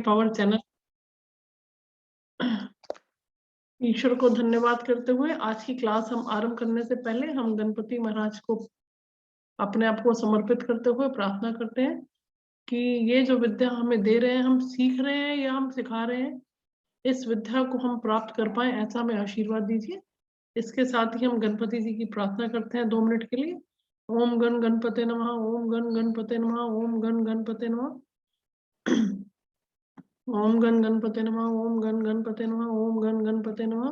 Power channel ईश्वर को धन्यवाद करते हुए आज की क्लास हम आरंभ करने से पहले हम गणपति महाराज को अपने आप को समर्पित करते हुए प्रार्थना करते हैं कि ये जो विद्या हमें दे रहे हैं, हम सीख रहे हैं या हम सिखा रहे हैं, इस विद्या को हम प्राप्त कर पाए, ऐसा हमें आशीर्वाद दीजिए। इसके साथ ही हम गणपति जी की प्रार्थना करते हैं 2 मिनट के लिए। ओम गण गणपते नमः, ओम गण गणपते नमः, ओम गण गणपते नमः, ओम गण गणपते नमः, ओम गण गणपते नमः, ओम गण गणपते नमः,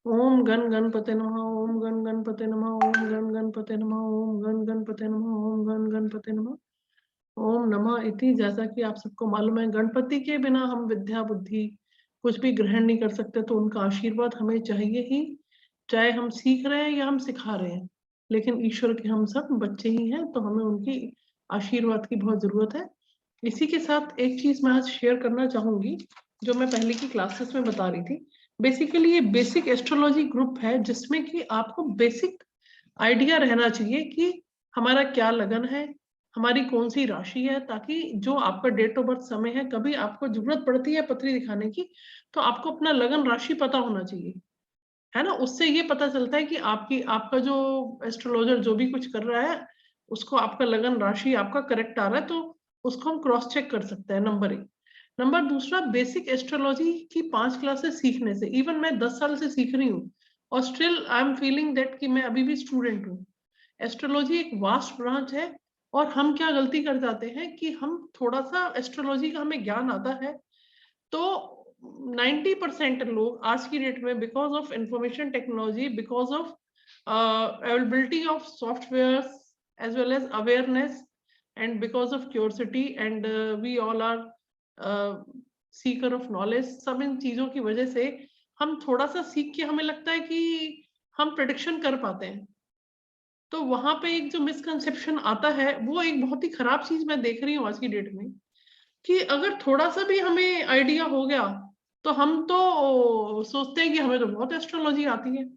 ओम गण गणपते नमः, ओम गण गणपते नमः, ओम गण गणपते नमः, ओम गण गणपते नमः, ओम गण गणपते नमः, ओम नमः इति। जैसा कि आप सबको मालूम है, गणपति के बिना हम विद्या बुद्धि कुछ भी ग्रहण नहीं कर सकते, तो उनका आशीर्वाद हमें चाहिए ही, चाहे हम सीख रहे हैं या हम सिखा रहे हैं। लेकिन ईश्वर के हम सब बच्चे ही हैं, तो हमें उनकी आशीर्वाद की बहुत जरूरत है। इसी के साथ एक चीज मैं आज शेयर करना चाहूंगी, जो मैं पहले की क्लासेस में बता रही थी। बेसिकली ये बेसिक एस्ट्रोलॉजी ग्रुप है, जिसमें कि आपको बेसिक आइडिया रहना चाहिए कि हमारा क्या लगन है, हमारी कौन सी राशि है, ताकि जो आपका डेट ऑफ बर्थ समय है, कभी आपको जरूरत पड़ती है पत्री दिखाने की, तो आपको अपना लगन राशि पता होना चाहिए, है ना। उससे ये पता चलता है कि आपका जो एस्ट्रोलॉजर जो भी कुछ कर रहा है, उसको आपका लगन राशि आपका करेक्ट आ रहा है, तो उसको हम क्रॉस चेक कर सकते हैं। नंबर 1। नंबर दूसरा, बेसिक एस्ट्रोलॉजी की 5 क्लासेस सीखने से, इवन मैं 10 साल से सीख रही हूँ और still I am feeling that कि मैं अभी भी स्टूडेंट हूँ। एस्ट्रोलॉजी एक वास्ट ब्रांच है, और हम क्या गलती कर जाते हैं कि हम थोड़ा सा एस्ट्रोलॉजी का हमें ज्ञान आता है, तो 90% लोग आज की डेट में, because of information technology, because of availability of software as well as awareness, and because of curiosity and we all are seeker of knowledge, सब इन चीजों की वजह से हम थोड़ा सा सीख के हमें लगता है कि हम प्रेडिक्शन कर पाते हैं। तो वहां पे एक जो मिसकंसेप्शन आता है, वो एक बहुत ही खराब चीज मैं देख रही हूँ आज की डेट में, कि अगर थोड़ा सा भी हमें आइडिया हो गया, तो हम तो सोचते हैं कि हमें तो बहुत एस्ट्रोलॉजी आती है।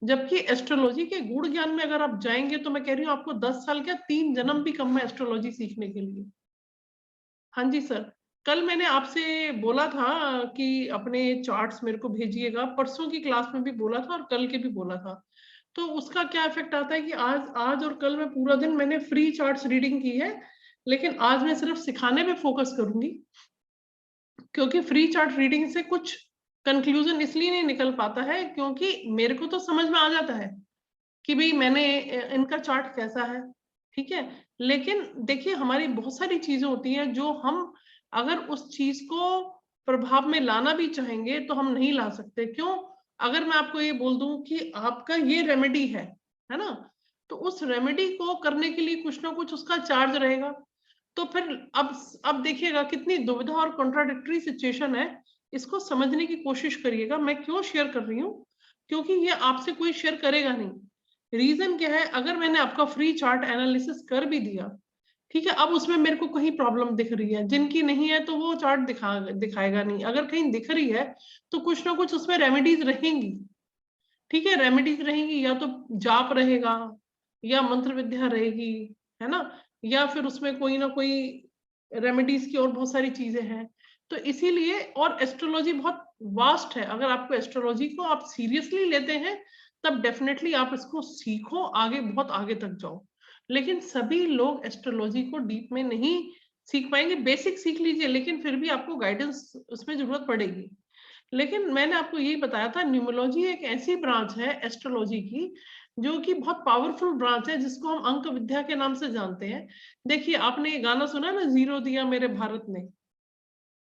जबकि एस्ट्रोलॉजी के गुण ज्ञान में अगर आप जाएंगे, तो मैं कह रही हूँ आपको 10 साल क्या 3 जन्म भी कम है एस्ट्रोलॉजी सीखने के लिए। हाँ जी सर, कल मैंने आपसे बोला था कि अपने चार्ट्स मेरे को भेजिएगा, परसों की क्लास में भी बोला था और कल के भी बोला था। तो उसका क्या इफेक्ट आता है कि आज और कल में पूरा दिन मैंने फ्री चार्ट्स रीडिंग की है, लेकिन आज मैं सिर्फ सिखाने पे फोकस करूंगी, क्योंकि फ्री चार्ट रीडिंग से कुछ कंक्लूजन इसलिए नहीं निकल पाता है, क्योंकि मेरे को तो समझ में आ जाता है कि भाई मैंने इनका चार्ट कैसा है, ठीक है। लेकिन देखिए, हमारी बहुत सारी चीजें होती हैं जो हम अगर उस चीज को प्रभाव में लाना भी चाहेंगे तो हम नहीं ला सकते। क्यों? अगर मैं आपको ये बोल दूं कि आपका ये रेमेडी है ना, तो उस रेमेडी को करने के लिए कुछ ना कुछ उसका चार्ज रहेगा। तो फिर अब देखिएगा कितनी दुविधा और कॉन्ट्राडिक्टरी सिचुएशन है। इसको समझने की कोशिश करिएगा। मैं क्यों शेयर कर रही हूँ? क्योंकि ये आपसे कोई शेयर करेगा नहीं। रीजन क्या है? अगर मैंने आपका फ्री चार्ट एनालिसिस कर भी दिया, ठीक है, अब उसमें मेरे को कहीं प्रॉब्लम दिख रही है, जिनकी नहीं है तो वो चार्ट दिखाएगा नहीं। अगर कहीं दिख रही है तो कुछ ना कुछ उसमें रेमेडीज रहेंगी, ठीक है। रेमेडीज रहेंगी, या तो जाप रहेगा, या मंत्र विद्या रहेगी, है ना, या फिर उसमें कोई ना कोई रेमेडीज की और बहुत सारी चीजें हैं। तो इसीलिए, और एस्ट्रोलॉजी बहुत वास्ट है। अगर आपको एस्ट्रोलॉजी को आप सीरियसली लेते हैं, तब डेफिनेटली आप इसको सीखो, आगे बहुत आगे तक जाओ। लेकिन सभी लोग एस्ट्रोलॉजी को डीप में नहीं सीख पाएंगे। बेसिक सीख लीजिए, लेकिन फिर भी आपको गाइडेंस उसमें जरूरत पड़ेगी। लेकिन मैंने आपको यही बताया था, न्यूमरोलॉजी एक ऐसी ब्रांच है एस्ट्रोलॉजी की, जो कि बहुत पावरफुल ब्रांच है, जिसको हम अंक विद्या के नाम से जानते हैं। देखिए, आपने ये गाना सुना ना, जीरो दिया मेरे भारत ने।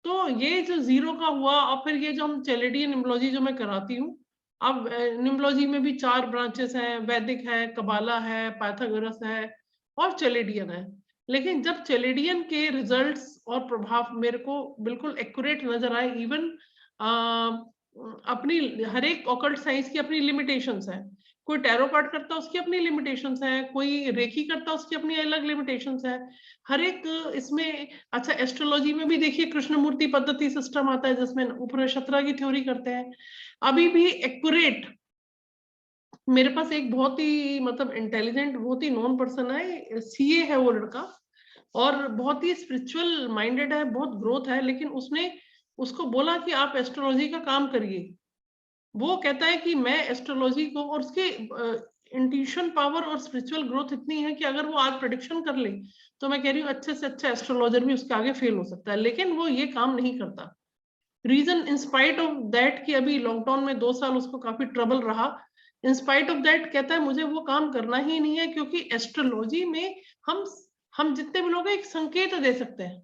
तो ये जो जीरो का हुआ, और फिर ये जो हम चैलेडियन न्यूमरोलॉजी जो मैं कराती हूँ, अब न्यूमरोलॉजी में भी 4 ब्रांचेस हैं, वैदिक है, कबाला है, पाइथागोरस है, और चैलेडियन है। लेकिन जब चैलेडियन के रिजल्ट्स और प्रभाव मेरे को बिल्कुल एक्यूरेट नजर आए, इवन अपनी हर एक ऑकल्ट साइंस की अपनी लिमिटेशंस है। कोई टैरो कार्ड करता है, उसकी अपनी लिमिटेशंस है, कोई रेकी करता है, उसकी अपनी अलग लिमिटेशंस है। हर एक इसमें, अच्छा, एस्ट्रोलॉजी में भी देखिए कृष्णमूर्ति पद्धति सिस्टम आता है, जिसमें उपनक्षत्र की थ्योरी करते हैं। अभी भी एक्यूरेट मेरे पास एक बहुत ही मतलब इंटेलिजेंट, बहुत ही नॉन पर्सन है, सीए है वो लड़का, और बहुत ही स्पिरिचुअल माइंडेड है, बहुत ग्रोथ है, लेकिन उसने उसको बोला कि आप एस्ट्रोलॉजी का काम करिए। वो कहता है कि मैं एस्ट्रोलॉजी को, और उसके इंट्यूशन पावर और स्पिरिचुअल ग्रोथ इतनी है कि अगर वो आज प्रेडिक्शन कर ले तो मैं कह रही हूँ अच्छे से अच्छा एस्ट्रोलॉजर भी उसके आगे फेल हो सकता है, लेकिन वो ये काम नहीं करता। Reason in spite of that कि अभी लॉकडाउन में 2 साल उसको काफी ट्रबल रहा, इन स्पाइट ऑफ दैट कहता है मुझे वो काम करना ही नहीं है, क्योंकि एस्ट्रोलॉजी में हम जितने भी लोग हैं एक संकेत दे सकते हैं।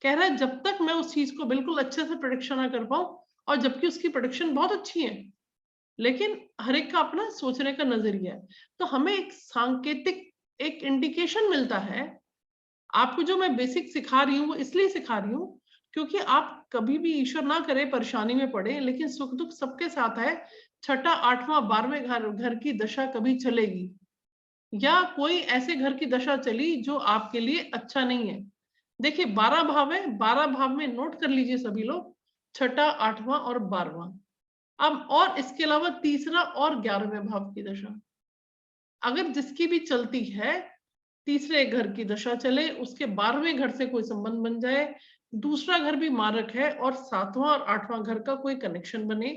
कह रहा है जब तक मैं उस चीज को बिल्कुल अच्छे से प्रेडिक्शन ना कर पाऊं, और जबकि उसकी प्रेडिक्शन बहुत अच्छी है, लेकिन हर एक का अपना सोचने का नजरिया है। तो हमें एक सांकेतिक, एक इंडिकेशन मिलता है। आपको जो मैं बेसिक सिखा रही हूँ वो इसलिए सिखा रही हूँ क्योंकि आप कभी भी, ईश्वर ना करे, परेशानी में पड़े, लेकिन सुख दुख सबके साथ है। छठा, आठवां, 12वें घर की दशा कभी चलेगी, या कोई ऐसे घर की दशा चली जो आपके लिए अच्छा नहीं है। देखिए 12 भाव है, 12 भाव में नोट कर लीजिए सभी लोग, छठा, आठवां और 12वां। अब और इसके अलावा तीसरा और 11वें भाव की दशा अगर जिसकी भी चलती है, तीसरे घर की दशा चले, उसके 12वें घर से कोई संबंध बन जाए, दूसरा घर भी मारक है, और 7वां और 8वां घर का कोई कनेक्शन बने,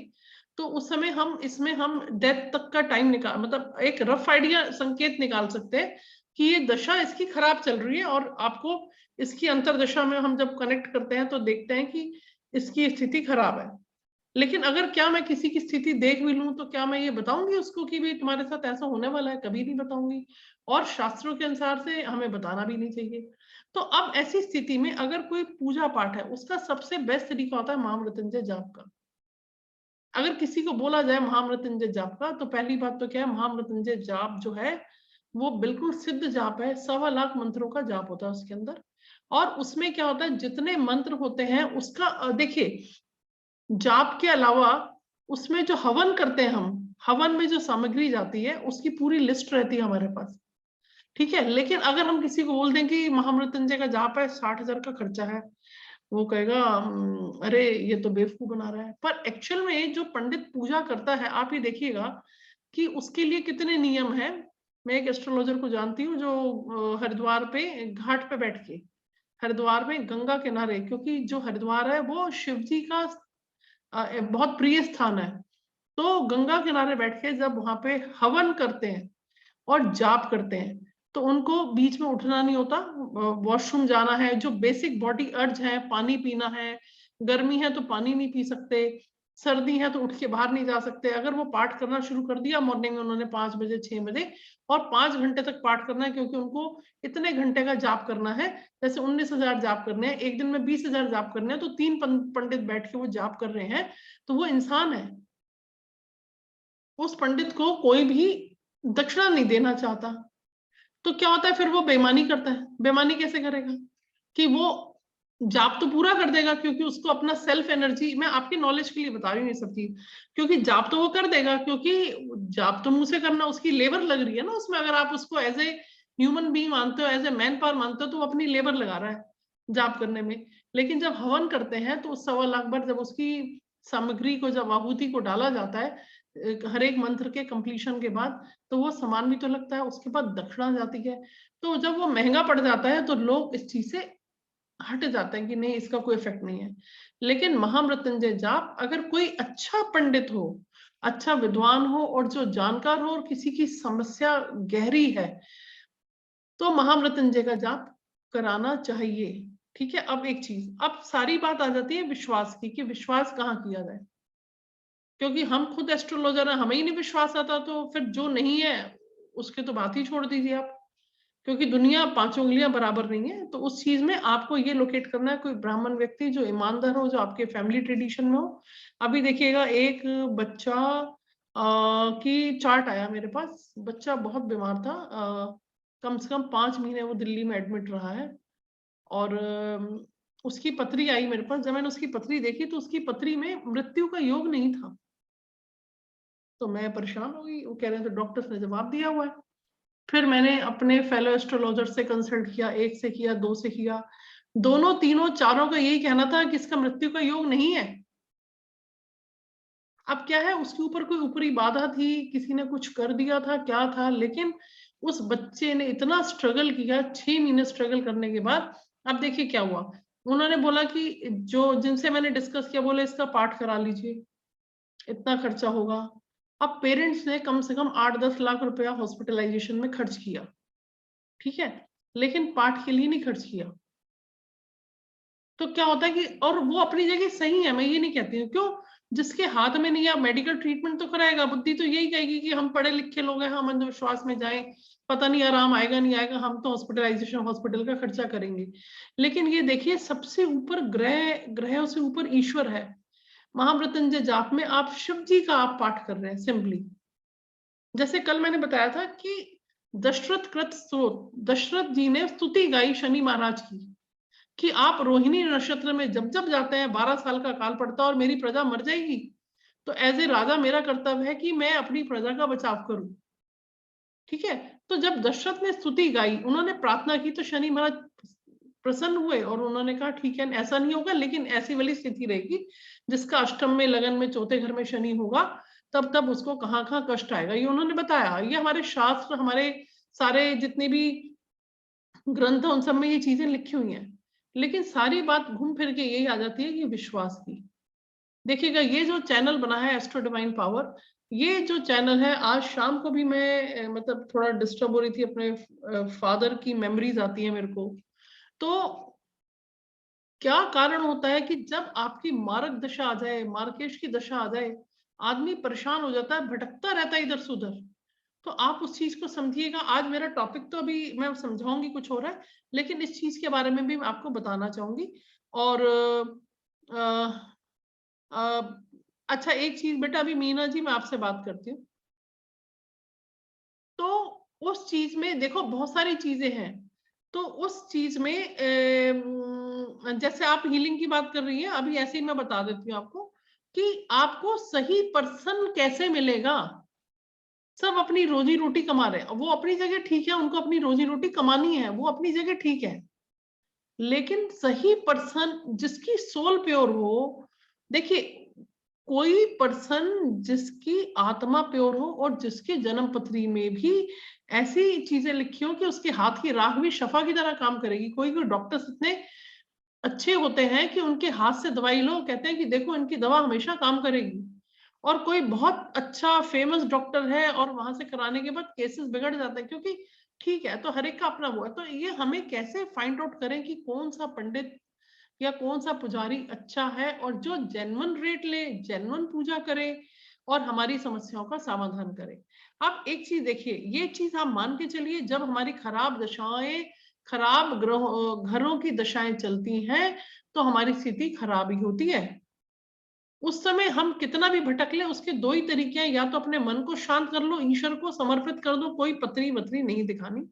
तो उस समय हम इसमें हम डेथ तक का टाइम निकाल, मतलब एक रफ आइडिया, संकेत निकाल सकते हैं कि ये दशा इसकी खराब चल रही है। और आपको इसकी अंतरदशा में हम जब कनेक्ट करते हैं तो देखते हैं कि इसकी स्थिति खराब है। लेकिन अगर क्या मैं किसी की स्थिति देख भी लूं तो क्या मैं ये बताऊंगी उसको कि भाई तुम्हारे साथ ऐसा होने वाला है? कभी नहीं बताऊंगी, और शास्त्रों के अनुसार से हमें बताना भी नहीं चाहिए। तो अब ऐसी स्थिति में अगर कोई पूजा पाठ है, उसका सबसे बेस्ट तरीका होता है महामृत्युंजय जाप का। अगर किसी को बोला जाए महामृत्युंजय जाप का, तो पहली बात तो क्या है, महामृत्युंजय जाप जो है वो बिल्कुल सिद्ध जाप है, 1.25 लाख मंत्रों का जाप होता है उसके अंदर। और उसमें क्या होता है, जितने मंत्र होते हैं उसका देखिए, जाप के अलावा उसमें जो हवन करते हैं हम, हवन में जो सामग्री जाती है उसकी पूरी लिस्ट रहती है हमारे पास, ठीक है। लेकिन अगर हम किसी को बोल दें कि महामृत्युंजय का जाप है, 60,000 का खर्चा है, वो कहेगा अरे ये तो बेवकूफ बना रहा है। पर एक्चुअल में जो पंडित पूजा करता है, आप ये देखिएगा कि उसके लिए कितने नियम है। मैं एक एस्ट्रोलॉजर को जानती हूँ जो हरिद्वार पे घाट पे बैठ के, हरिद्वार में गंगा किनारे, क्योंकि जो हरिद्वार है वो शिव जी का बहुत प्रिय स्थान है, तो गंगा किनारे बैठ के जब वहां पे हवन करते हैं और जाप करते हैं, तो उनको बीच में उठना नहीं होता। वॉशरूम जाना है, जो बेसिक बॉडी अर्ज है, पानी पीना है, गर्मी है तो पानी नहीं पी सकते, सर्दी है तो उठ के बाहर नहीं जा सकते। अगर वो पाठ करना शुरू कर दिया मॉर्निंग में उन्होंने 5 बजे 6 बजे, और 5 घंटे तक पाठ करना है, क्योंकि उनको इतने घंटे का जाप करना है। जैसे 19,000 जाप करने हैं एक दिन में, 20,000 जाप करने हैं, तो 3 पंडित बैठ के वो जाप कर रहे हैं, तो वो इंसान है। उस पंडित को कोई भी दक्षिणा नहीं देना चाहता, तो क्या होता है फिर वो बेईमानी करता है। बेईमानी कैसे करेगा कि वो जाप तो पूरा कर देगा, क्योंकि उसको अपना सेल्फ एनर्जी, मैं आपकी नॉलेज के लिए बता रही हूँ ये सब चीज, क्योंकि जाप तो वो कर देगा, क्योंकि जाप तो मुंह से करना, उसकी लेबर लग रही है ना उसमें। अगर आप उसको एज ए ह्यूमन बीइंग मानते हो, एज ए मैन पावर मानते हो, तो वो अपनी लेबर लगा रहा है जाप करने में। लेकिन जब हवन करते हैं तो उस 1.25 लाख बार जब उसकी सामग्री को, जब आहुति को डाला जाता है हर एक मंत्र के कंप्लीशन के बाद, तो वो सामान भी तो लगता है, उसके बाद दक्षिणा जाती है। तो जब वो महंगा पड़ जाता है तो लोग इस चीज से हट जाते हैं कि नहीं इसका कोई इफेक्ट नहीं है। लेकिन महामृत्युंजय जाप अगर कोई अच्छा पंडित हो, अच्छा विद्वान हो, और जो जानकार हो, और किसी की समस्या गहरी है, तो महामृत्युंजय का जाप कराना चाहिए, ठीक है। अब एक चीज, अब सारी बात आ जाती है विश्वास की, कि विश्वास कहाँ किया जाए, क्योंकि हम खुद एस्ट्रोलॉजर हैं, हमें ही नहीं विश्वास आता, तो फिर जो नहीं है उसके तो बात ही छोड़ दीजिए आप। क्योंकि दुनिया 5 उंगलियां बराबर नहीं है, तो उस चीज में आपको ये लोकेट करना है कोई ब्राह्मण व्यक्ति जो ईमानदार हो, जो आपके फैमिली ट्रेडिशन में हो। अभी देखिएगा एक बच्चा की चार्ट आया मेरे पास, बच्चा बहुत बीमार था, कम से कम 5 महीने वो दिल्ली में एडमिट रहा है, और उसकी पत्री आई मेरे पास। जब मैंने उसकी पत्री देखी तो उसकी पत्री में मृत्यु का योग नहीं था। तो मैं परेशान हो गई, वो कह रहे थे डॉक्टर्स ने जवाब दिया हुआ है। फिर मैंने अपने फेलो एस्ट्रोलॉजर से कंसल्ट किया, एक से किया, दो से किया, दोनों तीनों चारों का यही कहना था कि इसका मृत्यु का योग नहीं है। अब क्या है, उसके ऊपर कोई ऊपरी बाधा थी, किसी ने कुछ कर दिया था, क्या था, लेकिन उस बच्चे ने इतना स्ट्रगल किया, 6 महीने स्ट्रगल करने के बाद अब देखिए क्या हुआ। उन्होंने बोला कि जो जिनसे मैंने डिस्कस किया, बोले इसका पाठ करा लीजिए, इतना खर्चा होगा। अब पेरेंट्स ने कम से कम 8-10 लाख रुपया हॉस्पिटलाइजेशन में खर्च किया, ठीक है, लेकिन पाठ के लिए नहीं खर्च किया। तो क्या होता है कि, और वो अपनी जगह सही है, मैं ये नहीं कहती हूँ, क्यों, जिसके हाथ में नहीं है, मेडिकल ट्रीटमेंट तो कराएगा। बुद्धि तो यही कहेगी कि हम पढ़े लिखे लोग हैं, हम अंधविश्वास में जाएं, पता नहीं आराम आएगा नहीं आएगा, हम तो हॉस्पिटलाइजेशन, हॉस्पिटल का खर्चा करेंगे। लेकिन ये देखिए, सबसे ऊपर ग्रहों से ऊपर ईश्वर है। महामृत्युंजय जाप में आप शिव जी का आप पाठ कर रहे हैं सिंपली। जैसे कल मैंने बताया था कि दशरथ कृत स्तोत्र, दशरथ जी ने स्तुति गाई शनि महाराज की, कि आप रोहिणी नक्षत्र में जब जब जाते हैं, 12 साल का काल पड़ता है और मेरी प्रजा मर जाएगी, तो एज ए राजा मेरा कर्तव्य है कि मैं अपनी प्रजा का बचाव करूं, ठीक है। तो जब दशरथ ने स्तुति गाई, उन्होंने प्रार्थना की, तो शनि महाराज प्रसन्न हुए और उन्होंने कहा ठीक है, ऐसा नहीं होगा, लेकिन ऐसी वाली स्थिति रहेगी, जिसका अष्टम में, लगन में, चौथे घर में शनि होगा, तब तब उसको कहाँ कहाँ कष्ट आएगा, ये उन्होंने बताया। ये हमारे शास्त्र, हमारे सारे जितने भी ग्रंथ, उन सब में ये चीजें लिखी हुई हैं। लेकिन सारी बात घूम फिर के यही आ जाती है कि विश्वास की। देखिएगा, ये जो चैनल बना है एस्ट्रो डिवाइन पावर, ये जो चैनल है, आज शाम को भी मैं मतलब थोड़ा डिस्टर्ब हो रही थी, अपने फादर की मेमोरीज आती है मेरे को। तो क्या कारण होता है कि जब आपकी मारक दशा आ जाए, मार्केश की दशा आ जाए, आदमी परेशान हो जाता है, भटकता रहता है इधर से उधर। तो आप उस चीज को समझिएगा। आज मेरा टॉपिक तो अभी मैं समझाऊंगी कुछ हो रहा है, लेकिन इस चीज के बारे में भी मैं आपको बताना चाहूंगी। और अच्छा, एक चीज बेटा, अभी मीना जी मैं आपसे बात करती हूँ। तो उस चीज में देखो, बहुत सारी चीजें हैं। तो उस चीज में जैसे आप हीलिंग की बात कर रही है, अभी ऐसे ही मैं बता देती हूँ आपको कि आपको सही पर्सन कैसे मिलेगा। सब अपनी रोजी रोटी कमा रहे हैं, वो अपनी जगह ठीक है, उनको अपनी रोजी रोटी कमानी है, वो अपनी जगह ठीक है। लेकिन सही पर्सन जिसकी सोल प्योर हो, देखिए, कोई पर्सन जिसकी आत्मा प्योर हो और जिसके जन्म पत्री में भी ऐसी चीजें लिखी हो कि उसके हाथ की राख भी शफा की तरह काम करेगी। कोई कोई डॉक्टर्स इतने अच्छे होते हैं कि उनके हाथ से दवाई लो, कहते हैं कि देखो इनकी दवा हमेशा काम करेगी। और कोई बहुत अच्छा फेमस डॉक्टर है और वहां से कराने के बाद केसेस बिगड़ जाते हैं, क्योंकि ठीक है, तो हर एक का अपना वो है। तो ये हमें कैसे फाइंड आउट करें कि कौन सा पंडित या कौन सा पुजारी अच्छा है, और जो जेन्युइन रेट ले, जेन्युइन पूजा करे और हमारी समस्याओं का समाधान करे। आप एक चीज देखिए, ये चीज आप मान के चलिए, जब हमारी खराब दशाएं, खराब घरों की दशाएं चलती हैं, तो हमारी स्थिति खराब ही होती है। उस समय हम कितना भी भटक ले, उसके दो ही तरीके हैं, या तो अपने मन को शांत कर लो, ईश्वर को समर्पित कर दो, कोई पत्री वत्री नहीं दिखानी।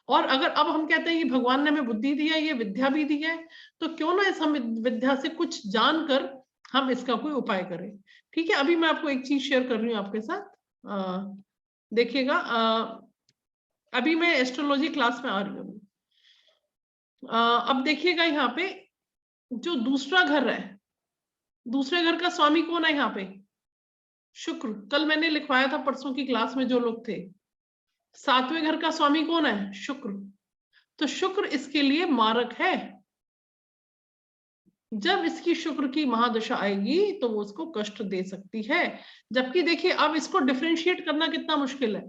और अगर अब हम कहते हैं कि भगवान ने हमें बुद्धि दी है, ये विद्या भी दी है, तो क्यों ना इस हम विद्या से कुछ जानकर हम इसका कोई उपाय करें। ठीक है, अभी मैं आपको एक चीज शेयर कर रही हूँ आपके साथ। देखिएगा, अभी मैं एस्ट्रोलॉजी क्लास में आ रही हूँ। अब देखिएगा, यहाँ पे जो दूसरा घर है, दूसरे घर का स्वामी कौन है यहाँ पे? शुक्र। कल मैंने लिखवाया था परसों की क्लास में जो लोग थे, 7वें घर का स्वामी कौन है? शुक्र। तो शुक्र इसके लिए मारक है। जब इसकी शुक्र की महादशा आएगी तो वो उसको कष्ट दे सकती है। जबकि देखिए, अब इसको डिफरेंशिएट करना कितना मुश्किल है।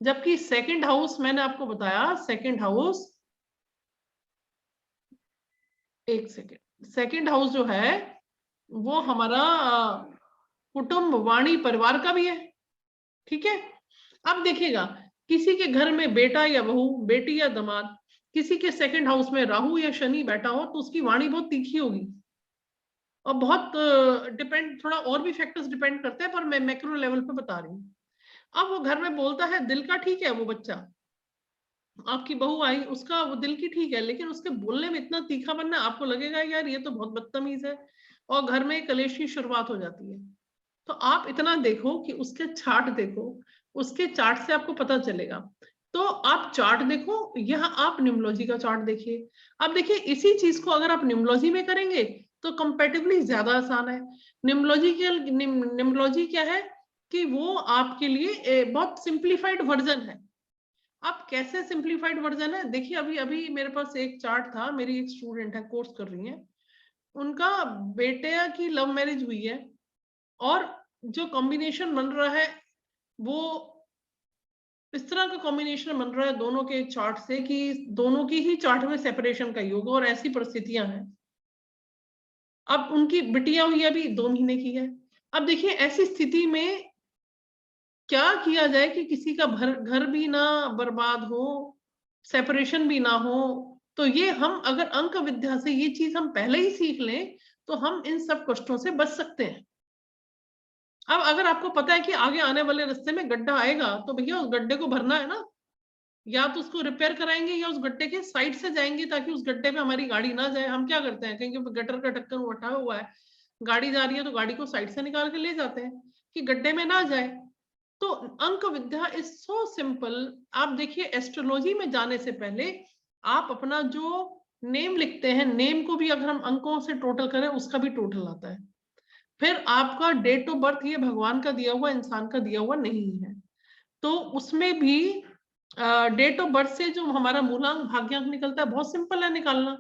जबकि सेकंड हाउस, मैंने आपको बताया, सेकंड हाउस, एक सेकंड, सेकंड हाउस जो है वो हमारा कुटुंब, वाणी, परिवार का भी है, ठीक है। अब देखिएगा, किसी के घर में बेटा या बहू, बेटी या दामाद, किसी के सेकंड हाउस में राहु या शनि बैठा हो, तो उसकी वाणी बहुत तीखी होगी। और बहुत डिपेंड, थोड़ा और भी फैक्टर्स डिपेंड करते हैं, पर मैं मैक्रो लेवल पे बता रही हूँ। अब वो घर में बोलता है, दिल का ठीक है वो बच्चा, आपकी बहू आई, उसका वो दिल की ठीक है, लेकिन उसके बोलने में इतना तीखा बनना, आपको लगेगा यार ये तो बहुत बदतमीज है, और घर में कलेश की शुरुआत हो जाती है। तो आप इतना देखो कि उसके चार्ट देखो, उसके चार्ट से आपको पता चलेगा। तो आप चार्ट देखो, यहाँ आप न्यूमरोलॉजी का चार्ट देखिए। अब देखिए, इसी चीज को अगर आप न्यूमरोलॉजी में करेंगे तो कंपैरेटिवली ज्यादा आसान है। निम्नोलॉजी क्या है कि वो आपके लिए बहुत सिंप्लीफाइड वर्जन है। अब कैसे सिंप्लीफाइड वर्जन है, देखिए अभी अभी मेरे पास एक चार्ट था, मेरी एक स्टूडेंट है, कोर्स कर रही है, उनका बेटे की लव मैरिज हुई है, और जो कॉम्बिनेशन बन रहा है वो इस तरह का कॉम्बिनेशन बन रहा है दोनों के चार्ट से कि दोनों की ही चार्ट में सेपरेशन का योग, और ऐसी परिस्थितियां हैं। अब उनकी बिटिया हुई अभी 2 महीने की है। अब देखिए ऐसी स्थिति में क्या किया जाए कि किसी का घर भी ना बर्बाद हो, सेपरेशन भी ना हो। तो ये हम अगर अंक विद्या से ये चीज हम पहले ही सीख लें तो हम इन सब कष्टों से बच सकते हैं। अब अगर आपको पता है कि आगे आने वाले रास्ते में गड्ढा आएगा तो भैया उस गड्ढे को भरना है ना, या तो उसको रिपेयर कराएंगे या उस गड्ढे के साइड से जाएंगे ताकि उस गड्ढे पे हमारी गाड़ी ना जाए। हम क्या करते हैं, कहीं गटर का ढक्कन उठा हुआ है, गाड़ी जा रही है तो गाड़ी को साइड से निकाल के ले जाते हैं कि गड्ढे में ना जाए। तो अंक विद्या इज सो सिंपल। आप देखिए एस्ट्रोलॉजी में जाने से पहले आप अपना जो नेम लिखते हैं, नेम को भी अगर हम अंकों से टोटल करें उसका भी टोटल आता है। फिर आपका डेट ऑफ बर्थ ये भगवान का दिया हुआ, इंसान का दिया हुआ नहीं है, तो उसमें भी डेट ऑफ बर्थ से जो हमारा मूलांक भाग्यांक निकलता है बहुत सिंपल है निकालना।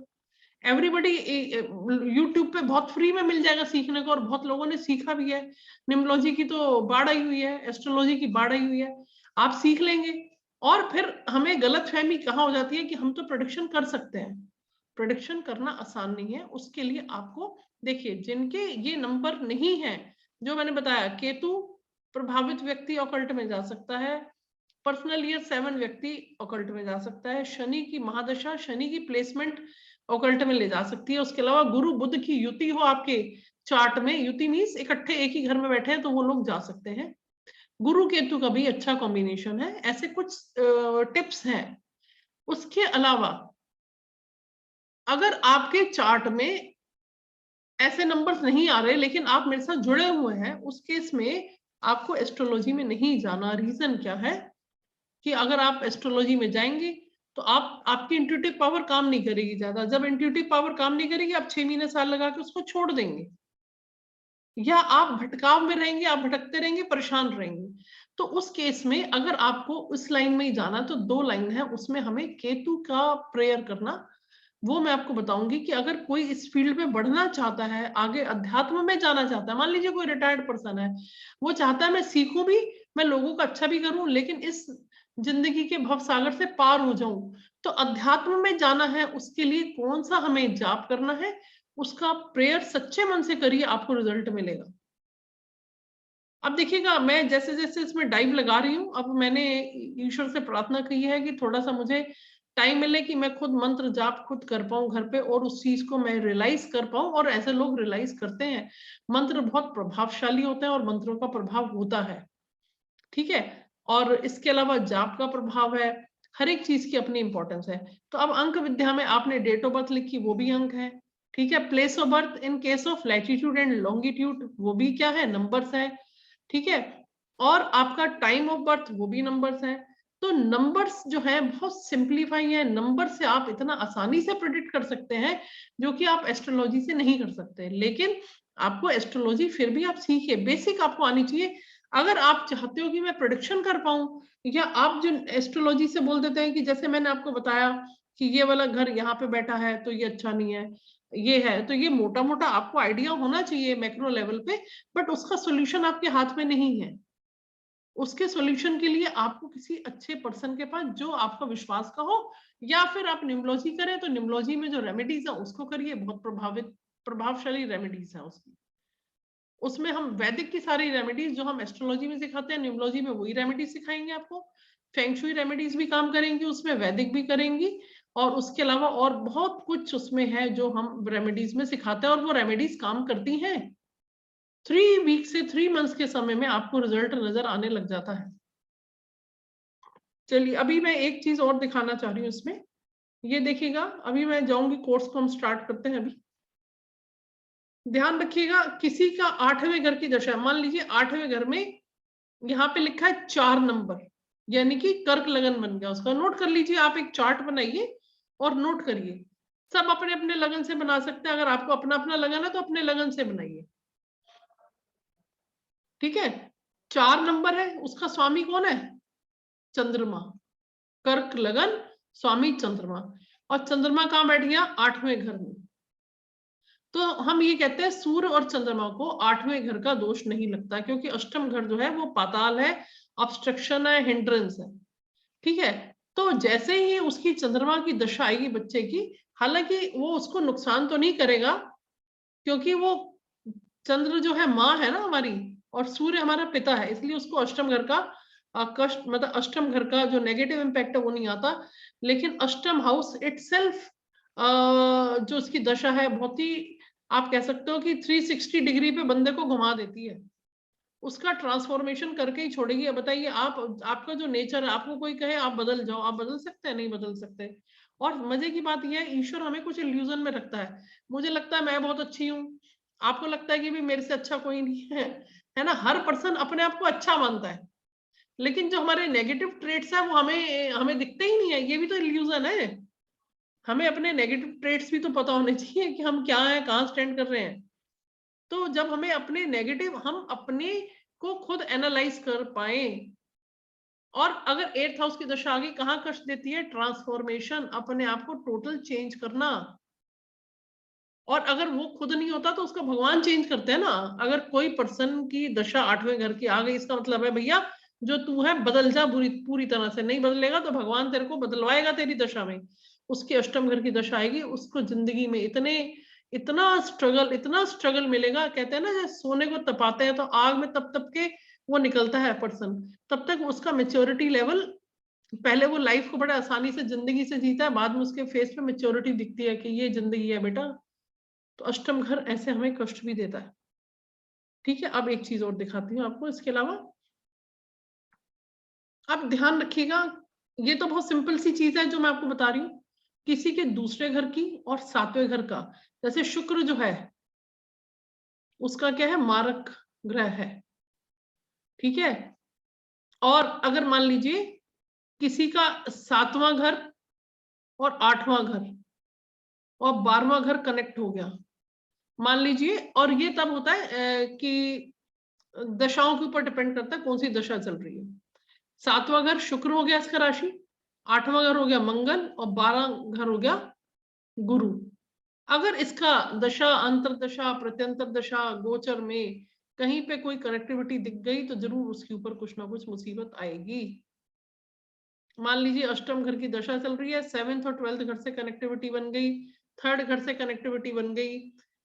एवरीबडी यूट्यूब पे बहुत फ्री में मिल जाएगा सीखने को, और बहुत लोगों ने सीखा भी है। निम्नोलॉजी की तो बाढ़ आई हुई है, एस्ट्रोलॉजी की बाढ़ आई हुई है, आप सीख लेंगे। और फिर हमें गलतफहमी कहाँ हो जाती है कि हम तो प्रेडिक्शन कर सकते हैं। प्रेडिक्शन करना आसान नहीं है, उसके लिए आपको देखिए जिनके ये नंबर नहीं है, जो मैंने बताया, केतु प्रभावित व्यक्ति ऑकल्ट में जा सकता है, पर्सनल ईयर 7 व्यक्ति ऑकल्ट में जा सकता है, शनि की महादशा, शनि की प्लेसमेंट ऑकल्ट में ले जा सकती है। उसके अलावा गुरु बुध की युति हो आपके चार्ट में, युति मीन्स इकट्ठे एक ही घर में बैठे हैं तो वो लोग जा सकते हैं। गुरु केतु का भी अच्छा कॉम्बिनेशन है। ऐसे कुछ टिप्स हैं। उसके अलावा अगर आपके चार्ट में ऐसे नंबर्स नहीं आ रहे लेकिन आप मेरे साथ जुड़े हुए हैं, उस केस में आपको एस्ट्रोलॉजी में नहीं जाना। रीजन क्या है कि अगर आप एस्ट्रोलॉजी में जाएंगे तो आपकी इंट्यूटिव पावर काम नहीं करेगी ज्यादा। जब इंट्यूटिव पावर काम नहीं करेगी, आप 6 महीने साल लगा के उसको छोड़ देंगे, या आप भटकाव में रहेंगे, आप भटकते रहेंगे, परेशान रहेंगे। तो उस केस में अगर आपको उस लाइन में ही जाना तो 2 लाइन है, उसमें हमें केतु का प्रेयर करना, वो मैं आपको बताऊंगी कि अगर कोई इस फील्ड में बढ़ना चाहता है, आगे अध्यात्म में जाना चाहता है, मान लीजिए कोई रिटायर्ड पर्सन है, वो चाहता है मैं सीखूं भी, मैं लोगों का अच्छा भी करूं, लेकिन इस जिंदगी के भव सागर से पार हो जाऊं, तो अध्यात्म में जाना है, उसके लिए कौन सा हमें जाप करना है, उसका प्रेयर सच्चे मन से करिए, आपको रिजल्ट मिलेगा। अब देखिएगा मैं जैसे जैसे इसमें डाइव लगा रही हूँ, अब मैंने ईश्वर से प्रार्थना की है कि थोड़ा सा मुझे टाइम मिले कि मैं खुद मंत्र जाप खुद कर पाऊं घर पे, और उस चीज को मैं रियलाइज कर पाऊं। और ऐसे लोग रियलाइज करते हैं, मंत्र बहुत प्रभावशाली होते हैं और मंत्रों का प्रभाव होता है, ठीक है। और इसके अलावा जाप का प्रभाव है, हर एक चीज की अपनी इंपॉर्टेंस है। तो अब अंक विद्या में आपने डेट ऑफ बर्थ लिखी, वो भी अंक है, ठीक है। Place of birth in case of latitude and longitude, वो भी क्या है, नंबर्स है, ठीक है। और आपका टाइम ऑफ बर्थ, वो भी नंबर्स है। तो नंबर्स जो है बहुत सिंप्लीफाई है, नंबर से आप इतना आसानी से प्रेडिक्ट कर सकते हैं जो कि आप एस्ट्रोलॉजी से नहीं कर सकते। लेकिन आपको एस्ट्रोलॉजी फिर भी आप सीखिए, बेसिक आपको आनी चाहिए। अगर आप चाहते हो कि मैं प्रेडिक्शन कर पाऊं, या आप जो एस्ट्रोलॉजी से बोल देते हैं कि जैसे मैंने आपको बताया कि ये वाला घर यहाँ पे बैठा है तो ये अच्छा नहीं है, ये है, तो ये मोटा मोटा आपको आइडिया होना चाहिए मैक्रो लेवल पे, बट उसका सोल्यूशन आपके हाथ में नहीं है। उसके सॉल्यूशन के लिए आपको किसी अच्छे पर्सन के पास जो आपका विश्वास का हो, या फिर आप न्यूमरोलॉजी करें तो न्यूमरोलॉजी में जो रेमेडीज है उसको करिए, बहुत प्रभावशाली रेमेडीज है उसकी। उसमें हम वैदिक की सारी रेमेडीज जो हम एस्ट्रोलॉजी में सिखाते हैं, न्यूमरोलॉजी में वही रेमेडीज सिखाएंगे आपको। फेंगशुई रेमेडीज भी काम करेंगी उसमें, वैदिक भी करेंगी, और उसके अलावा और बहुत कुछ उसमें है जो हम रेमेडीज में सिखाते हैं, और वो रेमेडीज काम करती हैं। 3 वीक से 3 मंथ्स के समय में आपको रिजल्ट नजर आने लग जाता है। चलिए अभी मैं एक चीज और दिखाना चाह रही हूँ इसमें, ये देखिएगा। अभी मैं जाऊंगी, कोर्स को हम स्टार्ट करते हैं। अभी ध्यान रखिएगा, किसी का 8वें घर की दशा, मान लीजिए 8वें घर में यहाँ पे लिखा है 4 नंबर, यानी कि कर्क लगन बन गया उसका। नोट कर लीजिए, आप एक चार्ट बनाइए और नोट करिए सब अपने अपने लगन से बना सकते हैं। अगर आपको अपना अपना लगन है तो अपने लगन से बनाइए, ठीक है। 4 नंबर है, उसका स्वामी कौन है? चंद्रमा। कर्क लगन, स्वामी चंद्रमा। और चंद्रमा कहां बैठ गया? 8वें घर में। तो हम ये कहते हैं सूर्य और चंद्रमा को 8वें घर का दोष नहीं लगता, क्योंकि अष्टम घर जो है वो पाताल है, ऑब्स्ट्रक्शन है, हिंड्रेंस है, ठीक है। तो जैसे ही उसकी चंद्रमा की दशा आएगी बच्चे की, हालांकि वो उसको नुकसान तो नहीं करेगा, क्योंकि वो चंद्र जो है माँ है ना हमारी, और सूर्य हमारा पिता है, इसलिए उसको अष्टम घर का कष्ट, मतलब अष्टम घर का जो नेगेटिव इम्पैक्ट है वो नहीं आता। लेकिन अष्टम हाउस इटसेल्फ जो उसकी दशा है बहुत ही, आप कह सकते हो कि 360 डिग्री पे बंदे को घुमा देती है, उसका ट्रांसफॉर्मेशन करके ही छोड़ेगी। अब बताइए आप, आपका जो नेचर है, आपको कोई कहे आप बदल जाओ, आप बदल सकते हैं? नहीं बदल सकते। और मजे की बात यह है, ईश्वर हमें कुछ इल्यूजन में रखता है। मुझे लगता है मैं बहुत अच्छी हूँ, आपको लगता है कि भी मेरे से अच्छा कोई नहीं है ना। हर पर्सन अपने आप को अच्छा मानता है, लेकिन जो हमारे नेगेटिव ट्रेट्स है वो हमें हमें दिखते ही नहीं है, ये भी तो इल्यूजन है। हमें अपने नेगेटिव ट्रेट्स भी तो पता होने चाहिए कि हम क्या है, कहाँ स्टैंड कर रहे हैं। तो जब हमें अपने नेगेटिव, हम अपने को खुद एनालाइज कर पाए, और अगर 8th हाउस की दशा आगे कहाँ कष्ट देती है? ट्रांसफॉर्मेशन, अपने आप को टोटल चेंज करना। और अगर वो खुद नहीं होता तो उसका भगवान चेंज करते हैं ना। अगर कोई पर्सन की दशा 8वें घर की आ गई, इसका मतलब है भैया जो तू है बदल जा, पूरी पूरी तरह से। नहीं बदलेगा तो भगवान तेरे को बदलवाएगा तेरी दशा में। उसके अष्टम घर की दशा आएगी, उसको जिंदगी में इतना स्ट्रगल मिलेगा। कहते हैं ना जैसे सोने को तपाते हैं तो आग में तप तप के वो निकलता है पर्सन, तब तक उसका मेच्योरिटी लेवल, पहले वो लाइफ को बड़े आसानी से जिंदगी से जीता है, बाद में उसके फेस पे मेच्योरिटी दिखती है कि ये जिंदगी है बेटा। तो अष्टम घर ऐसे हमें कष्ट भी देता है, ठीक है। अब एक चीज और दिखाती हूँ आपको इसके अलावा, आप ध्यान रखिएगा। ये तो बहुत सिंपल सी चीज है जो मैं आपको बता रही हूँ, किसी के दूसरे घर की और 7वें घर का। जैसे शुक्र जो है उसका क्या है? मारक ग्रह है, ठीक है। और अगर मान लीजिए किसी का 7वां घर और 8वां घर और 12वां घर कनेक्ट हो गया, मान लीजिए, और ये तब होता है कि दशाओं के ऊपर डिपेंड करता है कौन सी दशा चल रही है। 7वां घर शुक्र हो गया इसका राशि, 8वां घर हो गया मंगल, और 12 घर हो गया गुरु। अगर इसका दशा, अंतरदशा, प्रत्यंतर दशा, गोचर में कहीं पे कोई कनेक्टिविटी दिख गई तो जरूर उसके ऊपर कुछ ना कुछ मुसीबत आएगी। मान लीजिए अष्टम घर की दशा चल रही है, 7th और 12th घर से कनेक्टिविटी बन गई, 3rd घर से कनेक्टिविटी बन गई,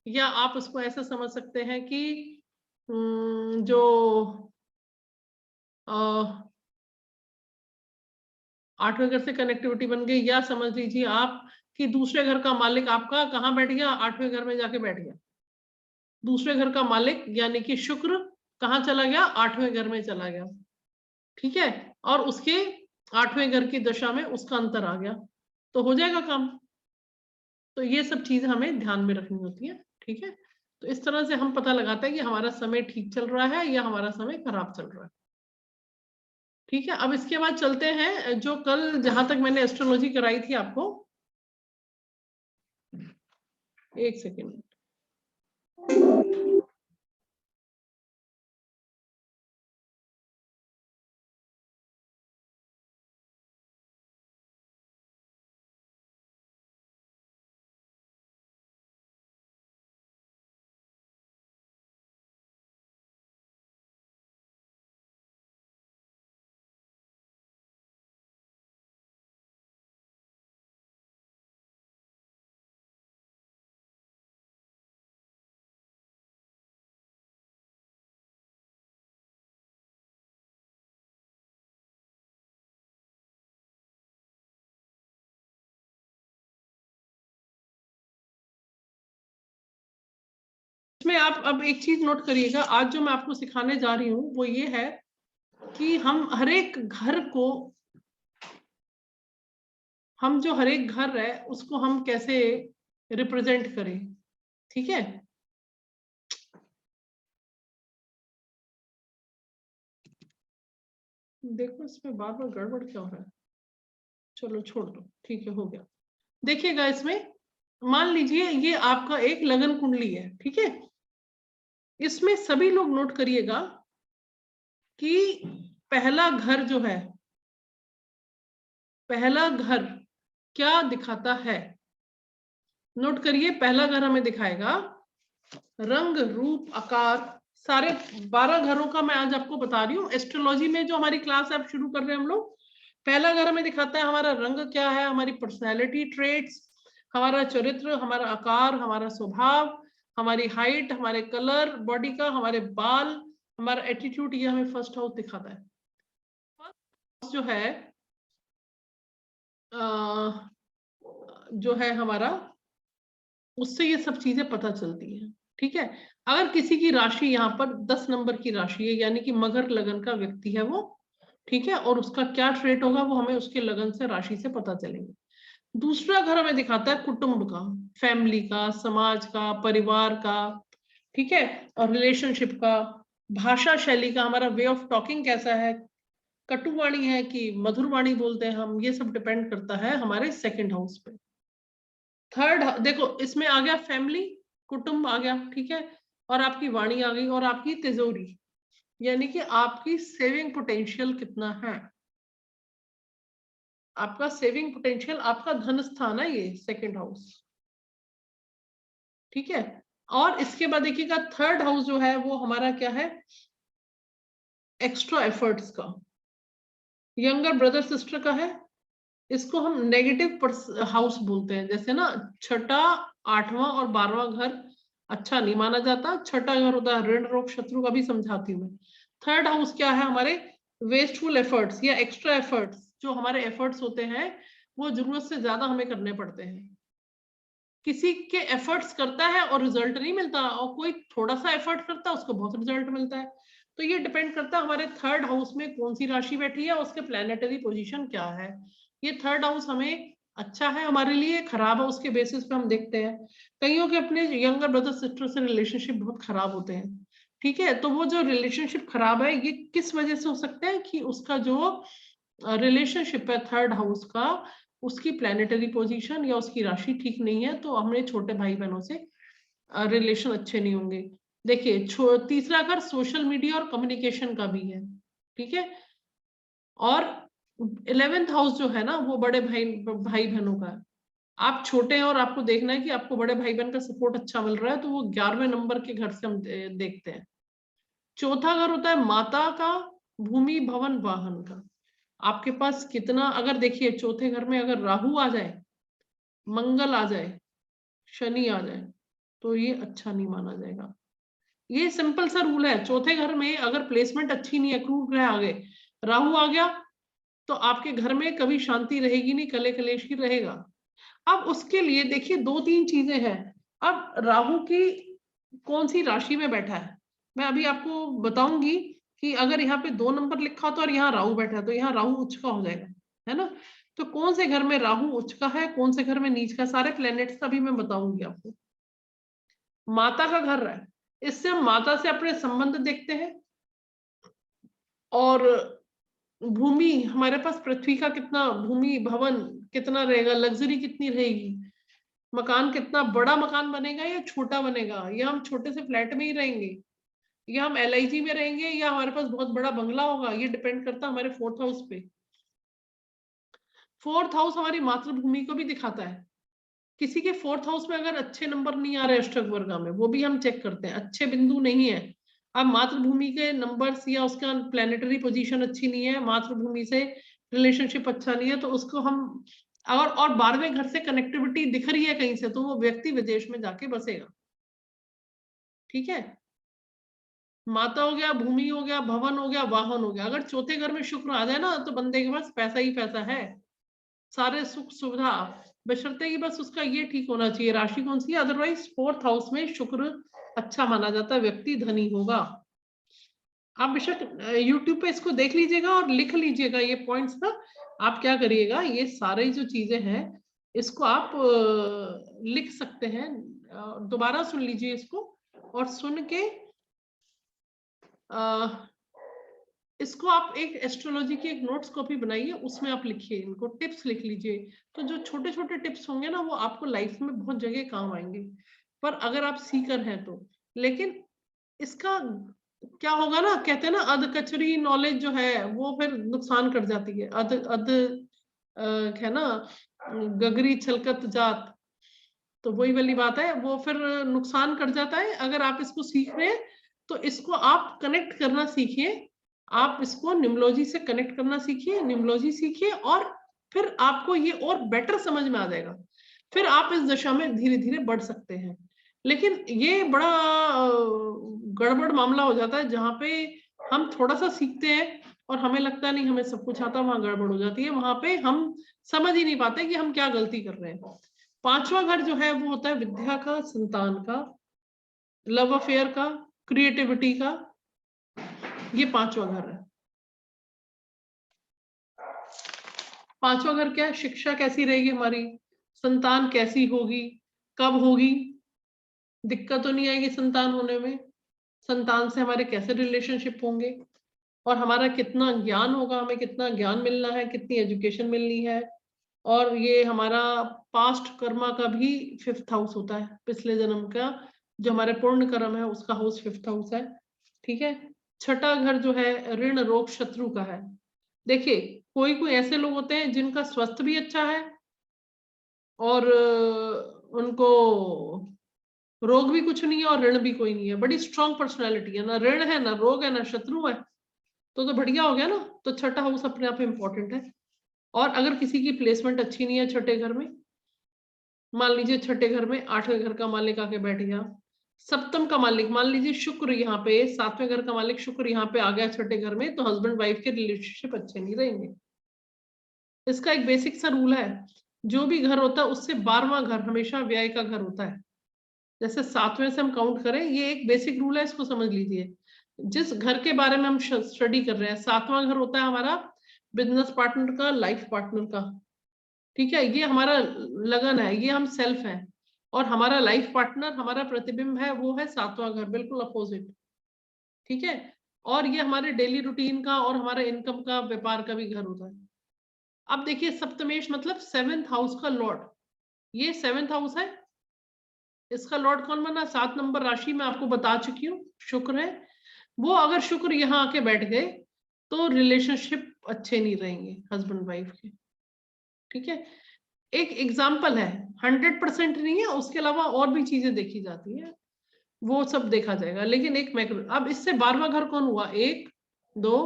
या आप उसको ऐसे समझ सकते हैं कि जो 8वें घर से कनेक्टिविटी बन गई, या समझ लीजिए आप कि दूसरे घर का मालिक आपका कहाँ बैठ गया? 8वें घर में जाके बैठ गया। दूसरे घर का मालिक यानी कि शुक्र कहाँ चला गया? 8वें घर में चला गया, ठीक है। और उसके 8वें घर की दशा में उसका अंतर आ गया, तो हो जाएगा काम। तो ये सब चीजें हमें ध्यान में रखनी होती है, ठीक है। तो इस तरह से हम पता लगाते हैं कि हमारा समय ठीक चल रहा है या हमारा समय खराब चल रहा है, ठीक है। अब इसके बाद चलते हैं जो कल जहां तक मैंने एस्ट्रोलॉजी कराई थी आपको, एक सेकेंड। इसमें आप अब एक चीज नोट करिएगा, आज जो मैं आपको सिखाने जा रही हूँ वो ये है कि हम हर एक घर को, हम जो हर एक घर है उसको हम कैसे रिप्रेजेंट करें, ठीक है। देखो इसमें बार बार गड़बड़ क्या हो रहा है, चलो छोड़ दो, ठीक है, हो गया। देखिएगा इसमें मान लीजिए ये आपका एक लगन कुंडली है, ठीक है। इसमें सभी लोग नोट करिएगा कि पहला घर जो है, पहला घर क्या दिखाता है। नोट करिए, पहला घर हमें दिखाएगा रंग, रूप, आकार। सारे 12 घरों का मैं आज आपको बता रही हूँ। एस्ट्रोलॉजी में जो हमारी क्लास अब शुरू कर रहे हैं हम लोग, पहला घर हमें दिखाता है हमारा रंग क्या है, हमारी पर्सनैलिटी ट्रेट्स, हमारा चरित्र, हमारा आकार, हमारा स्वभाव, हमारी हाइट, हमारे कलर बॉडी का, हमारे बाल, हमारा एटीट्यूड। ये हमें फर्स्ट हाउस दिखाता है। फर्स्ट जो है जो है हमारा, उससे ये सब चीजें पता चलती हैं, ठीक है। अगर किसी की राशि यहाँ पर 10 नंबर की राशि है, यानी कि मकर लगन का व्यक्ति है वो, ठीक है, और उसका क्या ट्रेट होगा वो हमें उसके लगन से, राशि से पता चलेंगे। दूसरा घर हमें दिखाता है कुटुंब का, फैमिली का, समाज का, परिवार का, ठीक है, और रिलेशनशिप का, भाषा शैली का, हमारा वे ऑफ टॉकिंग कैसा है, कटुवाणी है कि मधुरवाणी बोलते हैं हम, ये सब डिपेंड करता है हमारे सेकंड हाउस पे। थर्ड देखो, इसमें आ गया फैमिली, कुटुंब आ गया, ठीक है, और आपकी वाणी आ गई, और आपकी तिजोरी, यानी कि आपकी सेविंग पोटेंशियल कितना है। आपका सेविंग पोटेंशियल, आपका धन स्थान है ये सेकंड हाउस, ठीक है। और इसके बाद देखिएगा थर्ड हाउस जो है वो हमारा क्या है, एक्स्ट्रा एफर्ट्स का, यंगर ब्रदर सिस्टर का है। इसको हम नेगेटिव हाउस बोलते हैं। जैसे ना, छठा, 8वां और 12वां घर अच्छा नहीं माना जाता। छठा घर होता है ऋण रोग शत्रु का, भी समझाती हूँ मैं। थर्ड हाउस क्या है, हमारे वेस्टफुल एफर्ट्स या एक्स्ट्रा एफर्ट्स। जो हमारे एफर्ट्स होते हैं वो जरूरत से ज्यादा हमें करने पड़ते हैं। किसी के एफर्ट्स करता है और रिजल्ट नहीं मिलता, और कोई थोड़ा सा एफर्ट करता है उसको बहुत रिजल्ट मिलता है। तो ये डिपेंड करता है हमारे थर्ड हाउस में कौन सी राशि बैठी है, उसके प्लैनेटरी पोजीशन क्या है। ये थर्ड हाउस हमें अच्छा है हमारे लिए, खराब है, उसके बेसिस पे हम देखते हैं। कईयों के अपने यंगर ब्रदर सिस्टर से रिलेशनशिप बहुत खराब होते हैं, ठीक है। तो वो जो रिलेशनशिप खराब है ये किस वजह से हो सकता है, कि उसका जो रिलेशनशिप है थर्ड हाउस का, उसकी प्लैनेटरी पोजीशन या उसकी राशि ठीक नहीं है, तो हमने छोटे भाई बहनों से रिलेशन अच्छे नहीं होंगे। देखिए, तीसरा घर सोशल मीडिया और कम्युनिकेशन का भी है, ठीक है। और 11th हाउस जो है ना, वो बड़े भाई भाई बहनों का है। आप छोटे हैं और आपको देखना है कि आपको बड़े भाई बहन का सपोर्ट अच्छा मिल रहा है, तो वो 11वें नंबर के घर से हम देखते हैं। चौथा घर होता है माता का, भूमि, भवन, वाहन का। आपके पास कितना, अगर देखिए चौथे घर में अगर राहु आ जाए, मंगल आ जाए, शनि आ जाए, तो ये अच्छा नहीं माना जाएगा। ये सिंपल सा रूल है। चौथे घर में अगर प्लेसमेंट अच्छी नहीं है, क्रूर ग्रह आ गए, राहु आ गया, तो आपके घर में कभी शांति रहेगी नहीं, कले कलेश ही रहेगा। अब उसके लिए देखिए 2-3 चीजें हैं। अब राहु की कौन सी राशि में बैठा है, मैं अभी आपको बताऊंगी। कि अगर यहाँ पे 2 नंबर लिखा तो और यहाँ राहु बैठा है, तो यहाँ राहु उच्च का हो जाएगा, है ना। तो कौन से घर में राहु उच्च का है, कौन से घर में नीच का, सारे प्लैनेट्स का भी मैं बताऊंगी आपको। माता का घर है, इससे हम माता से अपने संबंध देखते हैं। और भूमि, हमारे पास पृथ्वी का कितना, भूमि भवन कितना रहेगा, लग्जरी कितनी रहेगी, मकान कितना बड़ा मकान बनेगा या छोटा बनेगा, या हम छोटे से फ्लैट में ही रहेंगे, या हम LIG में रहेंगे, या हमारे पास बहुत बड़ा बंगला होगा। ये डिपेंड करता है हमारे फोर्थ हाउस पे। फोर्थ हाउस हमारी मातृभूमि को भी दिखाता है। किसी के फोर्थ हाउस में अगर अच्छे नंबर नहीं आ रहे अष्टक वर्गा में, वो भी हम चेक करते हैं, अच्छे बिंदु नहीं है। अब मातृभूमि के नंबर्स या उसका प्लैनेटरी पोजीशन अच्छी नहीं है, मातृभूमि से रिलेशनशिप अच्छा नहीं है, तो उसको हम, और 12वें घर से कनेक्टिविटी दिख रही है कहीं से, तो वो व्यक्ति विदेश में जाके बसेगा, ठीक है। माता हो गया, भूमि हो गया, भवन हो गया, वाहन हो गया। अगर चौथे घर में शुक्र आ जाए ना, तो बंदे के पास पैसा ही पैसा है, सारे सुख सुविधा, बशर्ते कि बस उसका ये ठीक होना चाहिए, राशि कौन सी है। अदरवाइज फोर्थ हाउस में शुक्र अच्छा माना जाता है, व्यक्ति धनी होगा। आप बेशक YouTube पे इसको देख लीजिएगा और लिख लीजिएगा ये पॉइंट्स ना। आप क्या करिएगा, ये सारे जो चीजें हैं इसको आप लिख सकते हैं। दोबारा सुन लीजिए इसको, और सुन के इसको आप एक एस्ट्रोलॉजी की एक नोट्स कॉपी बनाइए, उसमें आप लिखिए, इनको टिप्स लिख लीजिए। तो जो छोटे छोटे टिप्स होंगे ना, वो आपको लाइफ में बहुत जगह काम आएंगे, पर अगर आप सीकर हैं तो। लेकिन इसका क्या होगा ना, कहते हैं ना अध कचरी नॉलेज जो है वो फिर नुकसान कर जाती है। अध अध है ना, गगरी छलकत जात, तो वही वाली बात है, वो फिर नुकसान कर जाता है। अगर आप इसको सीख रहे हैं तो इसको आप कनेक्ट करना सीखिए, आप इसको न्यूमरोलॉजी से कनेक्ट करना सीखिए, न्यूमरोलॉजी सीखिए, और फिर आपको ये और बेटर समझ में आ जाएगा। फिर आप इस दिशा में धीरे धीरे बढ़ सकते हैं। लेकिन ये बड़ा गड़बड़ मामला हो जाता है, जहां पे हम थोड़ा सा सीखते हैं और हमें लगता नहीं हमें सब कुछ आता, वहां गड़बड़ हो जाती है। वहां पे हम समझ ही नहीं पाते कि हम क्या गलती कर रहे हैं। पांचवा घर जो है वो होता है विद्या का, संतान का, लव अफेयर का, क्रिएटिविटी का। ये पांचवा घर है। पांचवा घर क्या है? शिक्षा कैसी रहेगी हमारी, संतान कैसी होगी, कब होगी, दिक्कत तो नहीं आएगी संतान होने में, संतान से हमारे कैसे रिलेशनशिप होंगे, और हमारा कितना ज्ञान होगा, हमें कितना ज्ञान मिलना है, कितनी एजुकेशन मिलनी है। और ये हमारा पास्ट कर्मा का भी 5th हाउस होता है, पिछले जन्म का जो हमारे पूर्ण कर्म है उसका हाउस 5th हाउस है। ठीक है। छठा घर जो है ऋण रोग शत्रु का है। देखिए, कोई कोई ऐसे लोग होते हैं जिनका स्वास्थ्य भी अच्छा है और उनको रोग भी कुछ नहीं है और ऋण भी कोई नहीं है, बड़ी स्ट्रांग पर्सनैलिटी है, ना ऋण है, ना रोग है, ना शत्रु है, तो बढ़िया हो गया ना। तो छठा हाउस अपने आप इंपॉर्टेंट है। और अगर किसी की प्लेसमेंट अच्छी नहीं है छठे घर में, मान लीजिए छठे घर में 8वें घर का मालिक आके बैठ गया, सप्तम का मालिक मान लीजिए शुक्र यहाँ पे, 7वें घर का मालिक शुक्र यहाँ पे आ गया छठे घर में, तो हस्बैंड वाइफ के रिलेशनशिप अच्छे नहीं रहेंगे। इसका एक बेसिक सा रूल है, जो भी घर होता है उससे 12वां घर हमेशा व्यय का घर होता है। जैसे 7वें से हम काउंट करें, ये एक बेसिक रूल है, इसको समझ लीजिए। जिस घर के बारे में हम स्टडी कर रहे हैं, 7वां घर होता है हमारा बिजनेस पार्टनर का, लाइफ पार्टनर का। ठीक है, ये हमारा लगन है, ये हम सेल्फ है, और हमारा लाइफ पार्टनर, हमारा प्रतिबिंब है, वो है 7वां घर, बिल्कुल अपोजिट। ठीक है। और ये हमारे डेली रूटीन का और हमारा इनकम का, व्यापार का भी घर होता है। अब देखिए, सप्तमेश मतलब 7th हाउस का लॉर्ड, ये 7th हाउस है। इसका लॉर्ड कौन बना? 7 नंबर राशि में आपको बता चुकी हूँ, शुक्र है। वो अगर शुक्र यहाँ आके बैठ गए तो रिलेशनशिप अच्छे नहीं रहेंगे हस्बैंड वाइफ के। ठीक है, एक एग्जाम्पल है, 100% नहीं है, उसके अलावा और भी चीजें देखी जाती है, वो सब देखा जाएगा। लेकिन एक मैक्रो, अब इससे 12वां घर कौन हुआ? 1 2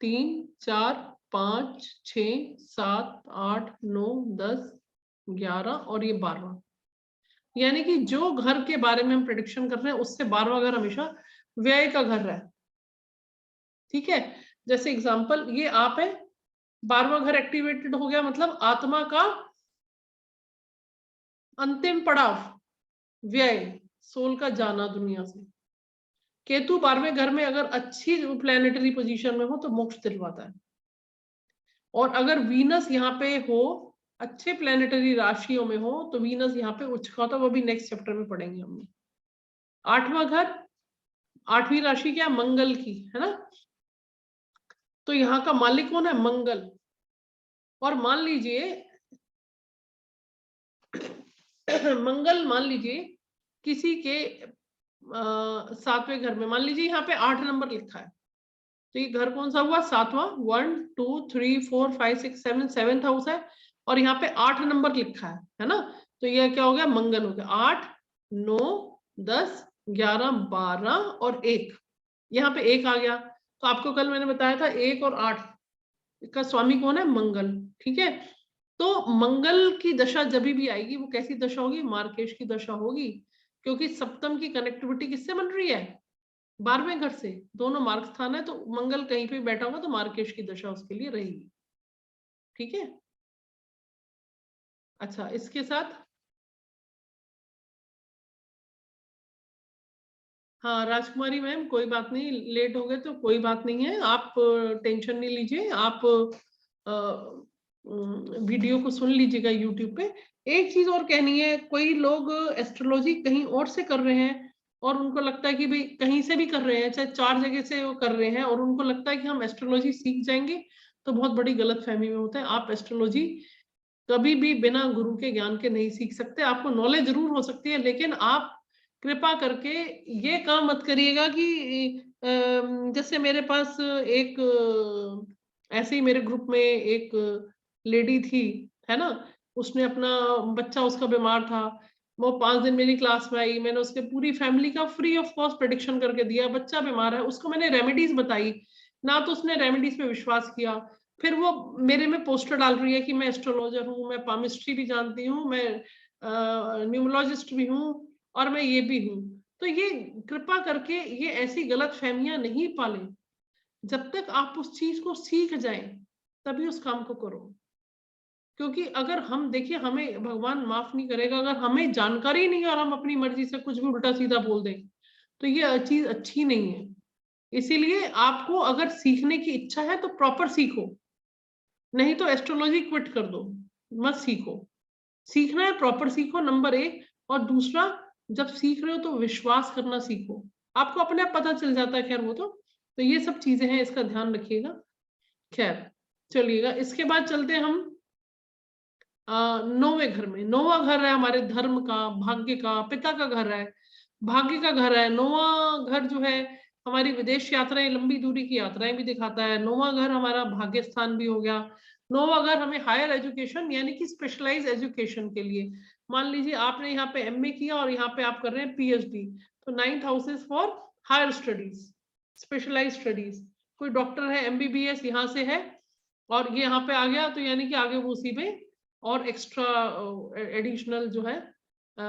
3 4 5 6 7 8 9 10 11 और ये 12वां। यानी कि जो घर के बारे में हम प्रेडिक्शन कर रहे हैं उससे 12वां घर हमेशा व्यय का घर है। ठीक है। जैसे एग्जांपल ये आप है, 12वां घर एक्टिवेटेड हो गया, मतलब आत्मा का अंतिम पड़ाव, व्यय, सोल का जाना दुनिया से। केतु 12वें घर में अगर अच्छी प्लैनेटरी पोजीशन में हो तो मोक्ष दिलवाता है। और अगर वीनस यहाँ पे हो, अच्छे प्लैनेटरी राशियों में हो, तो वीनस यहाँ पे उच्च का होता है, वो भी नेक्स्ट चैप्टर में पढ़ेंगे हम। 8वां घर, 8वीं राशि क्या? मंगल की, है ना। तो यहाँ का मालिक कौन है? मंगल। और मान लीजिए मंगल, मान लीजिए किसी के 7वें घर में, मान लीजिए यहाँ पे 8 नंबर लिखा है, तो ये घर कौन सा हुआ? 7वां। 1 2 3 4 5 6 7, 7th हाउस है, और यहाँ पे 8 नंबर लिखा है ना। तो ये क्या हो गया? मंगल हो गया। 8 9 10 11 12 और 1, यहाँ पे 1 आ गया। तो आपको कल मैंने बताया था 1 और 8 का स्वामी कौन है? मंगल। ठीक है। तो मंगल की दशा जब भी आएगी, वो कैसी दशा होगी? मार्केश की दशा होगी, क्योंकि सप्तम की कनेक्टिविटी किससे बन रही है? 12वें घर से। दोनों मार्ग स्थान है, तो मंगल कहीं पे बैठा होगा तो मार्केश की दशा उसके लिए रहेगी। ठीक है। अच्छा, इसके साथ हाँ राजकुमारी मैम, कोई बात नहीं, लेट हो गए तो कोई बात नहीं है, आप टेंशन नहीं लीजिए, आप वीडियो को सुन लीजिएगा यूट्यूब पे। एक चीज और कहनी है, कोई लोग एस्ट्रोलॉजी कहीं और से कर रहे हैं और उनको लगता है कि भाई कहीं से भी कर रहे हैं, चाहे 4 जगह से वो कर रहे हैं, और उनको लगता है कि हम एस्ट्रोलॉजी सीख जाएंगे, तो बहुत बड़ी गलत फहमी में होता है। आप एस्ट्रोलॉजी कभी भी बिना गुरु के ज्ञान के नहीं सीख सकते। आपको नॉलेज जरूर हो सकती है, लेकिन आप कृपा करके ये काम मत करिएगा कि जैसे मेरे पास एक ऐसे ही मेरे ग्रुप में एक लेडी थी, है ना, उसने अपना बच्चा, उसका बीमार था, वो 5 दिन मेरी क्लास में आई, मैंने उसके पूरी फैमिली का फ्री ऑफ कॉस्ट प्रेडिक्शन करके दिया। बच्चा बीमार है, उसको मैंने रेमेडीज बताई ना, तो उसने रेमेडीज पे विश्वास किया। फिर वो मेरे में पोस्टर डाल रही है कि मैं एस्ट्रोलॉजर हूँ, मैं पामिस्ट्री भी जानती हूँ, मैं न्यूमोलॉजिस्ट भी हूँ, और मैं ये भी हूँ। तो ये कृपा करके ये ऐसी गलत फहमियां नहीं पालें। जब तक आप उस चीज को सीख जाएं तभी उस काम को करो। क्योंकि अगर हम देखिए, हमें भगवान माफ नहीं करेगा, अगर हमें जानकारी नहीं है और हम अपनी मर्जी से कुछ भी उल्टा सीधा बोल दें, तो ये चीज अच्छी नहीं है। इसीलिए आपको अगर सीखने की इच्छा है तो प्रॉपर सीखो, नहीं तो एस्ट्रोलॉजी क्विट कर दो, मत सीखो। सीखना है प्रॉपर सीखो, नंबर 1। और दूसरा, जब सीख रहे हो तो विश्वास करना सीखो, आपको अपने आप पता चल जाता है। खैर वो तो ये सब चीजें हैं, इसका ध्यान रखिएगा। खैर चलिएगा, इसके बाद चलते हैं हम 9वें घर में। 9वां घर है हमारे धर्म का, भाग्य का, पिता का घर है, भाग्य का घर है। 9वां घर जो है हमारी विदेश यात्राएं, लंबी दूरी की यात्राएं भी दिखाता है। 9वां घर हमारा भाग्य स्थान भी हो गया। 9वां घर हमें हायर एजुकेशन यानी कि स्पेशलाइज एजुकेशन के लिए, मान लीजिए आपने यहाँ पे एमए किया और यहाँ पे आप कर रहे हैं पीएचडी, तो 9th house is for higher studies, specialise studies. कोई डॉक्टर है, एमबीबीएस यहाँ से है और ये यहाँ पे आ गया, तो यानी कि आगे वो उसी में और एक्स्ट्रा एडिशनल जो है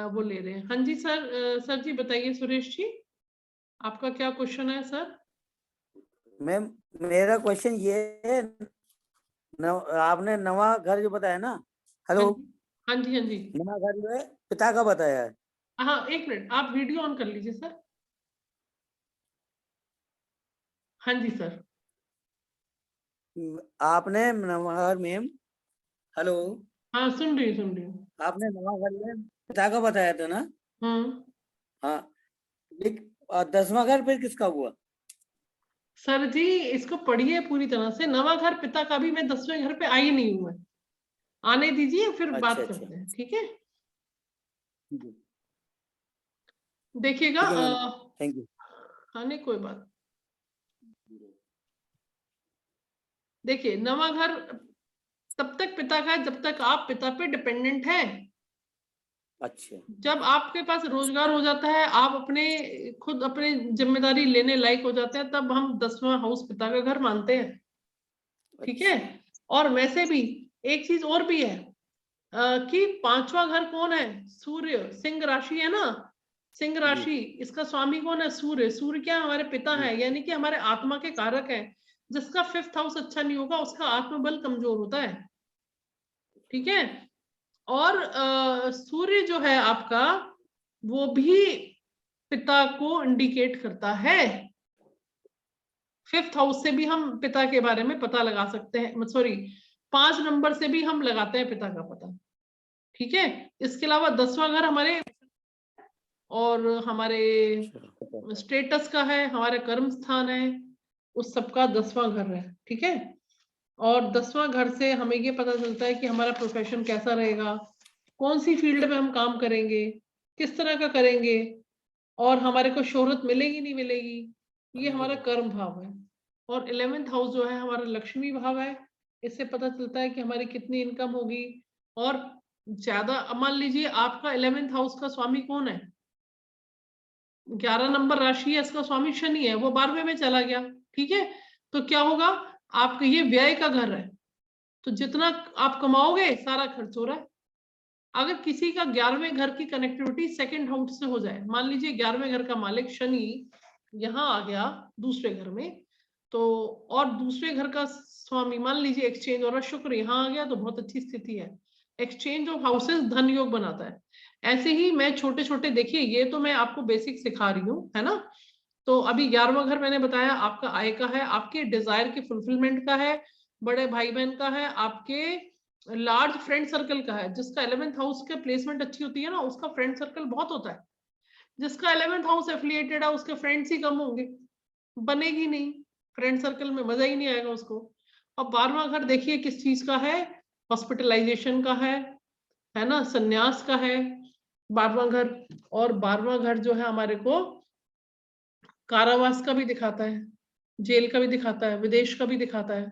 वो ले रहे हैं। हाँ जी सर, सर जी बताइए, सुरेश जी आपका क्या क्वेश्चन है सर? मैम मेरा क्वेश्चन ये है, आपने नवा घर जो बताया ना, हेलो, हाँ जी हाँ जी, नवा घर जो है पिता का बताया है। हाँ एक मिनट, आप वीडियो ऑन कर लीजिए सर। हाँ जी सर। आपने नवा घर मैम, हेलो, हाँ सुन रही हूँ सुन रही हूँ। आपने नवा घर में पिता का बताया था ना? हाँ, 10वां घर फिर किसका हुआ? सर जी इसको पढ़िए पूरी तरह से। नवा घर पिता का भी, मैं 10वें घर पे आई नहीं हूँ, मैं आने दीजिए फिर अच्छा बात अच्छा, करते हैं, ठीक है? ठीक है, देखिएगा ठीक है मैम, थैंक यू। हाँ नहीं कोई बात। देखिए नवा घर तब तक पिता का है जब तक आप पिता पे डिपेंडेंट हैं। अच्छा, जब आपके पास रोजगार हो जाता है, आप अपने खुद अपने जिम्मेदारी लेने लायक हो जाते हैं, तब हम 10वां हाउस पिता का घर मानते हैं, ठीक है? अच्छा, और वैसे भी एक चीज और भी है कि 5वां घर कौन है? सूर्य, सिंह राशि है ना, सिंह जी राशि, इसका स्वामी कौन है? सूर्य। सूर्य क्या हमारे पिता जी, है, यानी कि हमारे आत्मा के कारक है। जिसका 5th हाउस अच्छा नहीं होगा उसका आत्मबल कमजोर होता है, ठीक है? और सूर्य जो है आपका, वो भी पिता को इंडिकेट करता है। 5th हाउस से भी हम पिता के बारे में पता लगा सकते हैं, सॉरी 5 नंबर से भी हम लगाते हैं पिता का पता, ठीक है? इसके अलावा 10वां घर हमारे और हमारे स्टेटस का है, हमारे कर्म स्थान है, उस सबका 10वां घर है, ठीक है? और 10वां घर से हमें ये पता चलता है कि हमारा प्रोफेशन कैसा रहेगा, कौन सी फील्ड में हम काम करेंगे, किस तरह का करेंगे, और हमारे को शोहरत मिलेगी नहीं मिलेगी, ये हमारा कर्म भाव है। और 11th हाउस जो है हमारा लक्ष्मी भाव है, इससे पता चलता है कि हमारी कितनी इनकम होगी। और ज्यादा, मान लीजिए आपका 11th हाउस का स्वामी कौन है? 11 नंबर राशि है, इसका स्वामी शनि है, वो 12वें में चला गया, ठीक है? तो क्या होगा, आपका ये व्यय का घर है, तो जितना आप कमाओगे सारा खर्च हो रहा है। अगर किसी का 11वें घर की कनेक्टिविटी 2nd हाउस से हो जाए, मान लीजिए 11वें घर का मालिक शनि यहाँ आ गया दूसरे घर में, तो और दूसरे घर का स्वामी मान लीजिए एक्सचेंज और शुक्र यहाँ आ गया, तो बहुत अच्छी स्थिति है। एक्सचेंज ऑफ हाउसेस धन योग बनाता है। ऐसे ही मैं छोटे छोटे, देखिए ये तो मैं आपको बेसिक सिखा रही हूँ, है ना? तो अभी 11वां घर मैंने बताया आपका आय का है, आपके डिजायर के फुलफिलमेंट का है, बड़े भाई बहन का है, आपके लार्ज फ्रेंड सर्कल का है। जिसका 11th हाउस के प्लेसमेंट अच्छी होती है ना, उसका फ्रेंड सर्कल बहुत होता है। जिसका 11th हाउस एफिलिएटेड है उसके फ्रेंड्स ही कम होंगे, बनेगी नहीं, फ्रेंड सर्कल में मजा ही नहीं आएगा उसको। अब 12वां घर देखिए किस चीज का है, हॉस्पिटलाइजेशन का है ना, संन्यास का है 12वां घर। और 12वां घर जो है हमारे को कारावास का भी दिखाता है, जेल का भी दिखाता है, विदेश का भी दिखाता है।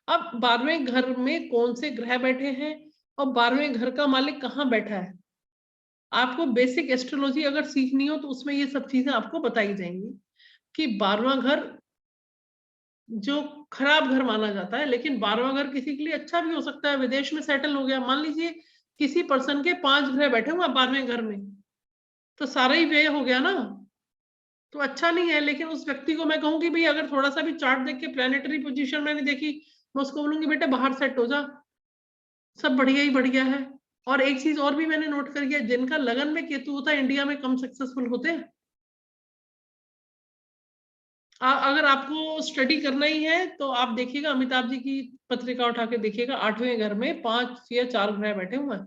अब 12वें घर में कौन से ग्रह बैठे हैं और 12वें घर का मालिक कहाँ बैठा है, आपको बेसिक एस्ट्रोलॉजी अगर सीखनी हो तो उसमें ये सब चीजें आपको बताई जाएंगी कि 12वां घर जो खराब घर माना जाता है, लेकिन 12वां घर किसी के लिए अच्छा भी हो सकता है, विदेश में सेटल हो गया, मान लीजिए किसी पर्सन के 5 ग्रह बैठे हुए 12वें घर में, तो सारा ही व्यय हो गया ना, तो अच्छा नहीं है। लेकिन उस व्यक्ति को मैं कहूंगी भाई अगर थोड़ा सा भी चार्ट देख के प्लैनेटरी पोजीशन मैंने देखी, मैं उसको बोलूंगी बेटा बाहर सेट हो जा, सब बढ़िया ही बढ़िया है। और एक चीज और भी मैंने नोट कर लिया, जिनका लगन में केतु होता है इंडिया में कम सक्सेसफुल होते हैं। अगर आपको स्टडी करना ही है तो आप देखिएगा अमिताभ जी की पत्रिका उठा के देखिएगा, 8वें घर में 5 या 4 ग्रह बैठे हुए हैं,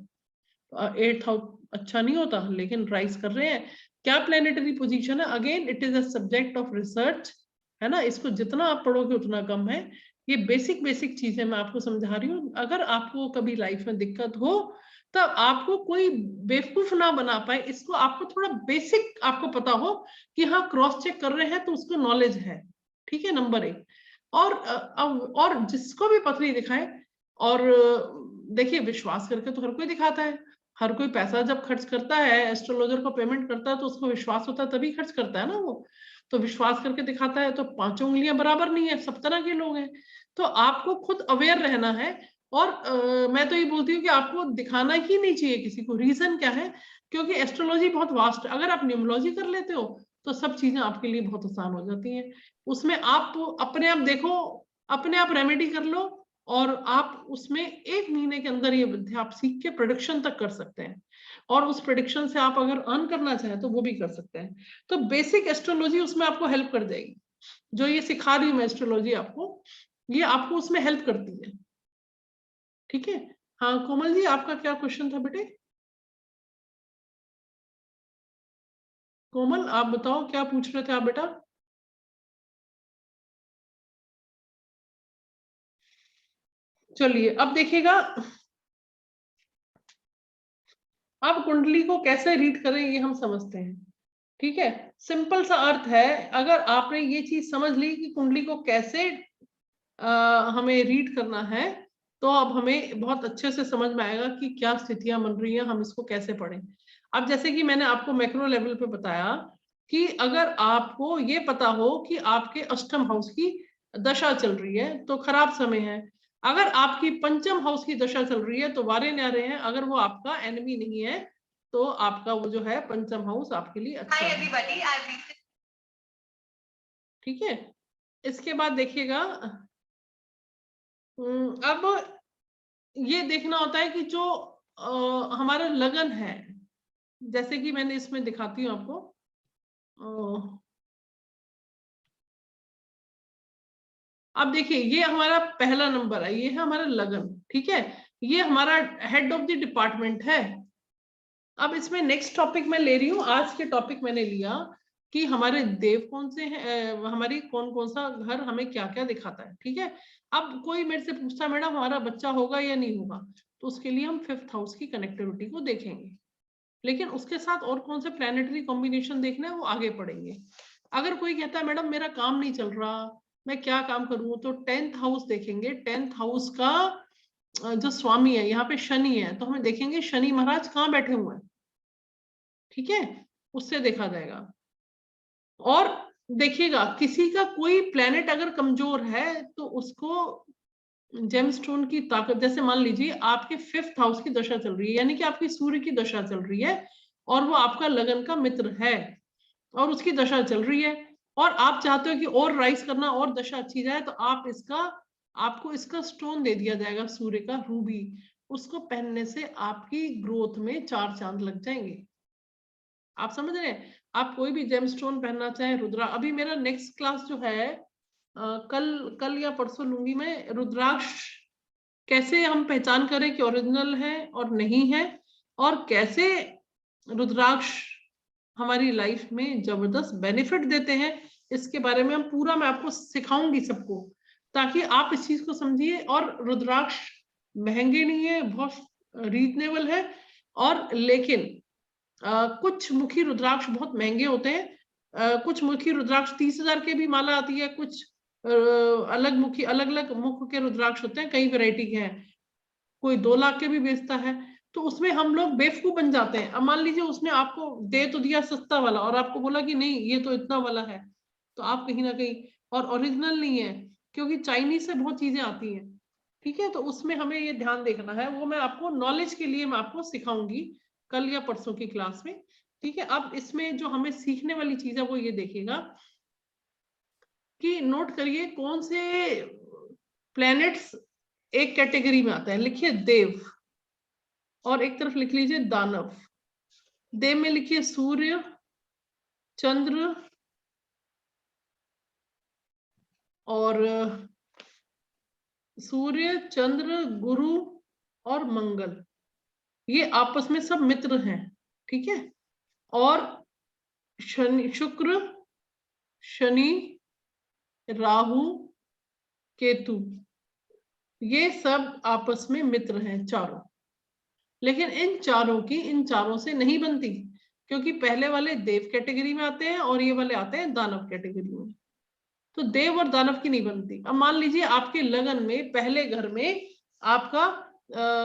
8th हाउस अच्छा नहीं होता लेकिन राइज कर रहे हैं। क्या प्लेनेटरी पोजीशन है, again it is a subject of research, है ना, इसको जितना आप पढ़ोगे उतना कम है। ये बेसिक बेसिक चीजें मैं आपको समझा रही हूँ, अगर आपको कभी लाइफ में दिक्कत हो तब आपको कोई बेवकूफ ना बना पाए, इसको आपको थोड़ा बेसिक आपको पता हो कि हाँ क्रॉस चेक कर रहे हैं तो उसको नॉलेज है, ठीक है, नंबर 1। और जिसको भी पथरी दिखाए, और देखिए विश्वास करके तो हर कोई दिखाता है, हर कोई पैसा जब खर्च करता है एस्ट्रोलॉजर को पेमेंट करता है तो उसको विश्वास होता है तभी खर्च करता है ना वो, तो विश्वास करके दिखाता है। तो 5 उंगलियां बराबर नहीं है, सब तरह के लोग हैं, तो आपको खुद अवेयर रहना है। और मैं तो ये बोलती हूँ कि आपको दिखाना ही नहीं चाहिए किसी को। रीजन क्या है, क्योंकि एस्ट्रोलॉजी बहुत वास्ट है, अगर आप न्यूमरोलॉजी कर लेते हो तो सब चीजें आपके लिए बहुत आसान हो जाती हैं। उसमें आप अपने आप देखो, अपने आप रेमेडी कर लो, और आप उसमें 1 महीने के अंदर ये विद्या आप सीख के प्रेडिक्शन तक कर सकते हैं, और उस प्रेडिक्शन से आप अगर अर्न करना चाहें तो वो भी कर सकते हैं। तो बेसिक एस्ट्रोलॉजी उसमें आपको हेल्प कर जाएगी, जो ये सिखा रही हूँ मैं एस्ट्रोलॉजी आपको, ये आपको उसमें हेल्प करती है, ठीक है। हाँ कोमल जी, आपका क्या क्वेश्चन था बेटे? कोमल आप बताओ क्या पूछ रहे थे आप बेटा? चलिए अब देखिएगा, अब कुंडली को कैसे रीड करें ये हम समझते हैं, ठीक है। सिंपल सा अर्थ है, अगर आपने ये चीज समझ ली कि कुंडली को कैसे हमें रीड करना है, तो अब हमें बहुत अच्छे से समझ में आएगा कि क्या स्थितियां बन रही हैं, हम इसको कैसे पढ़ें। अब जैसे कि मैंने आपको मैक्रो लेवल पे बताया कि अगर आपको ये पता हो कि आपके अष्टम हाउस की दशा चल रही है तो खराब समय है, अगर आपकी पंचम हाउस की दशा चल रही है तो वारे न्यारे हैं, अगर वो आपका एनिमी नहीं है तो आपका वो जो है पंचम हाउस आपके लिए अच्छा है, ठीक है। इसके बाद देखिएगा, अब ये देखना होता है कि जो हमारा लगन है, जैसे कि मैंने इसमें दिखाती हूँ आपको, अब देखिए ये हमारा पहला नंबर है, ये है हमारा लगन, ठीक है, ये हमारा हेड ऑफ द डिपार्टमेंट है। अब इसमें नेक्स्ट टॉपिक मैं ले रही हूँ, आज के टॉपिक मैंने लिया कि हमारे देव कौन से हैं, हमारी कौन कौन सा घर हमें क्या क्या दिखाता है, ठीक है। अब कोई मेरे से पूछता मैडम हमारा बच्चा होगा या नहीं होगा, तो उसके लिए हम 5th हाउस की कनेक्टिविटी को देखेंगे, लेकिन उसके साथ और कौन से प्लैनेटरी कॉम्बिनेशन देखना है वो आगे पढ़ेंगे। अगर कोई कहता है मैडम मेरा काम नहीं चल रहा, मैं क्या काम करूं, तो 10th हाउस देखेंगे। 10th हाउस का जो स्वामी है यहाँ पे शनि है, तो हमें देखेंगे शनि महाराज कहाँ बैठे हुए हैं, ठीक है, उससे देखा जाएगा। और देखिएगा किसी का कोई प्लेनेट अगर कमजोर है तो उसको जेमस्टोन की ताकत, जैसे मान लीजिए आपके 5th हाउस की दशा चल रही है, यानी कि आपकी सूर्य की दशा चल रही है और वो आपका लगन का मित्र है और उसकी दशा चल रही है, और आप चाहते हो कि और राइज करना और दशा अच्छी जाए, तो आपको इसका स्टोन दे दिया जाएगा, सूर्य का रूबी, उसको पहनने से आपकी ग्रोथ में 4 चांद लग जाएंगे। आप समझ रहे हैं, आप कोई भी जेमस्टोन पहनना चाहे, रुद्रा, अभी मेरा नेक्स्ट क्लास जो है कल कल या परसों लूंगी मैं, रुद्राक्ष कैसे हम पहचान करें कि ओरिजिनल है और नहीं है, और कैसे रुद्राक्ष हमारी लाइफ में जबरदस्त बेनिफिट देते हैं। इसके बारे में हम पूरा मैं आपको सिखाऊंगी सबको, ताकि आप इस चीज को समझिए। और रुद्राक्ष महंगे नहीं है, बहुत रीजनेबल है। और लेकिन कुछ मुखी रुद्राक्ष बहुत महंगे होते हैं। कुछ मुखी रुद्राक्ष 30,000 के भी माला आती है। कुछ अलग मुखी, अलग अलग मुख के रुद्राक्ष होते हैं, कई वैरायटी के हैं। कोई 2 लाख के भी बेचता है। तो उसमें हम लोग बेवकूफ बन जाते हैं। अब मान लीजिए उसने आपको दे तो दिया सस्ता वाला, और आपको बोला कि नहीं ये तो इतना वाला है, तो आप कहीं ना कहीं, और ओरिजिनल नहीं है, क्योंकि चाइनीज से बहुत चीजें आती हैं। ठीक है, तो उसमें हमें ये ध्यान देखना है। वो मैं आपको नॉलेज के लिए मैं आपको सिखाऊंगी कल या परसों की क्लास में। ठीक है, अब इसमें जो हमें सीखने वाली चीज है वो ये देखिएगा कि नोट करिए कौन से प्लैनेट्स एक कैटेगरी में आता है। लिखिए देव, और एक तरफ लिख लीजिए दानव। देव में लिखिए सूर्य, चंद्र और सूर्य, चंद्र, गुरु और मंगल, ये आपस में सब मित्र हैं। ठीक है, और शनि, शुक्र, शनि, राहु, केतु, ये सब आपस में मित्र हैं चारों। लेकिन इन चारों से नहीं बनती, क्योंकि पहले वाले देव कैटेगरी में आते हैं और ये वाले आते हैं दानव कैटेगरी में। तो देव और दानव की नहीं बनती। अब मान लीजिए आपके लगन में पहले घर में आपका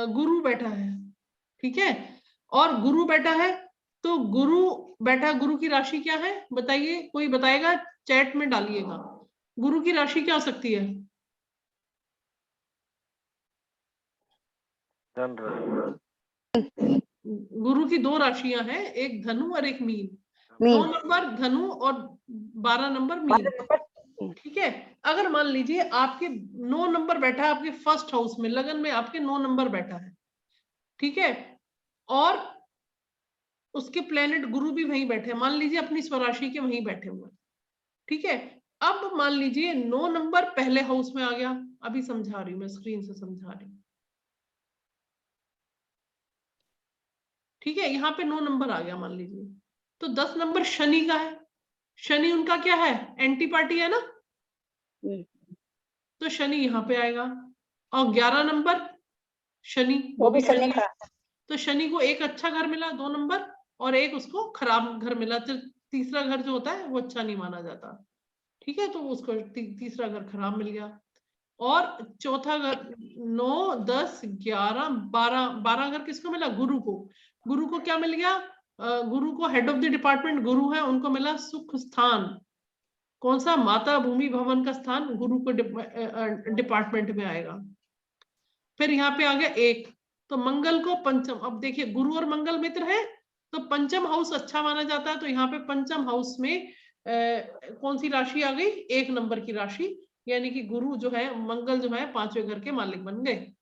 गुरु बैठा है। ठीक है, और गुरु बैठा है, तो गुरु बैठा, गुरु की राशि क्या है बताइए, कोई बताएगा? चैट में डालिएगा, गुरु की राशि क्या हो सकती है? गुरु की 2 राशियां हैं, एक धनु और एक मीन। 9 नंबर धनु और 12 नंबर मीन। ठीक है, अगर मान लीजिए आपके 9 नंबर बैठा है, आपके फर्स्ट हाउस में लगन में आपके 9 नंबर बैठा है। ठीक है, और उसके प्लेनेट गुरु भी वहीं बैठे, मान लीजिए अपनी स्वराशि के वहीं बैठे हुए। ठीक है, अब मान लीजिए 9 नंबर पहले हाउस में आ गया। अभी समझा रही हूँ मैं, स्क्रीन से समझा रही हूँ। ठीक है, यहाँ पे 9 नंबर आ गया मान लीजिए, तो 10 नंबर शनि का है। शनि उनका क्या है? एंटी पार्टी है ना, तो शनि यहाँ पे आएगा। और 11 नंबर शनि, वो भी शनि है। तो शनि को एक अच्छा घर मिला 2 नंबर, और एक उसको खराब घर मिला। तो तीसरा घर जो होता है वो अच्छा नहीं माना जाता। ठीक है, तो उसको तीसरा घर खराब मिल गया। और चौथा घर 9, 10, 11, 12 घर किसको मिला? गुरु को। गुरु को क्या मिल गया? गुरु को हेड ऑफ द डिपार्टमेंट गुरु है, उनको मिला सुख स्थान। कौन सा? माता भूमि भवन का स्थान गुरु को डिपार्टमेंट में आएगा। फिर यहाँ पे आ गया 1, तो मंगल को पंचम। अब देखिए गुरु और मंगल मित्र है, तो पंचम हाउस अच्छा माना जाता है। तो यहाँ पे पंचम हाउस में कौन सी राशि आ गई? 1 नंबर की राशि, यानी कि गुरु जो है, मंगल जो है 5वें घर के मालिक बन गए।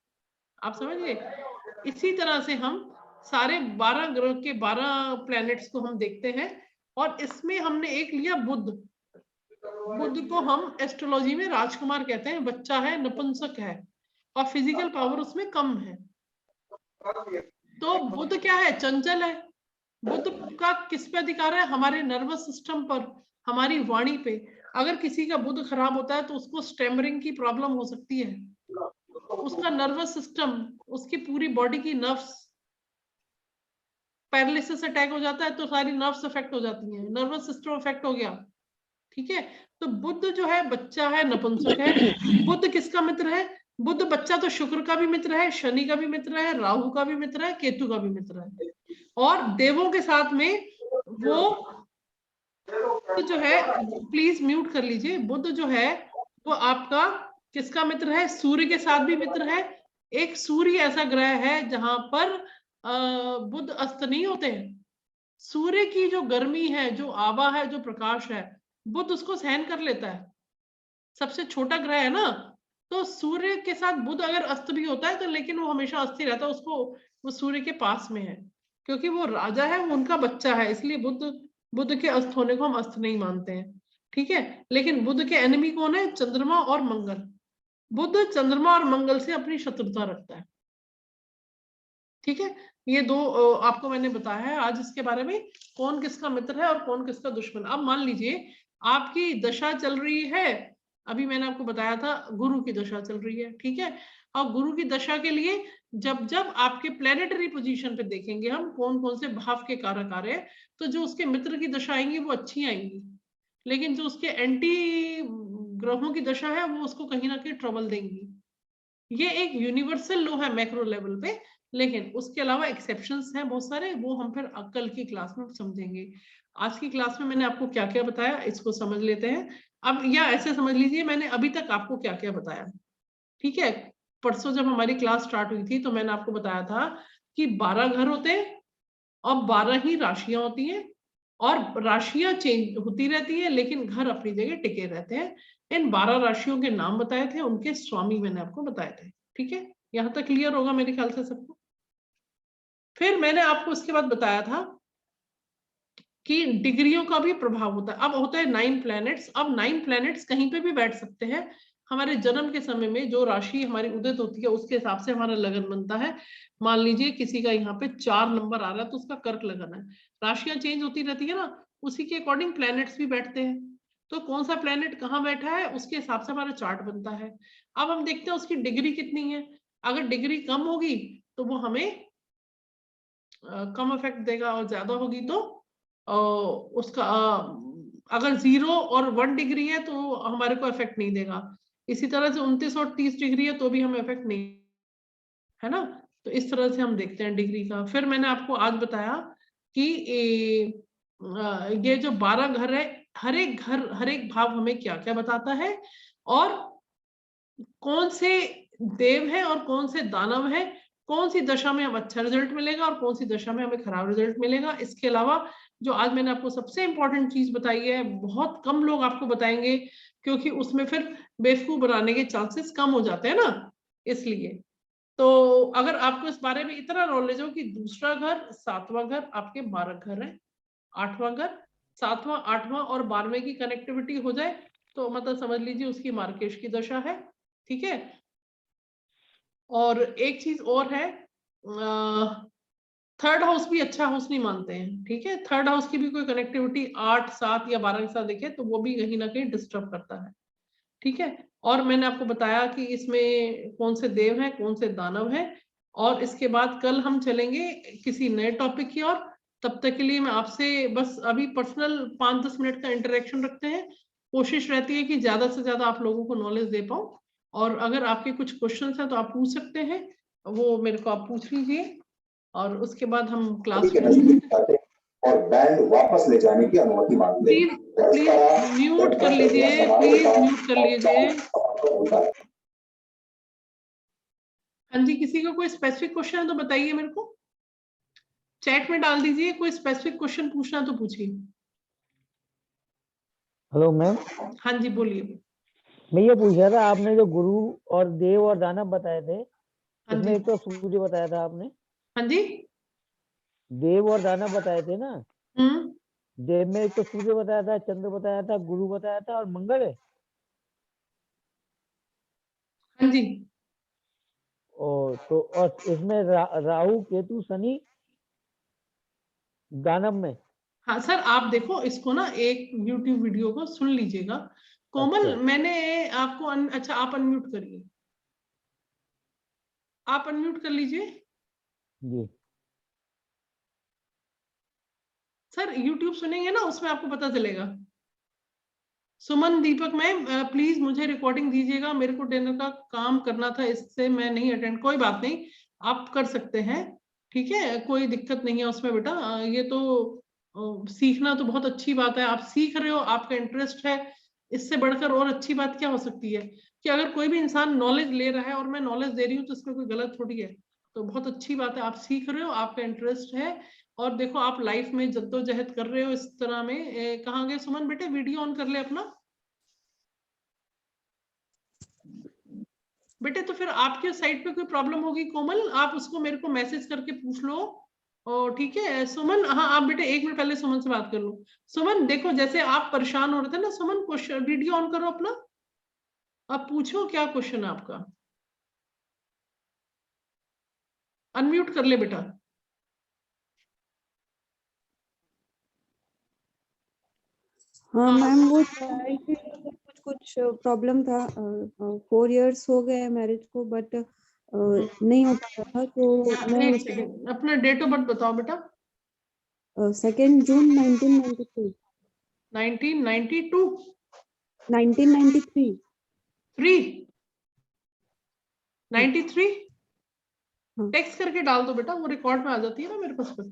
आप समझ गए? इसी तरह से हम सारे 12 ग्रह के 12 प्लैनेट्स को हम देखते हैं। और इसमें हमने एक लिया बुध। बुध को हम एस्ट्रोलॉजी में राजकुमार कहते हैं, बच्चा है, नपुंसक है, और फिजिकल पावर उसमें कम है। तो बुध क्या है? चंचल है। बुध का किस पे अधिकार है? हमारे नर्वस सिस्टम पर, हमारी वाणी पे। अगर किसी का बुध खराब होता है तो उसको स्टैमरिंग की प्रॉब्लम हो सकती है। उसका नर्वस सिस्टम, उसकी पूरी बॉडी की नर्व्स, पैरालिसिस अटैक हो जाता है तो सारी नर्व्स अफेक्ट हो जाती हैं, नर्वस सिस्टम अफेक्ट हो गया। ठीक है, तो बुध जो है बच्चा है, नपुंसक है। बुध किसका मित्र है? बुध बच्चा तो शुक्र का भी मित्र है, शनि का भी मित्र है, राहु का भी मित्र है, केतु का भी मित्र है। और देवों के साथ में वो तो जो है, प्लीज म्यूट कर लीजिए। बुध जो है वो आपका किसका मित्र है? सूर्य के साथ भी मित्र है। एक सूर्य ऐसा ग्रह है जहां पर बुध अस्त नहीं होते हैं। सूर्य की जो गर्मी है, जो आभा है, जो प्रकाश है, बुध उसको सहन कर लेता है। सबसे छोटा ग्रह है ना, तो सूर्य के साथ बुध अगर अस्त भी होता है तो लेकिन वो हमेशा अस्थिर रहता है, उसको, वो सूर्य के पास में है, क्योंकि वो राजा है, वो उनका बच्चा है, इसलिए बुध के अस्त होने को हम अस्त नहीं मानते हैं। ठीक है, लेकिन बुध के एनिमी कौन है? चंद्रमा और मंगल। बुध चंद्रमा और मंगल से अपनी शत्रुता रखता है। ठीक है, ये दो आपको मैंने बताया है आज इसके बारे में, कौन किसका मित्र है और कौन किसका दुश्मन। अब मान लीजिए आपकी दशा चल रही है, अभी मैंने आपको बताया था गुरु की दशा चल रही है, ठीक है। और गुरु की दशा के लिए जब जब आपके प्लेनेटरी पोजीशन पे देखेंगे हम कौन कौन से भाव के कारक आ रहे हैं, तो जो उसके मित्र की दशा आएंगी वो अच्छी आएंगी, लेकिन जो उसके एंटी ग्रहों की दशा है वो उसको कहीं ना कहीं ट्रबल देंगी। ये एक यूनिवर्सल लॉ है मैक्रो लेवल पे, लेकिन उसके अलावा एक्सेप्शंस हैं बहुत सारे, वो हम फिर कल की क्लास में समझेंगे। आज की क्लास में मैंने आपको क्या क्या बताया इसको समझ लेते हैं अब, या ऐसे समझ लीजिए मैंने अभी तक आपको क्या क्या बताया, ठीक है। परसों जब हमारी क्लास स्टार्ट हुई थी तो मैंने आपको बताया था कि 12 घर होते हैं और 12 ही राशियां होती हैं, और राशियां चेंज होती रहती है लेकिन घर अपनी जगह टिके रहते हैं। इन 12 राशियों के नाम बताए थे, उनके स्वामी मैंने आपको बताए थे, ठीक है। यहां तक क्लियर होगा मेरे ख्याल से सबको। फिर मैंने आपको इसके बाद बताया था कि डिग्रियों का भी प्रभाव होता है। अब होता है 9 प्लैनेट्स, अब 9 प्लैनेट्स कहीं पे भी बैठ सकते हैं। हमारे जन्म के समय में जो राशि हमारी उदित होती है उसके हिसाब से हमारा लगन बनता है। मान लीजिए किसी का यहाँ पे 4 नंबर आ रहा है तो उसका कर्क लगन है। राशियां चेंज होती रहती है ना, उसी के अकॉर्डिंग प्लैनेट्स भी बैठते हैं। तो कौन सा प्लैनेट कहाँ बैठा है उसके हिसाब से हमारा चार्ट बनता है। अब हम देखते हैं उसकी डिग्री कितनी है। अगर डिग्री कम होगी तो वो हमें कम इफेक्ट देगा, और ज्यादा होगी तो उसका अगर 0 और 1 डिग्री है तो हमारे को इफेक्ट नहीं देगा। इसी तरह से 29 और 30 डिग्री है तो भी हमें इफेक्ट नहीं, है ना। तो इस तरह से हम देखते हैं डिग्री का। फिर मैंने आपको आज बताया कि ये जो 12 घर है, हर एक घर हर एक भाव हमें क्या क्या बताता है, और कौन से देव है और कौन से दानव है, कौन सी दशा में हमें अच्छा रिजल्ट मिलेगा और कौन सी दशा में हमें खराब रिजल्ट मिलेगा। इसके अलावा जो आज मैंने आपको सबसे इंपॉर्टेंट चीज बताई है, बहुत कम लोग आपको बताएंगे क्योंकि उसमें फिर बेवकूफ बनाने के चांसेस कम हो जाते हैं ना, इसलिए। तो अगर आपको इस बारे में इतना नॉलेज हो कि दूसरा घर, 7वां घर, आपके 12 घर है, 8वां घर, 7वां, 8वां और 12वें की कनेक्टिविटी हो जाए तो मतलब समझ लीजिए उसकी मार्केश की दशा है, ठीक है। और एक चीज और है, थर्ड हाउस भी अच्छा हाउस नहीं मानते हैं, ठीक है। थर्ड हाउस की भी कोई कनेक्टिविटी 8, 7 या 12 के साथ देखे तो वो भी कहीं ना कहीं डिस्टर्ब करता है, ठीक है। और मैंने आपको बताया कि इसमें कौन से देव हैं कौन से दानव हैं। और इसके बाद कल हम चलेंगे किसी नए टॉपिक की ओर। तब तक के लिए मैं आपसे बस अभी पर्सनल 5-10 मिनट का इंटरेक्शन रखते हैं। कोशिश रहती है कि ज्यादा से ज्यादा आप लोगों को नॉलेज दे पाऊं, और अगर आपके कुछ क्वेश्चन हैं तो आप पूछ सकते हैं, वो मेरे को आप पूछ लीजिए, और उसके बाद हम क्लास के नजदीक आते हैं और बैंड वापस ले जाने की अनुमति मांगते हैं। प्लीज प्लीज म्यूट कर लीजिए, प्लीज म्यूट कर लीजिए। हाँ जी, किसी का कोई स्पेसिफिक क्वेश्चन है तो बताइए मेरे को, चैट में डाल दीजिए। कोई स्पेसिफिक क्वेश्चन पूछना तो पूछिए। हेलो मैम, हाँ जी बोलिए। मैं ये पूछ रहा था, आपने जो गुरु और देव और दानव बताए थे, हाँ इसमें जी, एक तो सूर्य बताया था आपने, हाँ जी। देव और दानव बताए थे ना। हम्म, देव में एक तो सूर्य बताया था, चंद्र बताया था, गुरु बताया था और मंगल है। हाँ जी। और तो और इसमें राहु केतु शनि दानव में। हाँ सर, आप देखो इसको ना, एक YouTube वीडियो को सुन लीजिएगा। कोमल, अच्छा मैंने आपको अच्छा आप अनम्यूट करिए, आप अनम्यूट कर लीजिए। जी। सर YouTube सुनेंगे ना, उसमें आपको पता चलेगा। सुमन, दीपक मैम, प्लीज मुझे रिकॉर्डिंग दीजिएगा, मेरे को डिनर का काम करना था, इससे मैं नहीं अटेंड। कोई बात नहीं, आप कर सकते हैं, ठीक है, कोई दिक्कत नहीं है उसमें बेटा। ये तो सीखना तो बहुत अच्छी बात है, आप सीख रहे हो, आपका इंटरेस्ट है। इससे बढ़कर और अच्छी बात क्या हो सकती है कि अगर कोई भी इंसान नॉलेज ले रहा है और मैं नॉलेज दे रही हूँ तो इसमें कोई गलत थोड़ी है। तो बहुत अच्छी बात है, आप सीख रहे हो, आपका इंटरेस्ट है। और देखो आप लाइफ में जद्दोजहद कर रहे हो इस तरह में। कहाँ गए सुमन बेटे, वीडियो ऑन कर ले अपना बेटे। तो फिर आपके साइड पे कोई प्रॉब्लम होगी कोमल, आप उसको मेरे को मैसेज करके पूछ लो। और ठीक है सुमन, हाँ आप बेटे 1 मिनट पहले सुमन से बात कर लो। सुमन देखो, जैसे आप परेशान हो रहे थे ना सुमन, क्वेश्चन वीडियो ऑन करो अपना, आप पूछो क्या क्वेश्चन है आपका। अनम्यूट कर ले बेटा। हाँ मैम, वो child के कुछ कुछ प्रॉब्लम था। 4 इयर्स हो गए मैरिज को, बट नहीं हो पा रहा था, तो मैं एक सेकंड, अपना डेट ऑफ बर्थ बताओ बेटा। 2 जून 1993। 1992 1993। 93 हाँ। टेक्स्ट करके डाल दो बेटा, वो रिकॉर्ड में आ जाती है ना मेरे पास पर।